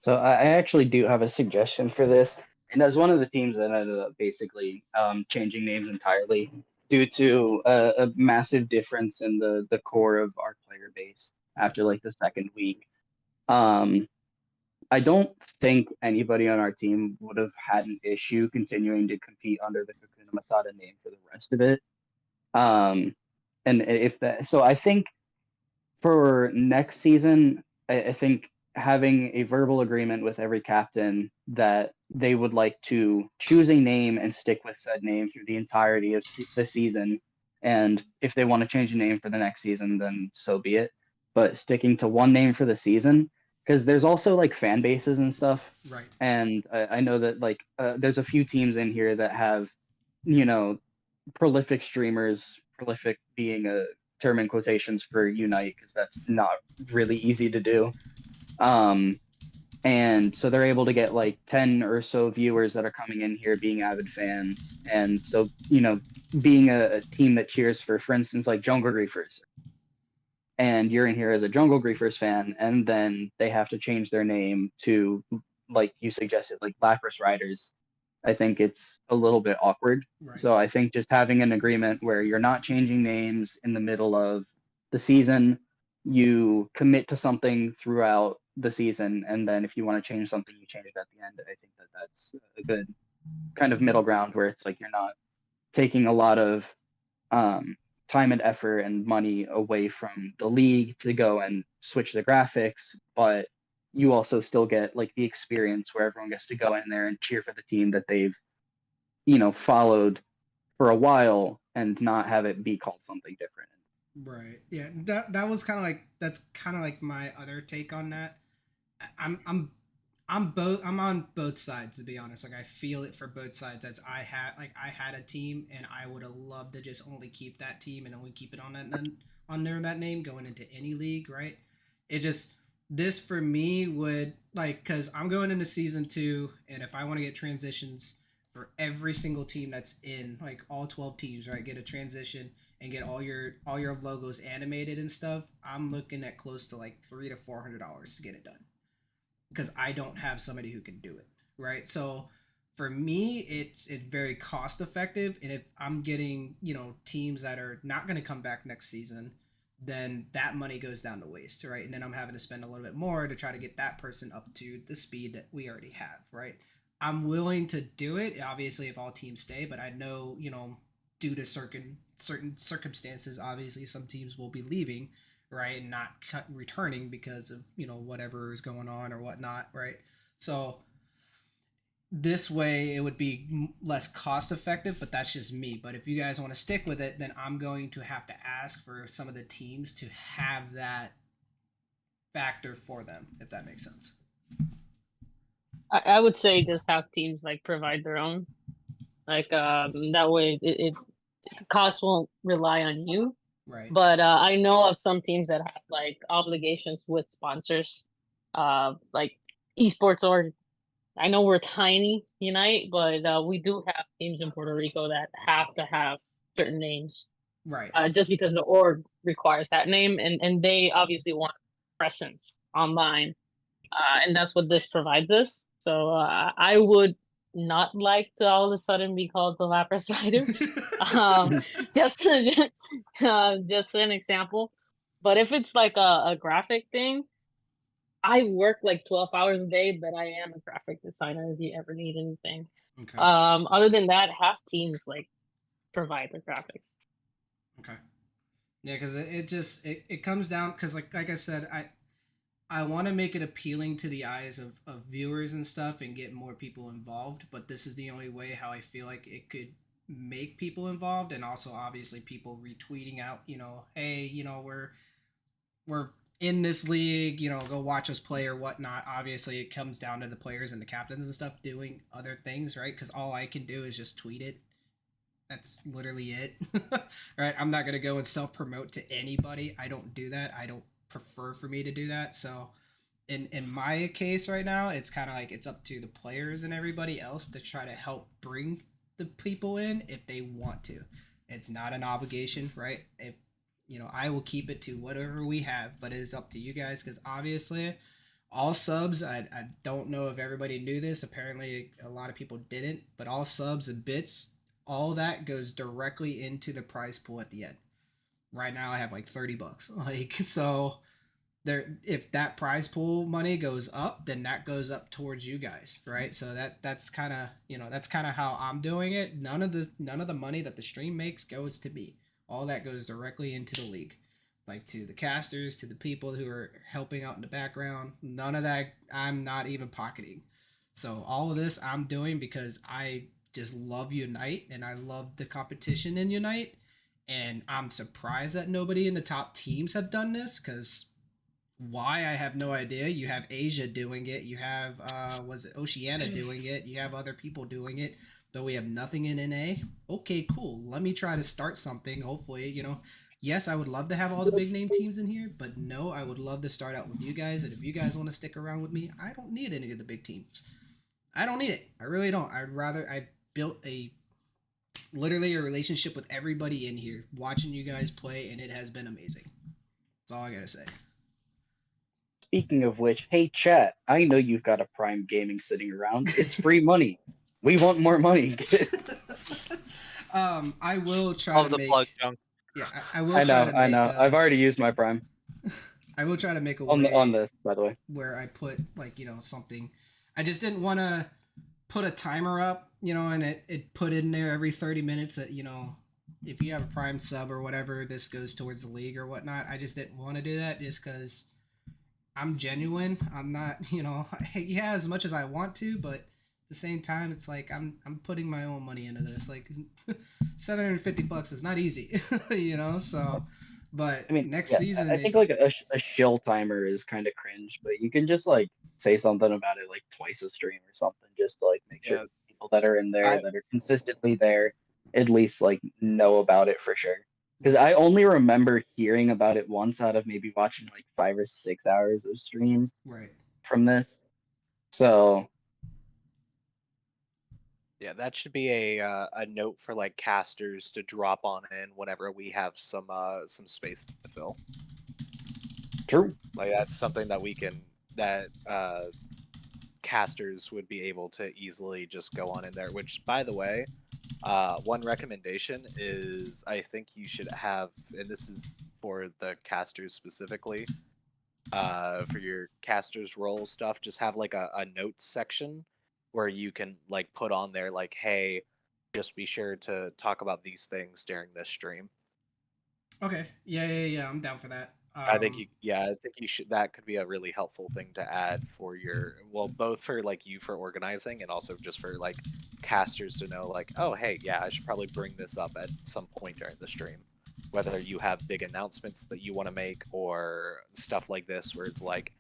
So I actually do have a suggestion for this, and as one of the teams that ended up basically changing names entirely due to a massive difference in the core of our player base after like the second week. I don't think anybody on our team would have had an issue continuing to compete under the Kakuna Matata name for the rest of it. And if that, so I think for next season, I think having a verbal agreement with every captain that they would like to choose a name and stick with said name through the entirety of the season. And if they want to change a name for the next season, then so be it. But sticking to one name for the season, because there's also like fan bases and stuff. Right. And I know that like there's a few teams in here that have, prolific streamers, prolific being a term in quotations for Unite, because that's not really easy to do. And so they're able to get like 10 or so viewers that are coming in here being avid fans. And so, being a team that cheers for instance, like Jungle Griefers, and you're in here as a Jungle Griefers fan, and then they have to change their name to, like you suggested, like Lapras Riders. I think it's a little bit awkward. Right. So I think just having an agreement where you're not changing names in the middle of the season, you commit to something throughout the season, and then if you want to change something, you change it at the end. I think that that's a good kind of middle ground where it's like you're not taking a lot of time and effort and money away from the league to go and switch the graphics, but you also still get like the experience where everyone gets to go in there and cheer for the team that they've followed for a while and not have it be called something different. Right. Yeah. That was kind of like, that's kind of like my other take on that. I'm I'm on both sides, to be honest. Like I feel it for both sides. As I had a team and I would have loved to just only keep that team and only keep it on under that name going into any league, right? It just this for me would like because I'm going into season 2, and if I want to get transitions for every single team that's in like all 12 teams, right? Get a transition and get all your logos animated and stuff. I'm looking at close to like $300 to $400 to get it done, because I don't have somebody who can do it, right? So for me, it's very cost effective, and if I'm getting teams that are not going to come back next season, then that money goes down to waste, right? And then I'm having to spend a little bit more to try to get that person up to the speed that we already have, right? I'm willing to do it, obviously, if all teams stay, but I know, due to certain circumstances, obviously some teams will be leaving, right, and not returning because of whatever is going on or whatnot, right? So this way it would be less cost effective, but that's just me. But if you guys want to stick with it, then I'm going to have to ask for some of the teams to have that factor for them, if that makes sense. I would say just have teams like provide their own, like that way it costs won't rely on you. Right. But I know of some teams that have like obligations with sponsors, like esports, or I know we're tiny, Unite, but we do have teams in Puerto Rico that have to have certain names, right? Just because the org requires that name, and they obviously want presence online, and that's what this provides us. So I would not like to all of a sudden be called the Lapras Riders. Just an example. But if it's like a graphic thing, I work like 12 hours a day, but I am a graphic designer if you ever need anything. Okay. Other than that, have teams like provide the graphics. Okay. Yeah, because it comes down, because like I said, I want to make it appealing to the eyes of viewers and stuff and get more people involved, but this is the only way how I feel like it could make people involved, and also obviously people retweeting out, hey, we're in this league, go watch us play or whatnot. Obviously it comes down to the players and the captains and stuff doing other things, right? Because all I can do is just tweet it. That's literally it. Right? I'm not going to go and self-promote to anybody. I don't do that. I don't prefer for me to do that. So in my case right now, it's kind of like it's up to the players and everybody else to try to help bring the people in if they want to. It's not an obligation, right? If I will keep it to whatever we have, but it is up to you guys, because obviously all subs, I don't know if everybody knew this, apparently a lot of people didn't, but all subs and bits, all that goes directly into the prize pool at the end. Right now I have like $30. Like, so there, if that prize pool money goes up, then that goes up towards you guys, right? So that's kind of, that's kind of how I'm doing it. None of the money that the stream makes goes to me. All that goes directly into the league, like to the casters, to the people who are helping out in the background. None of that I'm not even pocketing. So all of this I'm doing because I just love Unite and I love the competition in Unite. And I'm surprised that nobody in the top teams have done this, because why, I have no idea. You have Asia doing it. You have, was it Oceania doing it? You have other people doing it, but we have nothing in NA. Okay, cool. Let me try to start something. Hopefully, yes, I would love to have all the big name teams in here, but no, I would love to start out with you guys. And if you guys want to stick around with me, I don't need any of the big teams. I don't need it. I really don't. I built literally a relationship with everybody in here, watching you guys play, and it has been amazing. That's all I gotta say. Speaking of which, hey chat, I know you've got a Prime Gaming sitting around. It's free money. We want more money. I will try Love to the make... plug, Junk. Yeah, I will. I know. I've already used my Prime. I will try to make a on way on this, by the way, where I put like something. I just didn't want to put a timer up, and it put in there every 30 minutes that if you have a Prime sub or whatever, this goes towards the league or whatnot. I just didn't want to do that just because I'm genuine. I'm not, yeah, as much as I want to, but at the same time, it's like I'm putting my own money into this. Like $750 is not easy, So But I mean, next yeah, season, I think like a shill timer is kind of cringe, but you can just like say something about it like twice a stream or something, just to like make sure Yeah. the people that are in there that are consistently there at least like know about it for sure. Because I only remember hearing about it once out of maybe watching like 5 or 6 hours of streams right. from this. So Yeah, that should be a note for like casters to drop on in whenever we have some space to fill. True. Like that's something that we can casters would be able to easily just go on in there. Which, by the way, one recommendation is I think you should have, and this is for the casters specifically, for your casters role stuff, just have like a notes section where you can like put on there like, hey, just be sure to talk about these things during this stream. Okay. Yeah. I'm down for that. I think I think you should. That could be a really helpful thing to add for your, well, both for like you for organizing and also just for like casters to know like, oh, hey, yeah, I should probably bring this up at some point during the stream. Whether you have big announcements that you want to make or stuff like this, where it's like,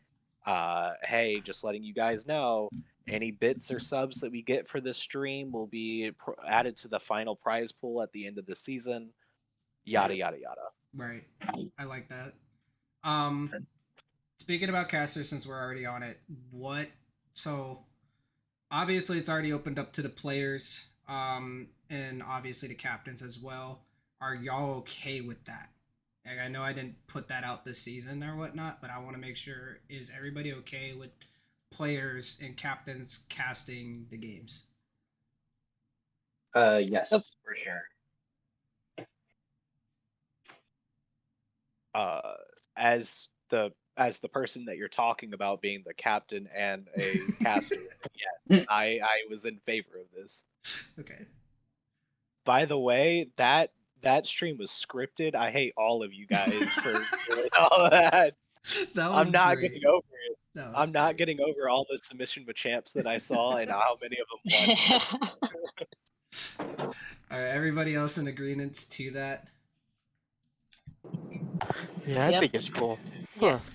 hey, just letting you guys know, any bits or subs that we get for this stream will be added to the final prize pool at the end of the season. Yada yada yada. Right. I like that. Speaking about casters, since we're already on it, so obviously it's already opened up to the players, and obviously the captains as well. Are y'all okay with that? Like, I know I didn't put that out this season or whatnot, but I want to make sure, is everybody okay with players and captains casting the games? Yes, for sure. As the person that you're talking about being the captain and a caster, yes, I was in favor of this. Okay. By the way, that stream was scripted. I hate all of you guys for doing all of that. I'm not getting over it. I'm not getting over all the submission champs that I saw and how many of them won. All right, everybody else in agreement to that? Yeah, I think it's cool. Yes.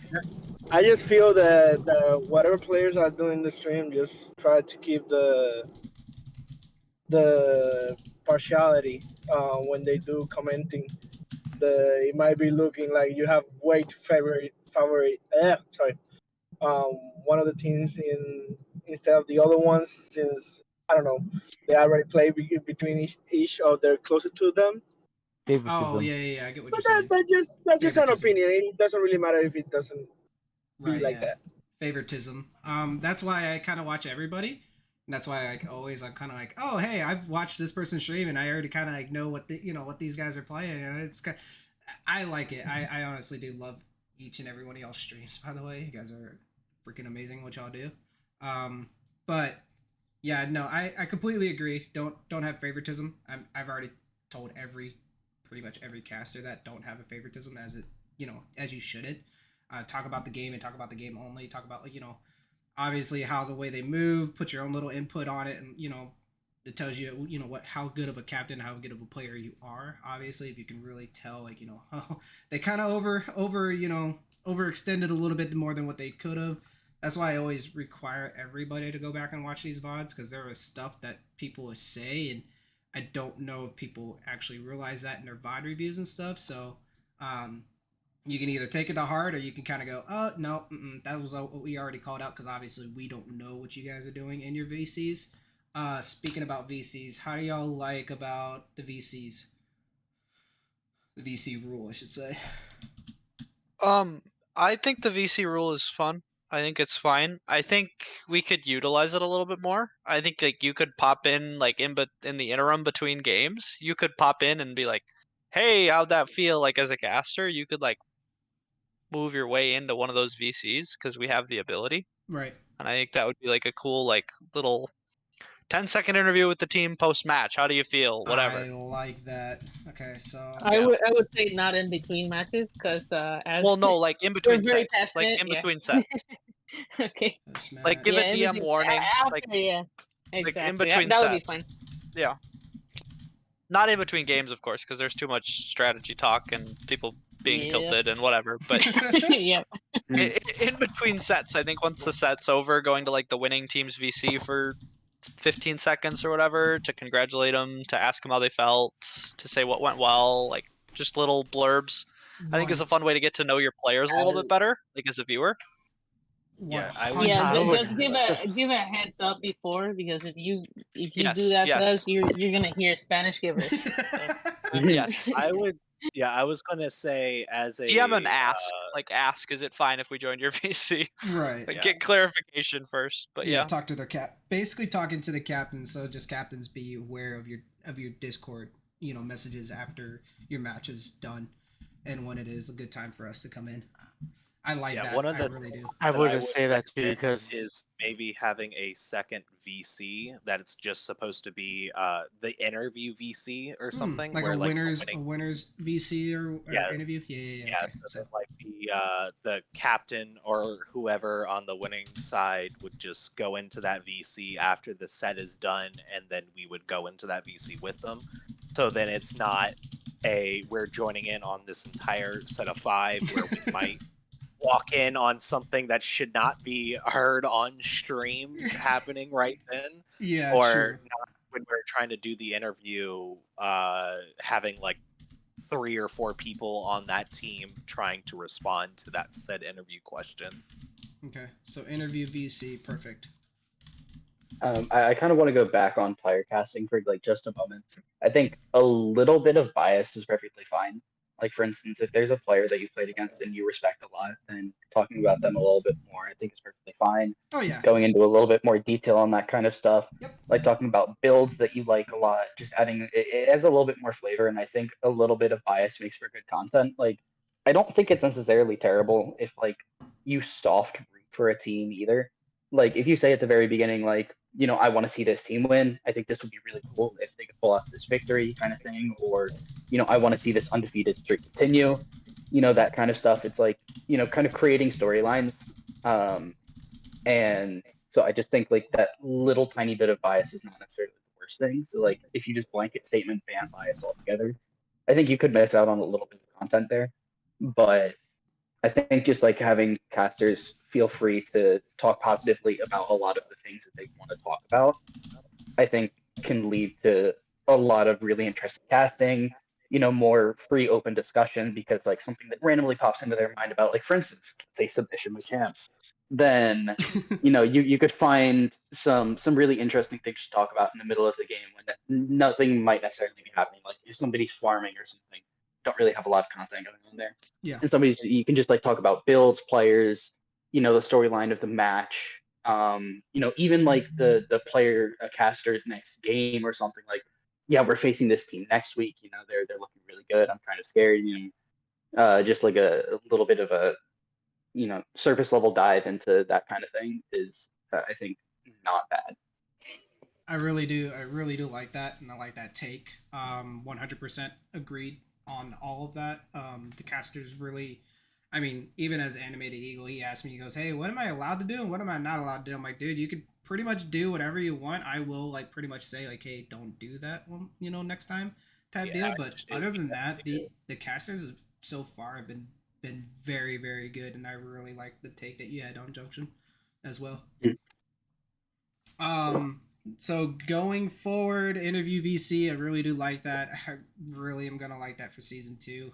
I just feel that whatever players are doing the stream, just try to keep the partiality when they do commenting. It might be looking like you have way to favorite one of the teams instead of the other ones, since I don't know, they already play between each of their closest to them. Oh yeah, I get what But you're saying. that's just an opinion. It doesn't really matter if it doesn't be like that. Favoritism. That's why I kind of watch everybody. And that's why I'm kind of like, oh hey, I've watched this person stream and I already kind of like know what what these guys are playing. And it's kind, I like it. I honestly do love each and every one of y'all streams. By the way, you guys are freaking amazing what y'all do. But yeah, no, I completely agree. Don't have favoritism. I've already told pretty much every caster that don't have a favoritism, as you shouldn't. Talk about the game and talk about the game only. Talk about obviously how the way they move, put your own little input on it, and it tells you how good of a captain, how good of a player you are. Obviously, if you can really tell they kind of overextended a little bit more than what they could have. That's why I always require everybody to go back and watch these VODs, because there was stuff that people would say and I don't know if people actually realize that in their VOD reviews and stuff. So you can either take it to heart or you can kind of go, oh, no, that was what we already called out, because obviously we don't know what you guys are doing in your VCs. Speaking about VCs, how do y'all like about the VCs? The VC rule, I should say. I think the VC rule is fun. I think it's fine. I think we could utilize it a little bit more. I think you could pop in in the interim between games. You could pop in and be like, "Hey, how'd that feel?" Like as a caster, you could move your way into one of those VCs because we have the ability. Right. And I think that would be a cool little 10-second interview with the team post match. How do you feel? Whatever. I like that. Okay, so I would say not in between matches, because in between sets, in between sets. Okay. Give a DM warning. Exactly. In between that sets. would be fine. Yeah. Not in between games, of course, because there's too much strategy talk and people being Yeah. tilted and whatever. But Yep. in between sets, I think once the set's over, going to like the winning team's VC for 15 seconds or whatever to congratulate them, to ask them how they felt, to say what went well, like just little blurbs. I think it's a fun way to get to know your players a little bit better, like as a viewer. Yeah, I would. Yeah, I would- just give a heads up before, because if you do Yes, that to yes. us, you're gonna hear Spanish gibberish. Yes. I would. Yeah, I was gonna say as a DM and ask. Like ask, is it fine if we join your VC? Right. Like get clarification first. But yeah. Talk to their basically talking to the captain. So just captains, be aware of your Discord, messages after your match is done, and when it is a good time for us to come in. I like that. one of I the- really do. I that wouldn't would say that too recommend because is maybe having a second VC that it's just supposed to be the interview VC or something, like where a like winners VC or Yeah. interview. Yeah. Yeah, Okay. so then, like the captain or whoever on the winning side would just go into that VC after the set is done, and then we would go into that VC with them. So then it's not we're joining in on this entire set of 5 where we might walk in on something that should not be heard on stream happening right then. Yeah, or true. not when we're trying to do the interview, having like 3 or 4 people on that team trying to respond to that said interview question. Okay. So interview VC, perfect. I kind of want to go back on player casting for like just a moment. I think a little bit of bias is perfectly fine. Like for instance, if there's a player that you've played against and you respect a lot, then talking about them a little bit more, I think is perfectly fine. Oh yeah. Going into a little bit more detail on that kind of stuff, like talking about builds that you like a lot, just adding it adds a little bit more flavor, and I think a little bit of bias makes for good content. Like I don't think it's necessarily terrible if like you soft root for a team either. Like if you say at the very beginning, like, I want to see this team win. I think this would be really cool if they could pull off this victory kind of thing, or, I want to see this undefeated streak continue, that kind of stuff. It's like, kind of creating storylines. And so I just think like that little tiny bit of bias is not necessarily the worst thing. So like if you just blanket statement ban bias altogether, I think you could miss out on a little bit of content there. But I think just like having casters feel free to talk positively about a lot of the things that they want to talk about, I think can lead to a lot of really interesting casting, more free open discussion, because like something that randomly pops into their mind about, like, for instance, say submission mechanic, then you could find some really interesting things to talk about in the middle of the game when nothing might necessarily be happening. Like if somebody's farming or something, don't really have a lot of content going on there. Yeah. And you can just like talk about builds, players, the storyline of the match, even like the player caster's next game or something. Like, yeah, we're facing this team next week, they're looking really good, I'm kind of scared, just like a little bit of a surface level dive into that kind of thing is I think not bad. I really do like that, and I like that take. 100% agreed on all of that. The casters really, I mean, even as Animated Eagle, he asked me, he goes, hey, what am I allowed to do and what am I not allowed to do? I'm like, dude, you could pretty much do whatever you want. I will like pretty much say like, hey, don't do that, next time type deal. But other than that, the casters so far have been very, very good, and I really like the take that you had on Junction as well. So going forward, interview VC, I really do like that. I really am gonna like that for season 2.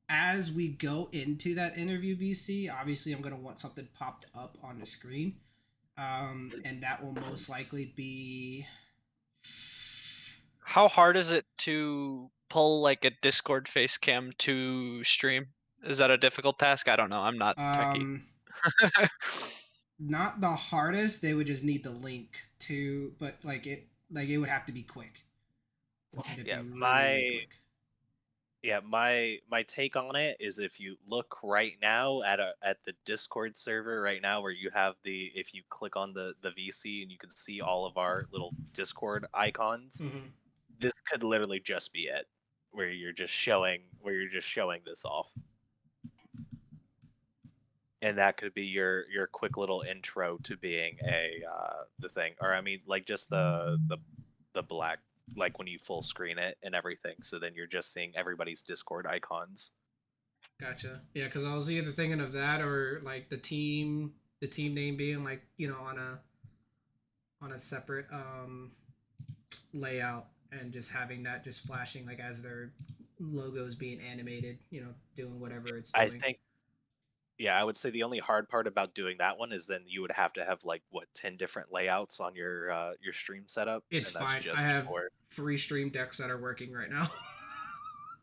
As we go into that interview VC, obviously I'm gonna want something popped up on the screen, and that will most likely be. How hard is it to pull like a Discord face cam to stream? Is that a difficult task? I don't know. I'm not techie. Not the hardest. They would just need the link to, but it would have to be quick. Yeah, my take on it is, if you look right now at the Discord server right now, where you have if you click on the VC and you can see all of our little Discord icons, this could literally just be it, where you're just showing this off. And that could be your quick little intro to being the thing, or I mean, like just the black, like when you full screen it and everything. So then you're just seeing everybody's Discord icons. Gotcha. Yeah, because I was either thinking of that or like the team name being like on a separate layout and just having that just flashing like as their logos being animated, doing whatever it's I doing. think, yeah, I would say the only hard part about doing that one is then you would have to have like what 10 different layouts on your stream setup. It's and that's fine. just I have for 3 stream decks that are working right now.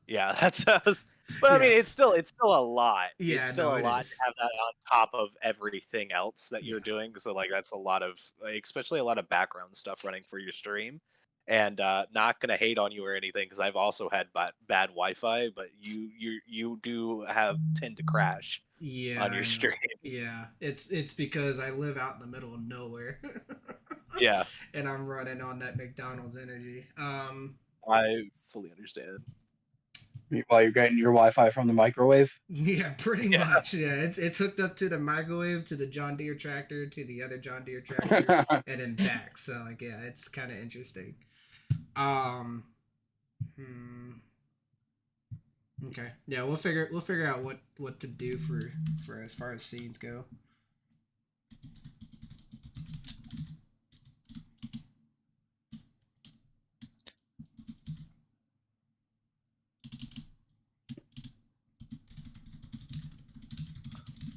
yeah, that's but I mean it's still a lot. Yeah, It's still no, a it lot is. to have that on top of everything else that you're doing. So like that's a lot of like, especially a lot of background stuff running for your stream. And not gonna hate on you or anything because I've also had bad Wi-Fi, but you do tend to crash Yeah, on your I know. stream. Yeah, it's because I live out in the middle of nowhere. Yeah, and I'm running on that McDonald's energy. I fully understand. While you're getting your Wi-Fi from the microwave. Yeah, pretty much. Yeah, it's hooked up to the microwave, to the John Deere tractor, to the other John Deere tractor, and then back. So like, yeah, it's kind of interesting. Okay. Yeah, we'll figure out what to do for as far as seeds go.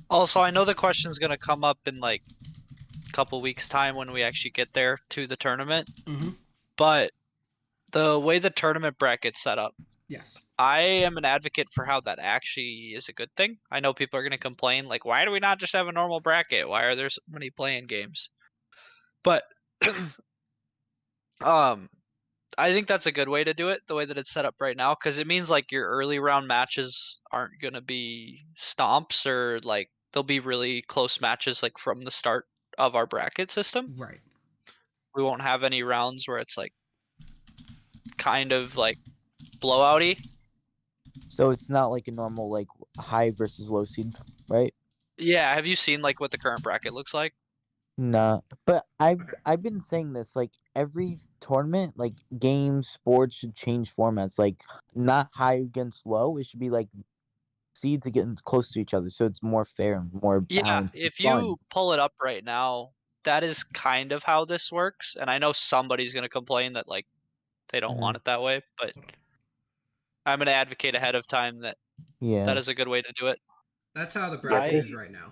Also, I know the question's gonna come up in like a couple weeks' time when we actually get there to the tournament. Mhm. But the way the tournament bracket's set up, Yes. I am an advocate for how that actually is a good thing. I know people are gonna complain like, why do we not just have a normal bracket? Why are there so many playing games? But I think that's a good way to do it, the way that it's set up right now, because it means like your early round matches aren't gonna be stomps or like they'll be really close matches like from the start of our bracket system. Right. We won't have any rounds where it's like kind of like blowouty. So it's not like a normal like high versus low seed, right? Yeah, have you seen like what the current bracket looks like? Nah, but I've been saying this like every tournament, like games, sports should change formats. Like not high against low. It should be like seeds are getting close to each other, so it's more fair and more Yeah, balanced. and if fun. you pull it up right now, that is kind of how this works. And I know somebody's gonna complain that like they don't want it that way, but I'm gonna advocate ahead of time that Yeah. that is a good way to do it. That's how the bracket I- is right now.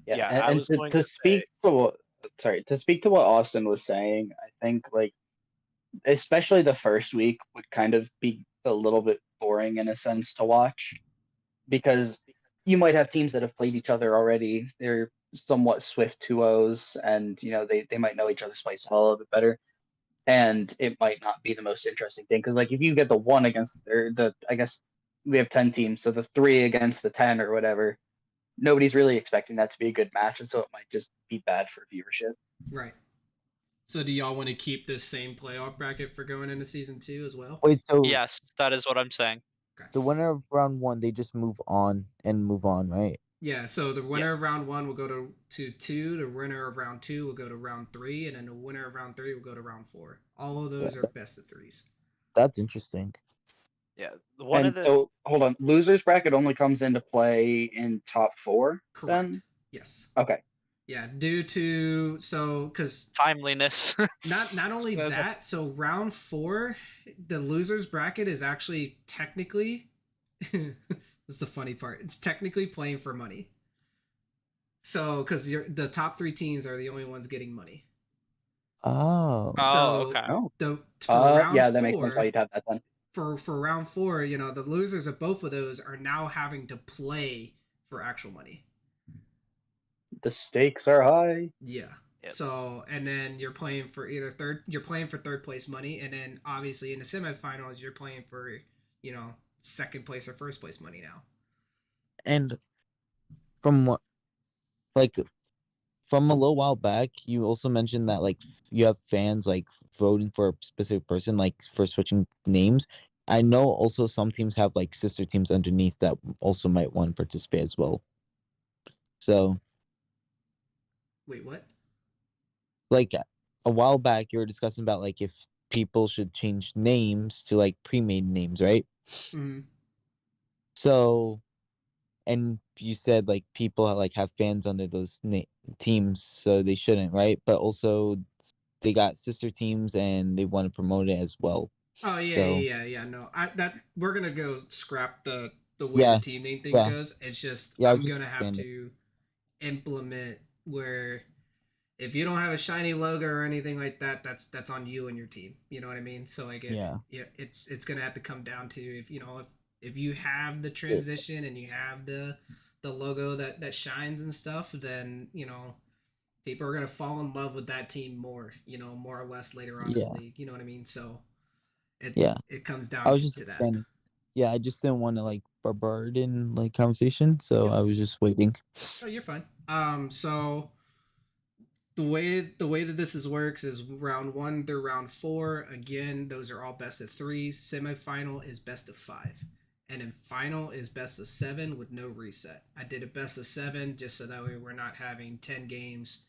Yeah, and, I and was to, going to to speak to what to speak to what Austin was saying, I think like especially the first week would kind of be a little bit boring in a sense to watch because you might have teams that have played each other already. They're somewhat swift 2-0s and they might know each other's play style a little bit better. And it might not be the most interesting thing because like if you get the 1 against or the I guess we have 10 teams, so the 3 against the 10 or whatever, nobody's really expecting that to be a good match, and so it might just be bad for viewership. Right. So do y'all want to keep this same playoff bracket for going into season 2 as well? Wait, so Yes, that is what I'm saying. the winner of round 1, they just move on, right? Yeah, so the winner of round 1 will go to 2, the winner of round 2 will go to round 3, and then the winner of round 3 will go to round 4. All of those are best of 3s. That's interesting. Yeah, So hold on, losers bracket only comes into play in top 4. Correct. Then Yes. okay. Yeah, due to because timeliness. not only that, so round 4, the losers bracket is actually technically this is the funny part. It's technically playing for money. So because the top 3 teams are the only ones getting money. Oh. So okay. round Yeah, that makes 4, sense why you'd have that then. For round 4, the losers of both of those are now having to play for actual money. The stakes are high. Yeah. So, and then you're playing for third place money, and then obviously in the semifinals you're playing for, second place or first place money now. And from a little while back, you also mentioned that like you have fans like voting for a specific person, like for switching names. I know also some teams have like sister teams underneath that also might want to participate as well. So Wait, what? like a while back you were discussing about like if people should change names to like pre-made names, right? Mm-hmm. So and you said like people like have fans under those teams, so they shouldn't, right? But also they got sister teams and they want to promote it as well. Oh yeah, So yeah. No, we're gonna go scrap the way yeah, the team name thing yeah, goes. It's just yeah. I was I'm just gonna have expanding. to implement where if you don't have a shiny logo or anything like that, that's on you and your team. You know what I mean? So like Yeah. it's gonna have to come down to if you have the transition and you have the logo that shines and stuff, then people are gonna fall in love with that team more, more or less later on in Yeah. the league. You know what I mean? So Yeah. it comes I down was just to that. expanding. Yeah, I just didn't want to like burden like conversation, so I was just waiting. Oh, you're fine. So the way that this works is round 1 through round 4. Again, those are all best of 3. Semifinal is best of 5, and then final is best of 7 with no reset. I did a best of 7 just so that way we're not having 10 games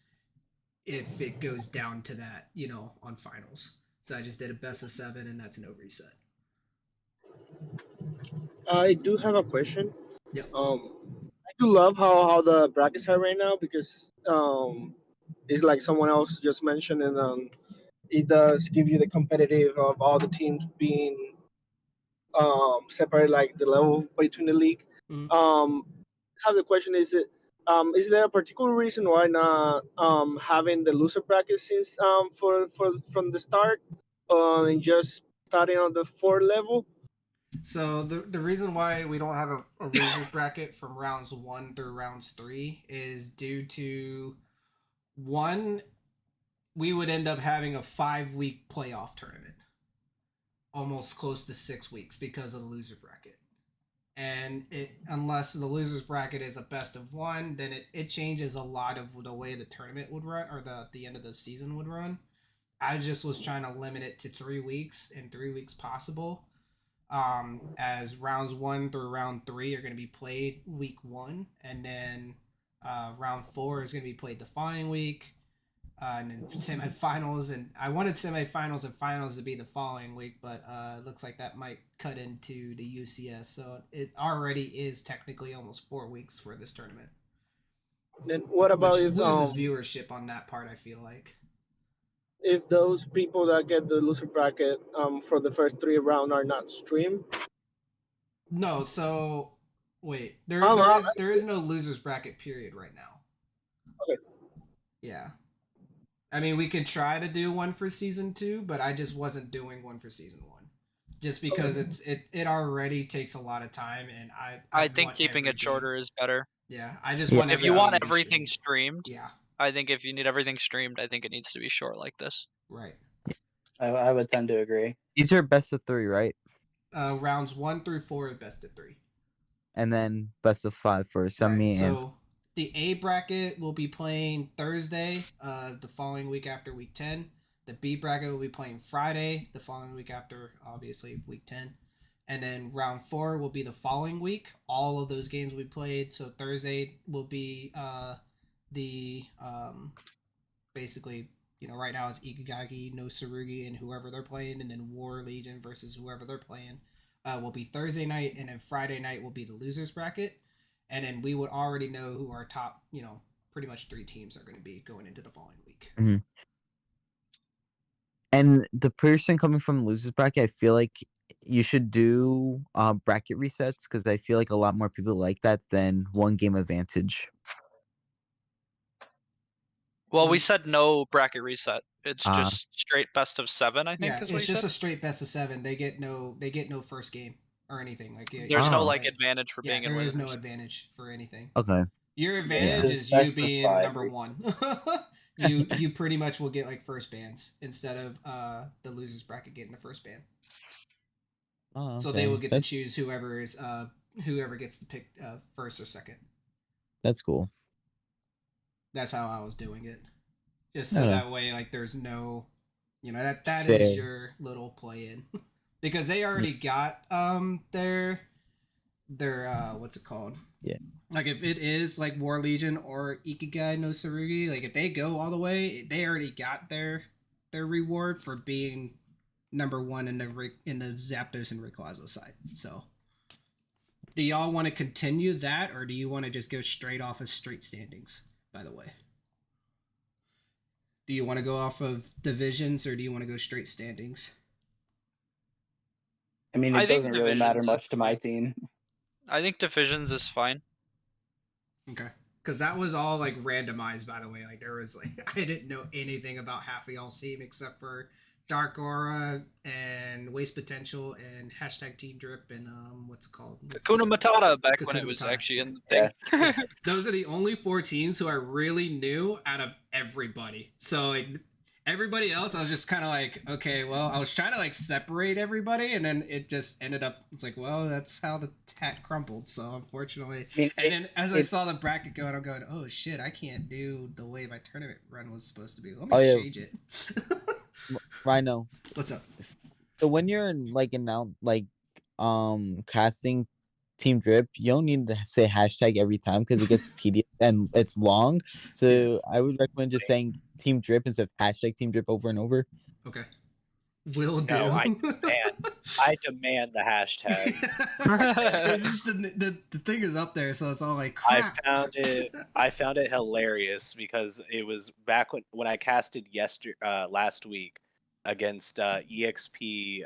if it goes down to that, on finals. So I just did a best of 7, and that's no reset. I do have a question. Yep. I do love how the brackets are right now because it's like someone else just mentioned, and it does give you the competitive of all the teams being separate, like the level between the league. Have the question is there a particular reason why not having the loser bracket since for from the start and just starting on the 4 level? So the reason why we don't have a loser bracket from rounds 1 through rounds 3 is due to one, we would end up having a 5-week playoff tournament, almost close to 6 weeks because of the loser bracket. And unless the losers bracket is a best of 1, then it changes a lot of the way the tournament would run, or the end of the season would run. I just was trying to limit it to 3 weeks and 3 weeks possible. As rounds 1 through round 3 are going to be played week 1, and then round 4 is going to be played the following week, and then semifinals. And I wanted semifinals and finals to be the following week, but it looks like that might cut into the UCS. So it already is technically almost 4 weeks for this tournament. Then what about which if loses viewership on that part? I feel like. If those people that get the loser bracket for the first 3 rounds are not streamed? No, so wait, there is no losers bracket period right now. Okay. Yeah. I mean, we could try to do one for season 2, but I just wasn't doing one for season 1, just because it already takes a lot of time, and I think keeping it shorter is better. Yeah, I just want if you want everything streamed. Yeah. I think if you need everything streamed, I think it needs to be short like this. Right. I would tend to agree. These are best of 3, right? Rounds 1 through 4 are best of 3. And then best of 5 for semi and So the A bracket will be playing Thursday, the following week after week 10. The B bracket will be playing Friday, the following week after, obviously, week 10. And then round 4 will be the following week. All of those games will be played. So Thursday will be basically, right now it's Ikigaki, no Tsurugi, and whoever they're playing, and then War Legion versus whoever they're playing will be Thursday night, and then Friday night will be the losers bracket, and then we would already know who our top, pretty much 3 teams are going to be going into the following week. Mm-hmm. And the person coming from losers bracket, I feel like you should do bracket resets, because I feel like a lot more people like that than 1 game advantage. Well, we said no bracket reset. It's just straight best of 7. I think. Yeah, is what it's you just said? a straight best of 7. They get no first game or anything. Like There's no advantage for being in there is winners. no advantage for anything. Okay. Your advantage is Best you of being 5. number 1. you pretty much will get like first bans instead of the losers bracket getting the first ban. Oh, So they will get to choose whoever gets to pick first or second. That's cool. That's how I was doing it. Just so Okay. that way, like, there's no, that Fair. is your little play in, because they already got their what's it called? Yeah. Like if it is like War Legion or Ikigai no Tsurugi, like if they go all the way, they already got their reward for being number 1 in the Zapdos and Rayquaza side. So do y'all want to continue that, or do you want to just go straight off of straight standings? By the way, do you want to go off of divisions, or do you want to go straight standings? I mean, I it think doesn't really matter divisions much to my team. I think divisions is fine. Okay. Because that was all like randomized, by the way. Like there was like I didn't know anything about half of y'all's team except for Dark Aura and Waste Potential and hashtag Team Drip and what's it called? Kakuna Matata back when Kakuna it was Matata. actually in the thing. Those are the only 4 teams who I really knew out of everybody. So like everybody else, I was just kind of like, okay, well, I was trying to like separate everybody, and then it just ended up. It's like, well, that's how the hat crumpled. So unfortunately, I mean, and then as I saw the bracket going, I'm going, oh shit, I can't do the way my tournament run was supposed to be. Let me change it. Rhino. What's up? So when you're casting Team Drip, you don't need to say hashtag every time because it gets tedious and it's long. So I would recommend just saying Team Drip instead of hashtag Team Drip over and over. Okay. Will do. No, I demand the hashtag. It's just the thing is up there, so it's all like crap. I found it hilarious because it was back when I casted last week against EXP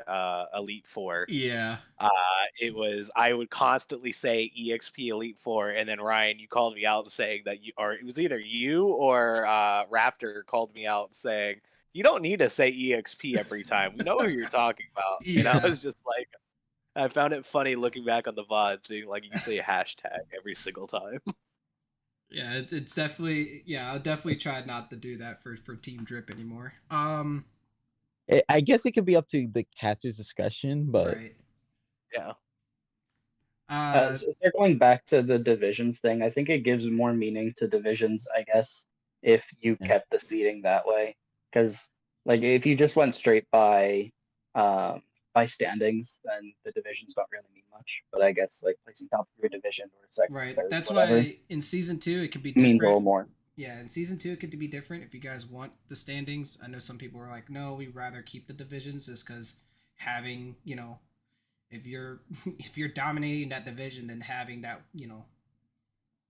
Elite Four. Yeah. I would constantly say EXP Elite Four, and then Ryan, you called me out saying that it was either you or Raptor called me out saying you don't need to say EXP every time. We know who you're talking about. And I was just like, I found it funny looking back on the VODs being like, you say hashtag every single time. Yeah, it's definitely, I'll definitely try not to do that for Team Drip anymore. I guess it could be up to the caster's discretion, but right. Yeah. So circling back to the divisions thing, I think it gives more meaning to divisions, I guess, if you kept the seeding that way. Because, like, if you just went straight by standings, then the divisions don't really mean much. But I guess, like, placing top of your division or second, Right. third, That's whatever, why in season 2 it could be different. means a little more. Yeah, in season 2 it could be different if you guys want the standings. I know some people are like, no, we'd rather keep the divisions just because having, if you're dominating that division, then having that,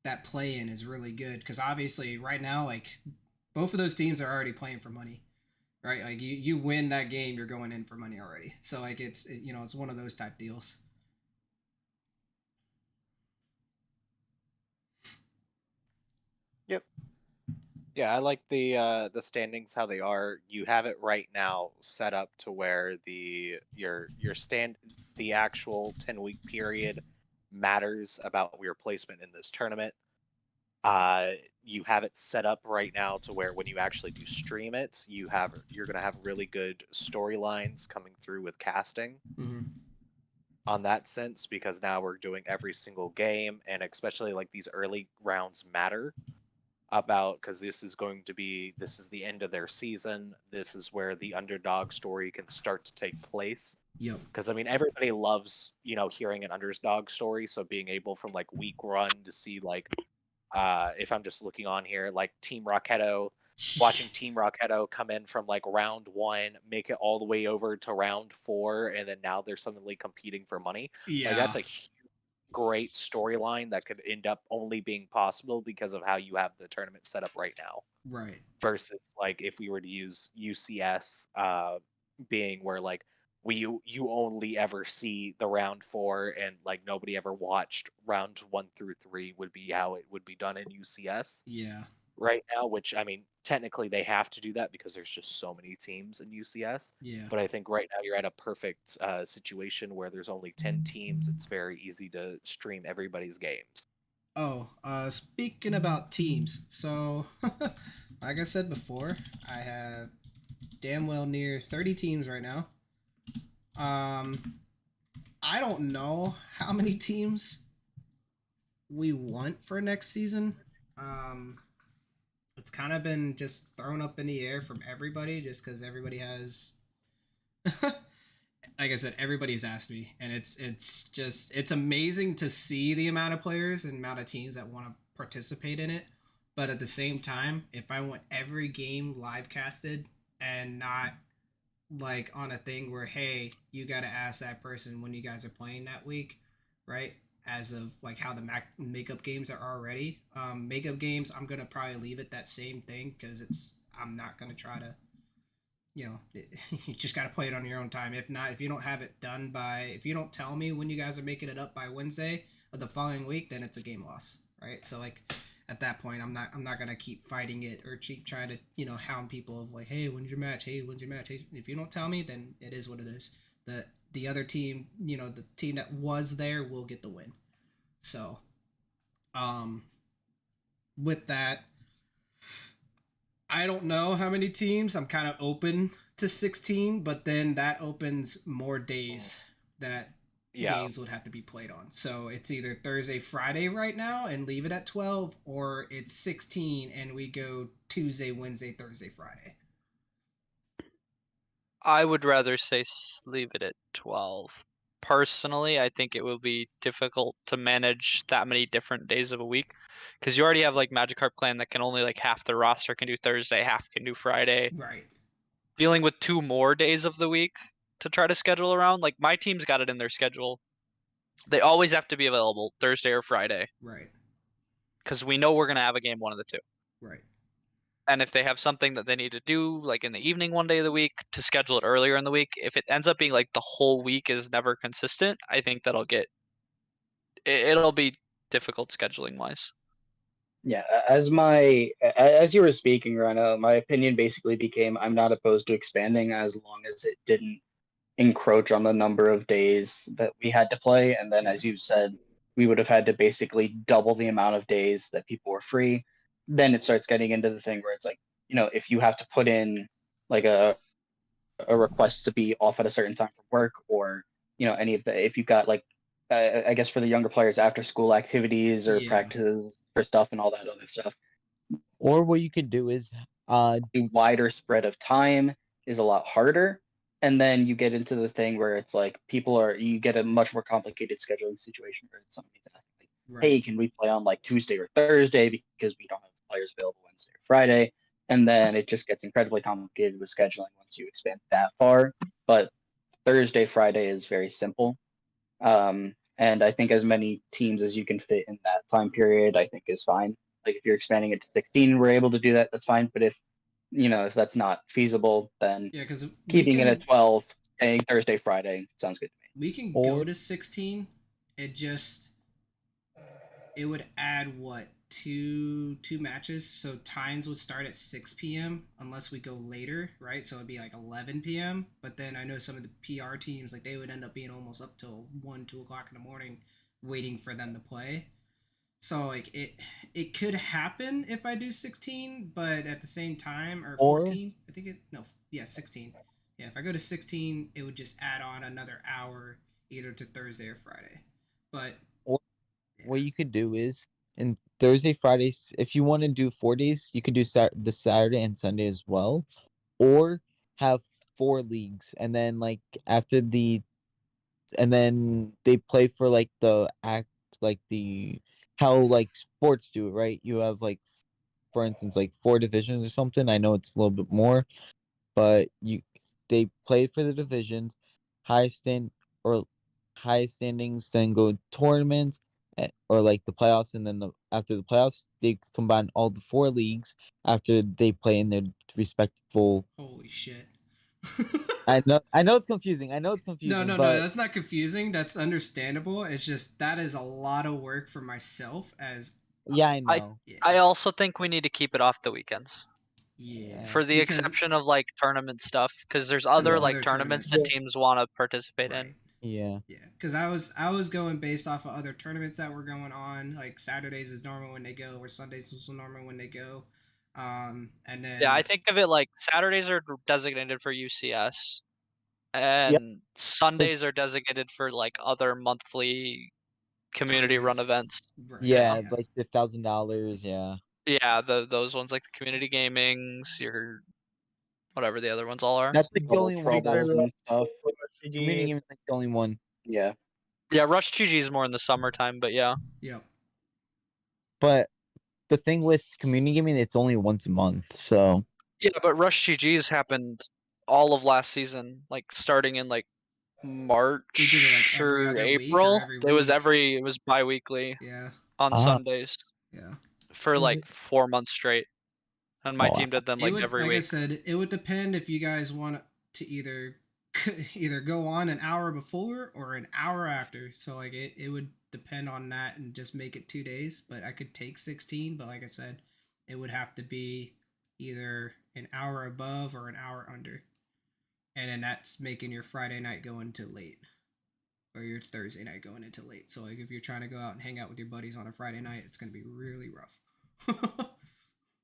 that play in is really good. Because obviously right now, like, both of those teams are already playing for money, right? Like you win that game, you're going in for money already. So like it's one of those type deals. Yep. Yeah, I like the standings how they are. You have it right now set up to where the actual 10-week period matters about your placement in this tournament. You have it set up right now to where when you actually do stream it, you're gonna have really good storylines coming through with casting. Mm-hmm. On that sense, because now we're doing every single game, and especially like these early rounds matter because this is the end of their season. This is where the underdog story can start to take place. Yep. Because I mean, everybody loves hearing an underdog story. So being able from like week 1 to see like, if I'm just looking on here, like Team Rocketo, watching Team Rocketo come in from like round 1, make it all the way over to round 4, and then now they're suddenly competing for money. Yeah. Like, that's a great storyline that could end up only being possible because of how you have the tournament set up right now. Right. Versus like if we were to use UCS, being where like you only ever see the round 4 and like nobody ever watched rounds 1 through 3 would be how it would be done in UCS. Yeah. Right now, which I mean, technically they have to do that because there's just so many teams in UCS. Yeah. But I think right now you're at a perfect situation where there's only 10 teams. It's very easy to stream everybody's games. Oh, speaking about teams, so like I said before, I have damn well near 30 teams right now. I don't know how many teams we want for next season. It's kind of been just thrown up in the air from everybody just because everybody has like I said, everybody's asked me, and it's amazing to see the amount of players and amount of teams that want to participate in it. But at the same time, if I want every game live casted and not like on a thing where, hey, you got to ask that person when you guys are playing that week, right? as of like how the makeup games are already. Makeup games, I'm gonna probably leave it that same thing because I'm not gonna try to, you just gotta play it on your own time. If not, if you don't have it done if you don't tell me when you guys are making it up by Wednesday of the following week, then it's a game loss, right? So like at that point, I'm not gonna keep fighting it or keep trying to hound people of like, hey, when's your match? Hey, when's your match? Hey, if you don't tell me, then it is what it is. The other team, the team that was there will get the win. So, with that, I don't know how many teams. I'm kind of open to 16, but then that opens more days that games would have to be played on. So it's either Thursday, Friday right now and leave it at 12, or it's 16 and we go Tuesday, Wednesday, Thursday, Friday. I would rather say leave it at 12. Personally, I think it will be difficult to manage that many different days of a week because you already have like Magikarp Clan that can only like half the roster can do Thursday, half can do Friday. Right. Dealing with 2 more days of the week to try to schedule around, like my team's got it in their schedule. They always have to be available Thursday or Friday. Right. Because we know we're gonna have a game one of the two. Right. And if they have something that they need to do, like in the evening one day of the week, to schedule it earlier in the week, if it ends up being like the whole week is never consistent, I think it'll be difficult scheduling wise. Yeah, as you were speaking, Rana, my opinion basically became I'm not opposed to expanding as long as it didn't encroach on the number of days that we had to play. And then, as you said, we would have had to basically double the amount of days that people were free. Then it starts getting into the thing where it's like, if you have to put in like a request to be off at a certain time from work, or if you've got like I guess for the younger players after school activities or practices for stuff and all that other stuff. Or what you could do is a wider spread of time is a lot harder. And then you get into the thing where it's like you get a much more complicated scheduling situation where it's somebody's asking like, hey, can we play on like Tuesday or Thursday because we don't have players available Wednesday or Friday? And then it just gets incredibly complicated with scheduling once you expand that far. But Thursday, Friday is very simple. And I think as many teams as you can fit in that time period, I think is fine. Like if you're expanding it to 16, we're able to do that, that's fine. But if that's not feasible, then because keeping it at 12, saying Thursday, Friday sounds good to me. We can go to 16. It would add two matches. So times would start at 6 p.m. unless we go later, right? So it'd be like 11 p.m. But then I know some of the PR teams, like they would end up being almost up till 2 o'clock in the morning waiting for them to play. So like it could happen if I do 16, but at the same time, or 14, I think 16. Yeah, if I go to 16, it would just add on another hour either to Thursday or Friday. But what you could do is in Thursday, Fridays, if you want to do 4 days, you could do the Saturday and Sunday as well, or have 4 leagues, and then like and then they play for like how like sports do it, right? You have like, for instance, like 4 divisions or something. I know it's a little bit more, but they play for the divisions, highest standings, then go tournaments or like the playoffs, and then after the playoffs they combine all the 4 leagues after they play in their respectable. Holy shit. I know it's confusing. No, that's not confusing. That's understandable. It's just that is a lot of work for myself as. Yeah, I know. I also think we need to keep it off the weekends. Yeah. For the exception of like tournament stuff, because there's other like tournaments that teams want to participate in. Yeah. Yeah, because I was going based off of other tournaments that were going on. Like Saturdays is normal when they go, or Sundays is normal when they go. And then I think of it like Saturdays are designated for UCS, and Sundays are designated for like other monthly community-run events. Yeah, like the $1,000. Yeah. Yeah, those ones like the community gamings, your whatever the other ones all are. That's like the only one. And stuff. Community game is like the only one. Yeah. Yeah, Rush GG is more in the summertime, but yeah. Yep. But the thing with community gaming, it's only once a month, so. Yeah, but Rush GG's happened all of last season, like starting in like March every or other week or April. every It was bi-weekly. Yeah. On Ah. Sundays. Yeah. For like 4 months straight. And my Oh, team did them It like would, every like week. I said, it would depend if you guys want to either go on an hour before or an hour after. So like it would depend on that and just make it 2 days. But I could take 16, but like I said, it would have to be either an hour above or an hour under. And then that's making your Friday night go into late. Or your Thursday night going into late. So like if you're trying to go out and hang out with your buddies on a Friday night, it's gonna be really rough.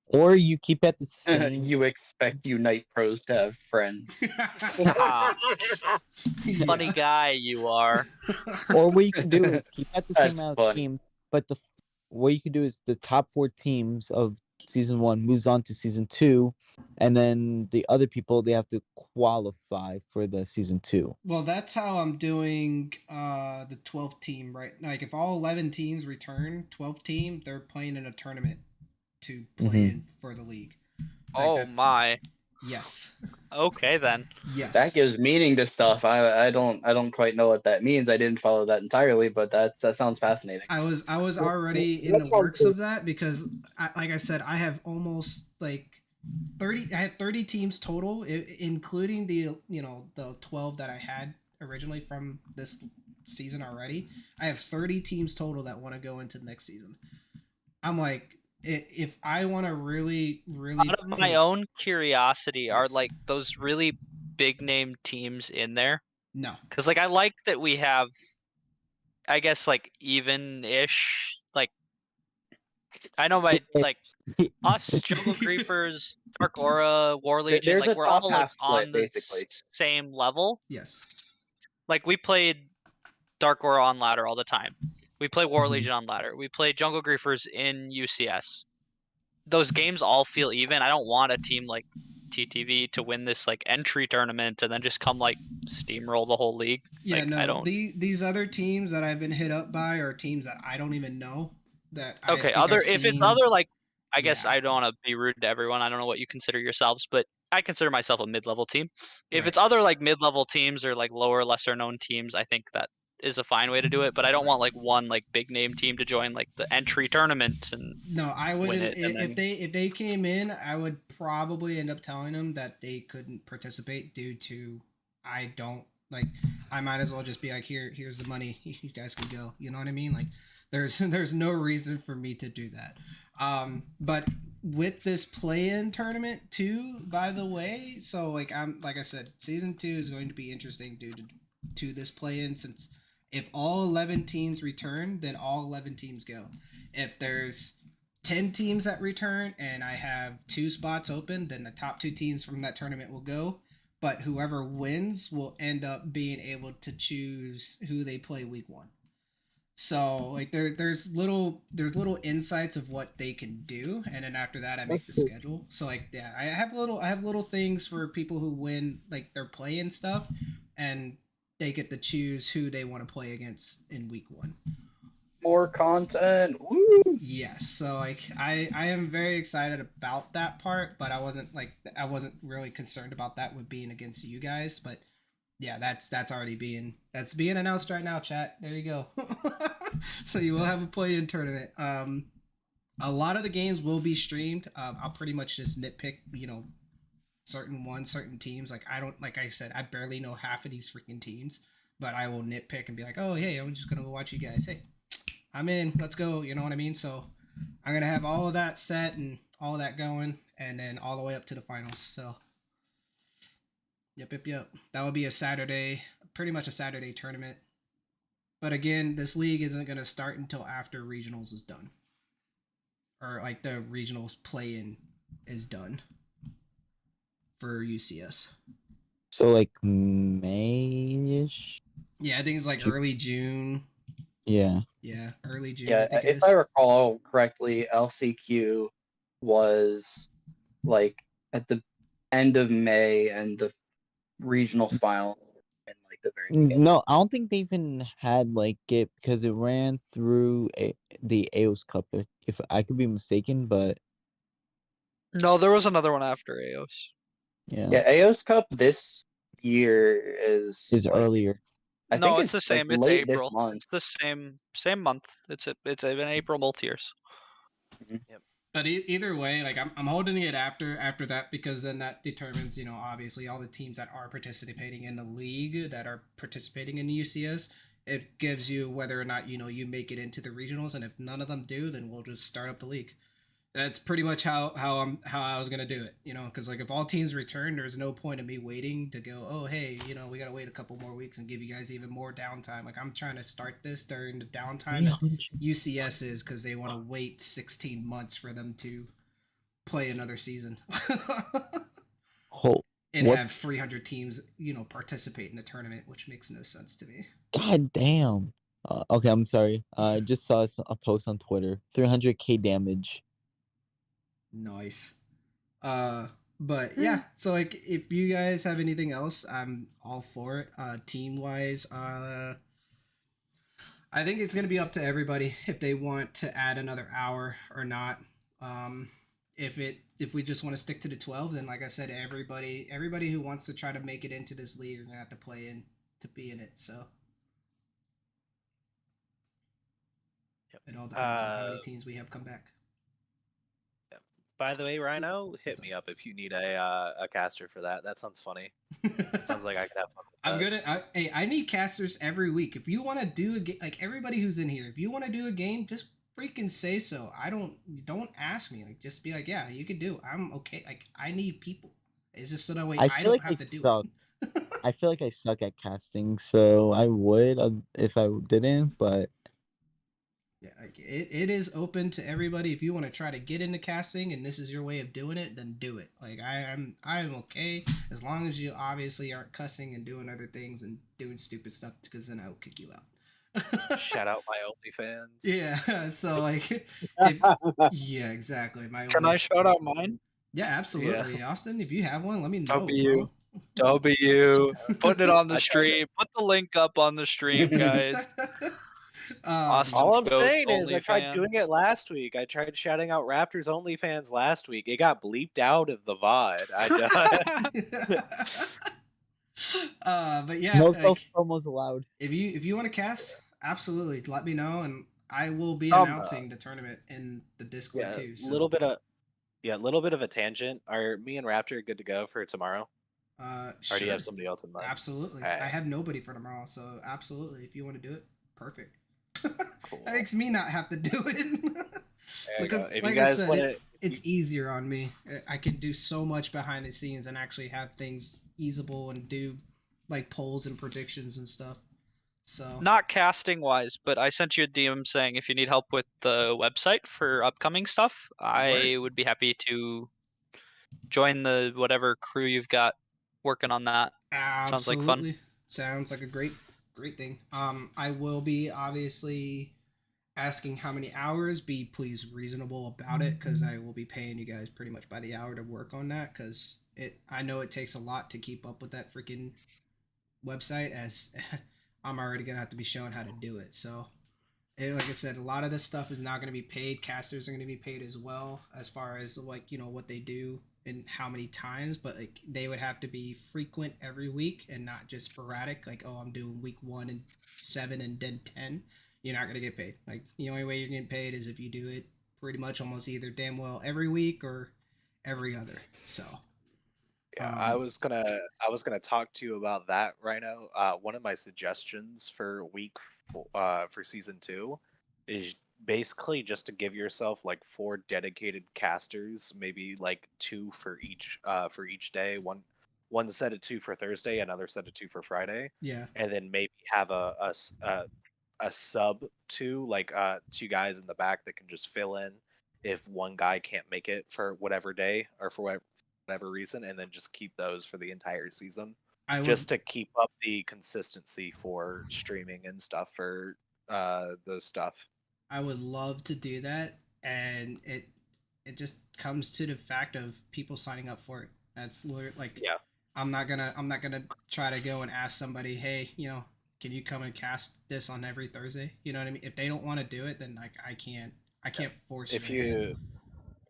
Or you keep at the same. You expect Unite pros to have friends. Funny guy you are. Or what you can do is keep at the same That's amount funny. of teams, but what you can do is the top 4 teams of season 1 moves on to season 2, and then the other people, they have to qualify for the season 2. Well, that's how I'm doing the 12th team, right? Like if all 11 teams return, 12th team, they're playing in a tournament to play in for the league. Oh my. Yes. Okay then. Yes. That gives meaning to stuff. I don't quite know what that means. I didn't follow that entirely, but that sounds fascinating. I was already in That's the works cool. of that because like I said, I have almost like 30 teams total, including the the 12 that I had originally from this season already. I have 30 teams total that want to go into next season. I'm like, if I want to really Out of my own curiosity, are like those really big name teams in there? No. Because like I like that we have, I guess like even-ish, like I know my like us Jungle Griefers, Dark Aura, War Legion, There's like a we're top all like half split, on the basically. same level. Yes. Like we played Dark Aura on ladder all the time. We play Mm-hmm. War Legion on ladder. We play Jungle Griefers in UCS. Those games all feel even. I don't want a team like TTV to win this like entry tournament and then just come like steamroll the whole league. Yeah, like, no. I don't. These other teams that I've been hit up by are teams that I don't even know. That I Okay, think other I've if it's seen. other like I guess I don't want to be rude to everyone. I don't know what you consider yourselves, but I consider myself a mid-level team. If it's other like mid-level teams or like lower, lesser-known teams, I think that is a fine way to do it. But I don't want like one like big name team to join like the entry tournament and No, I win wouldn't. it. And If then, if they came in, I would probably end up telling them that they couldn't participate due to I don't like. I might as well just be like, here's the money. You guys can go. You know what I mean? Like, there's no reason for me to do that. But with this play-in tournament too, by the way, so like I said, season 2 is going to be interesting due to this play-in, since if all 11 teams return, then all 11 teams go. If there's 10 teams that return and I have 2 spots open, then the top 2 teams from that tournament will go. But whoever wins will end up being able to choose who they play week 1. So like there's little insights of what they can do, and then after that I make the schedule. So like yeah, I have little things for people who win like their play and stuff, and they get to choose who they want to play against in week 1. More content. Woo! Yes, so like I am very excited about that part, but I wasn't really concerned about that with being against you guys, but yeah, that's already being announced right now, chat. There you go. So you will have a play-in tournament. A lot of the games will be streamed. I'll pretty much just nitpick, certain teams. Like like I said, I barely know half of these freaking teams, but I will nitpick and be like, oh hey, I'm just gonna go watch you guys. Hey, I'm in. Let's go. You know what I mean? So I'm gonna have all of that set and all of that going, and then all the way up to the finals. So. Yep. That would be a Saturday, pretty much a Saturday tournament. But again, this league isn't going to start until after regionals is done. Or like the regionals play-in is done for UCS. So like May-ish? Yeah, I think it's like early June. Yeah. Yeah, early June. Yeah, I think it if is. I recall correctly, LCQ was like at the end of May, and the regional final in like the very beginning. No, I don't think they even had like it because it ran through the AOS Cup. If I could be mistaken, but no, there was another one after AOS. yeah. Yeah, AOS Cup this year is Is like, earlier. I No, think it's the like, same. It's late this April. month. It's the same month. It's in April multi-years. But either way, like I'm holding it after that because then that determines, obviously all the teams that are participating in the league that are participating in the UCS. It gives you whether or not you make it into the regionals, and if none of them do, then we'll just start up the league. That's pretty much how I was gonna do it, because like if all teams return, there's no point in me waiting to go. Oh hey, we gotta wait a couple more weeks and give you guys even more downtime. Like I'm trying to start this during the downtime that UCS is because they want to wait 16 months for them to play another season Oh, and what? have 300 teams participate in the tournament, which makes no sense to me. God damn. Okay, I'm sorry. I just saw a post on Twitter. 300k damage. Nice. But yeah, so like if you guys have anything else, I'm all for it. Team wise, I think it's gonna be up to everybody if they want to add another hour or not. If we just want to stick to the 12, then like I said, everybody who wants to try to make it into this league are gonna have to play in to be in it. So it all depends on how many teams we have come back. By the way, Rhino, hit me up if you need a caster for that. That sounds funny. Sounds like I could have fun with that. I need casters every week. If you want to do a game, like everybody who's in here, if you want to do a game, just freaking say so. Don't ask me. Like just be like, yeah, you can do it. I'm okay. Like I need people. It's just so that way I don't have to do it. I feel like I suck at casting, so I would if I didn't, but yeah, like it is open to everybody. If you want to try to get into casting and this is your way of doing it, then do it. Like I'm okay as long as you obviously aren't cussing and doing other things and doing stupid stuff, because then I will kick you out. Shout out my OnlyFans. Yeah, so like, yeah, exactly. Can I shout out mine? Yeah, absolutely, Austin. If you have one, let me know. W, putting it on the stream. Put the link up on the stream, guys. All I'm saying is I tried OnlyFans. doing it last week. I tried shouting out Raptors OnlyFans last week. It got bleeped out of the VOD. But yeah, no like, promos allowed. if you want to cast, absolutely, let me know, and I will be announcing the tournament in the Discord too. A So. little bit of a tangent. Are me and Raptor good to go for tomorrow? Or do you have somebody else in mind? Absolutely. All right. I have nobody for tomorrow, so absolutely. If you want to do it, perfect. That makes me not have to do it. If like you guys I said, want to, it's easier on me. I can do so much behind the scenes and actually have things easable and do like polls and predictions and stuff. So Not casting wise, but I sent you a DM saying if you need help with the website for upcoming stuff, I would be happy to join the whatever crew you've got working on that. Sounds like fun. Sounds like a great thing. I will be obviously asking how many hours. Be please reasonable about it, because I will be paying you guys pretty much by the hour to work on that, because I know it takes a lot to keep up with that freaking website, as I'm already gonna have to be shown how to do it. So like I said, a lot of this stuff is not going to be paid. Casters are going to be paid as well, as far as like what they do and how many times, but like they would have to be frequent every week and not just sporadic. Like, oh, I'm doing week 1 and 7 and then 10. You're not going to get paid. Like the only way you're getting paid is if you do it pretty much almost either damn well every week or every other. So yeah, I was gonna talk to you about that right now. One of my suggestions for for season 2 is basically just to give yourself like 4 dedicated casters, maybe like 2 for each day. One set of 2 for Thursday, another set of 2 for Friday. Yeah. And then maybe have a sub 2, like 2 guys in the back that can just fill in if one guy can't make it for whatever day or for whatever reason, and then just keep those for the entire season. Just to keep up the consistency for streaming and stuff for the stuff. I would love to do that, and it just comes to the fact of people signing up for it. That's literally like, yeah. I'm not gonna try to go and ask somebody, hey, can you come and cast this on every Thursday? You know what I mean? If they don't want to do it, then like I can't force if you.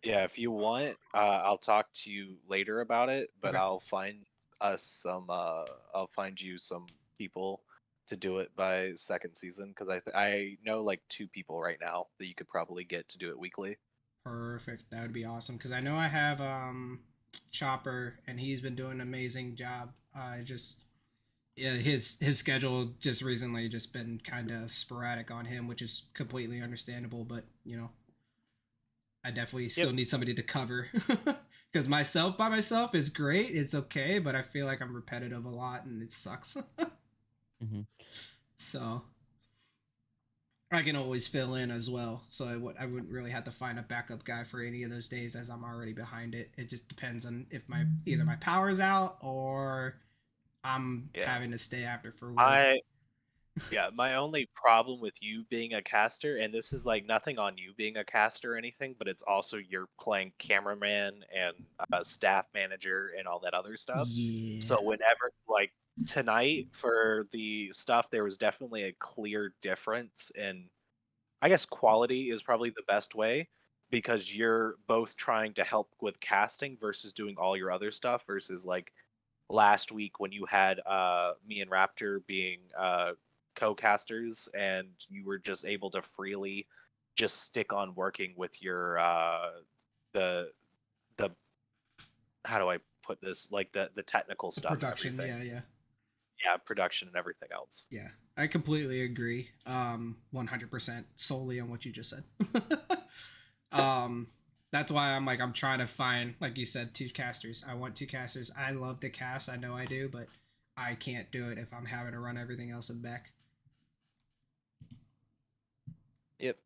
If you want, I'll talk to you later about it, but Okay. I'll find us some. I'll find you some people to do it by second season because I know like 2 people right now that you could probably get to do it weekly. Perfect. That would be awesome because I know I have Chopper and he's been doing an amazing job. Just yeah, his schedule just recently just been kind of sporadic on him, which is completely understandable. But you know, I definitely still need somebody to cover because myself by myself is great. It's okay, but I feel like I'm repetitive a lot and it sucks. So I can always fill in as well. So I wouldn't really have to find a backup guy for any of those days as I'm already behind it. It just depends on if either my power's out or I'm having to stay after for work. My only problem with you being a caster, and this is like nothing on you being a caster or anything, but it's also you're playing cameraman and staff manager and all that other stuff. Yeah. So whenever like tonight for the stuff, there was definitely a clear difference in, I guess quality is probably the best way because you're both trying to help with casting versus doing all your other stuff versus like last week when you had me and Raptor being co-casters and you were just able to freely just stick on working with your the how do I put this, like the technical stuff and Production, everything. Yeah, production and everything else. Yeah, I completely agree. 100% solely on what you just said. That's why I'm trying to find, like you said, 2 casters. I want 2 casters. I love to cast. I know I do, but I can't do it if I'm having to run everything else in back. Yep.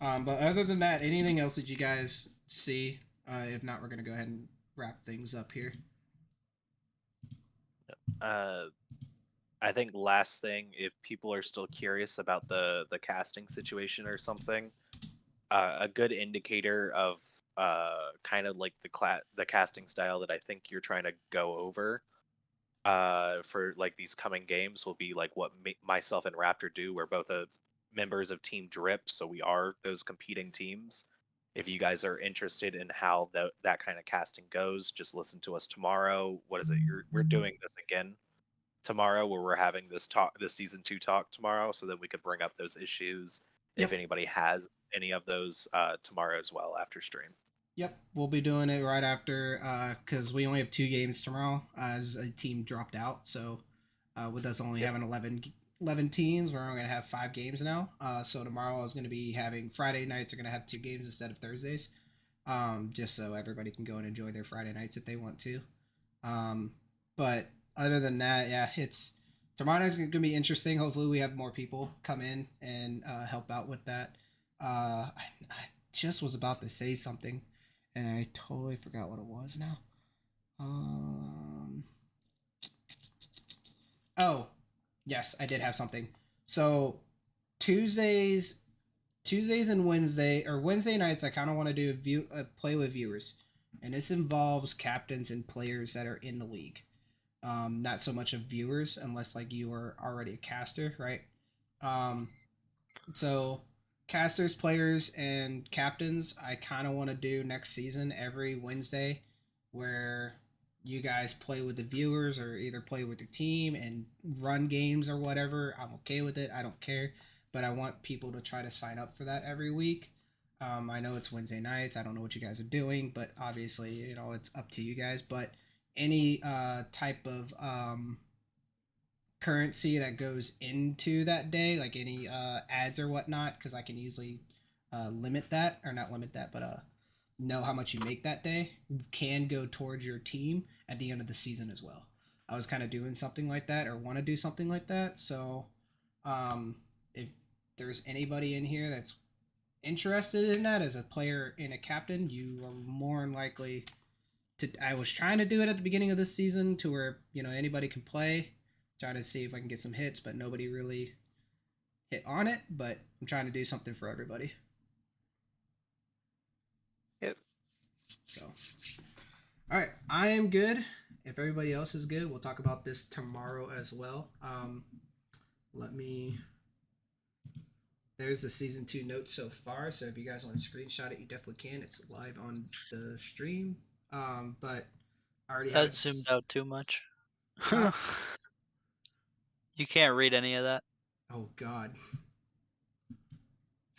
But other than that, anything else that you guys see? If not, we're gonna go ahead and wrap things up here. I think last thing, if people are still curious about the casting situation or something, a good indicator of kind of like the casting style that I think you're trying to go over for like these coming games will be like what myself and Raptor do. We're both members of Team Drip, so we are those competing teams. If you guys are interested in how that kind of casting goes, just listen to us tomorrow. What is it? We're doing this again tomorrow, where we're having this season 2 talk tomorrow, so that we could bring up those issues if anybody has any of those tomorrow as well after stream. Yep, we'll be doing it right after because we only have 2 games tomorrow as a team dropped out. So with us only having 11 teams, we're only going to have 5 games now. So tomorrow is going to be having Friday nights are going to have 2 games instead of Thursdays, just so everybody can go and enjoy their Friday nights if they want to. But other than that, yeah, tomorrow night's going to be interesting. Hopefully we have more people come in and help out with that. I just was about to say something and I totally forgot what it was now. Oh, yes, I did have something. So Tuesdays and Wednesday nights, I kind of want to do play with viewers, and this involves captains and players that are in the league. Not so much of viewers, unless like you are already a caster, right? So casters, players, and captains, I kind of want to do next season every Wednesday, where you guys play with the viewers or either play with your team and run games or whatever. I'm okay with it. I don't care. But I want people to try to sign up for that every week. I know it's Wednesday nights. I don't know what you guys are doing, but obviously, it's up to you guys. But any type of currency that goes into that day, like any ads or whatnot, because I can easily limit that, or not limit that, but know how much you make that day, can go towards your team at the end of the season as well. I was kind of doing something like that, or want to do something like that. So if there's anybody in here that's interested in that as a player and a captain, you are more than likely to. I was trying to do it at the beginning of this season to where anybody can play, trying to see if I can get some hits, but nobody really hit on it. But I'm trying to do something for everybody. Yep. So, all right, I am good. If everybody else is good, we'll talk about this tomorrow as well. there's the season 2 note so far. So if you guys want to screenshot it, you definitely can. It's live on the stream. But I already have That zoomed out too much. You can't read any of that. Oh God.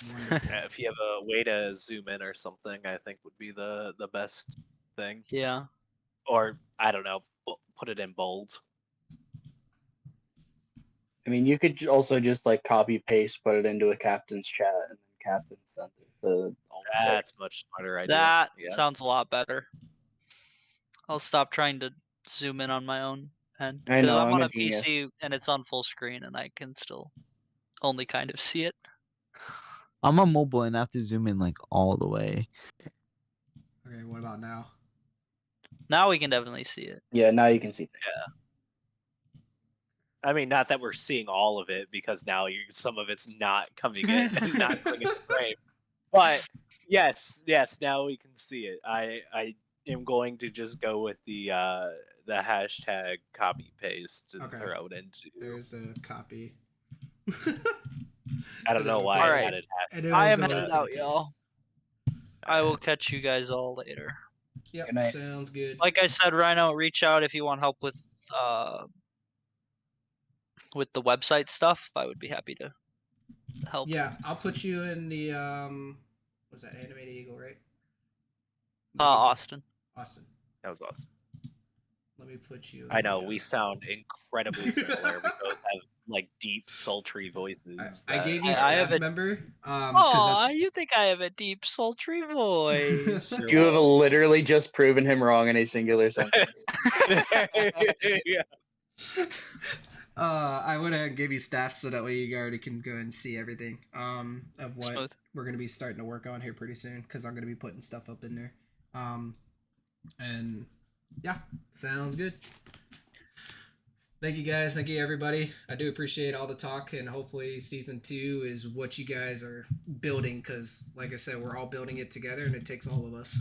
Yeah, if you have a way to zoom in or something, I think would be the best thing. Yeah. Or I don't know, put it in bold. I mean, you could also just like copy paste, put it into a captain's chat, and then captain send it to. That's much smarter idea. That yeah. sounds a lot better. I'll stop trying to zoom in on my own end. I Because know, I'm I'm on a a PC and it's on full screen and I can still only kind of see it. I'm on mobile and I have to zoom in like all the way. Okay, what about now? Now we can definitely see it. Yeah, now you can see things. Yeah. I mean, not that we're seeing all of it, because now some of it's not coming in and not coming into frame. But yes, now we can see it. I am going to just go with the hashtag copy paste and throw it into. There's the copy. I don't know why I added hashtag. I am headed out, y'all. I will catch you guys all later. Yep, sounds good. Like I said, Rhino, reach out if you want help with the website stuff. I would be happy to help. Yeah, I'll put you in the what's that, Animated Eagle, right? Austin. Austin. That was awesome. Let me put you. I know we sound incredibly similar. We both have like deep, sultry voices. I gave you I have staff a member. Oh, you think I have a deep, sultry voice? You have literally just proven him wrong in a singular sentence. Yeah. I went ahead and gave you staff so that way you already can go and see everything of what Smooth. we're gonna be starting to work on here pretty soon, because I'm gonna be putting stuff up in there. And yeah, sounds good. Thank you guys. Thank you everybody. I do appreciate all the talk, and hopefully season 2 is what you guys are building, because like I said, we're all building it together and it takes all of us.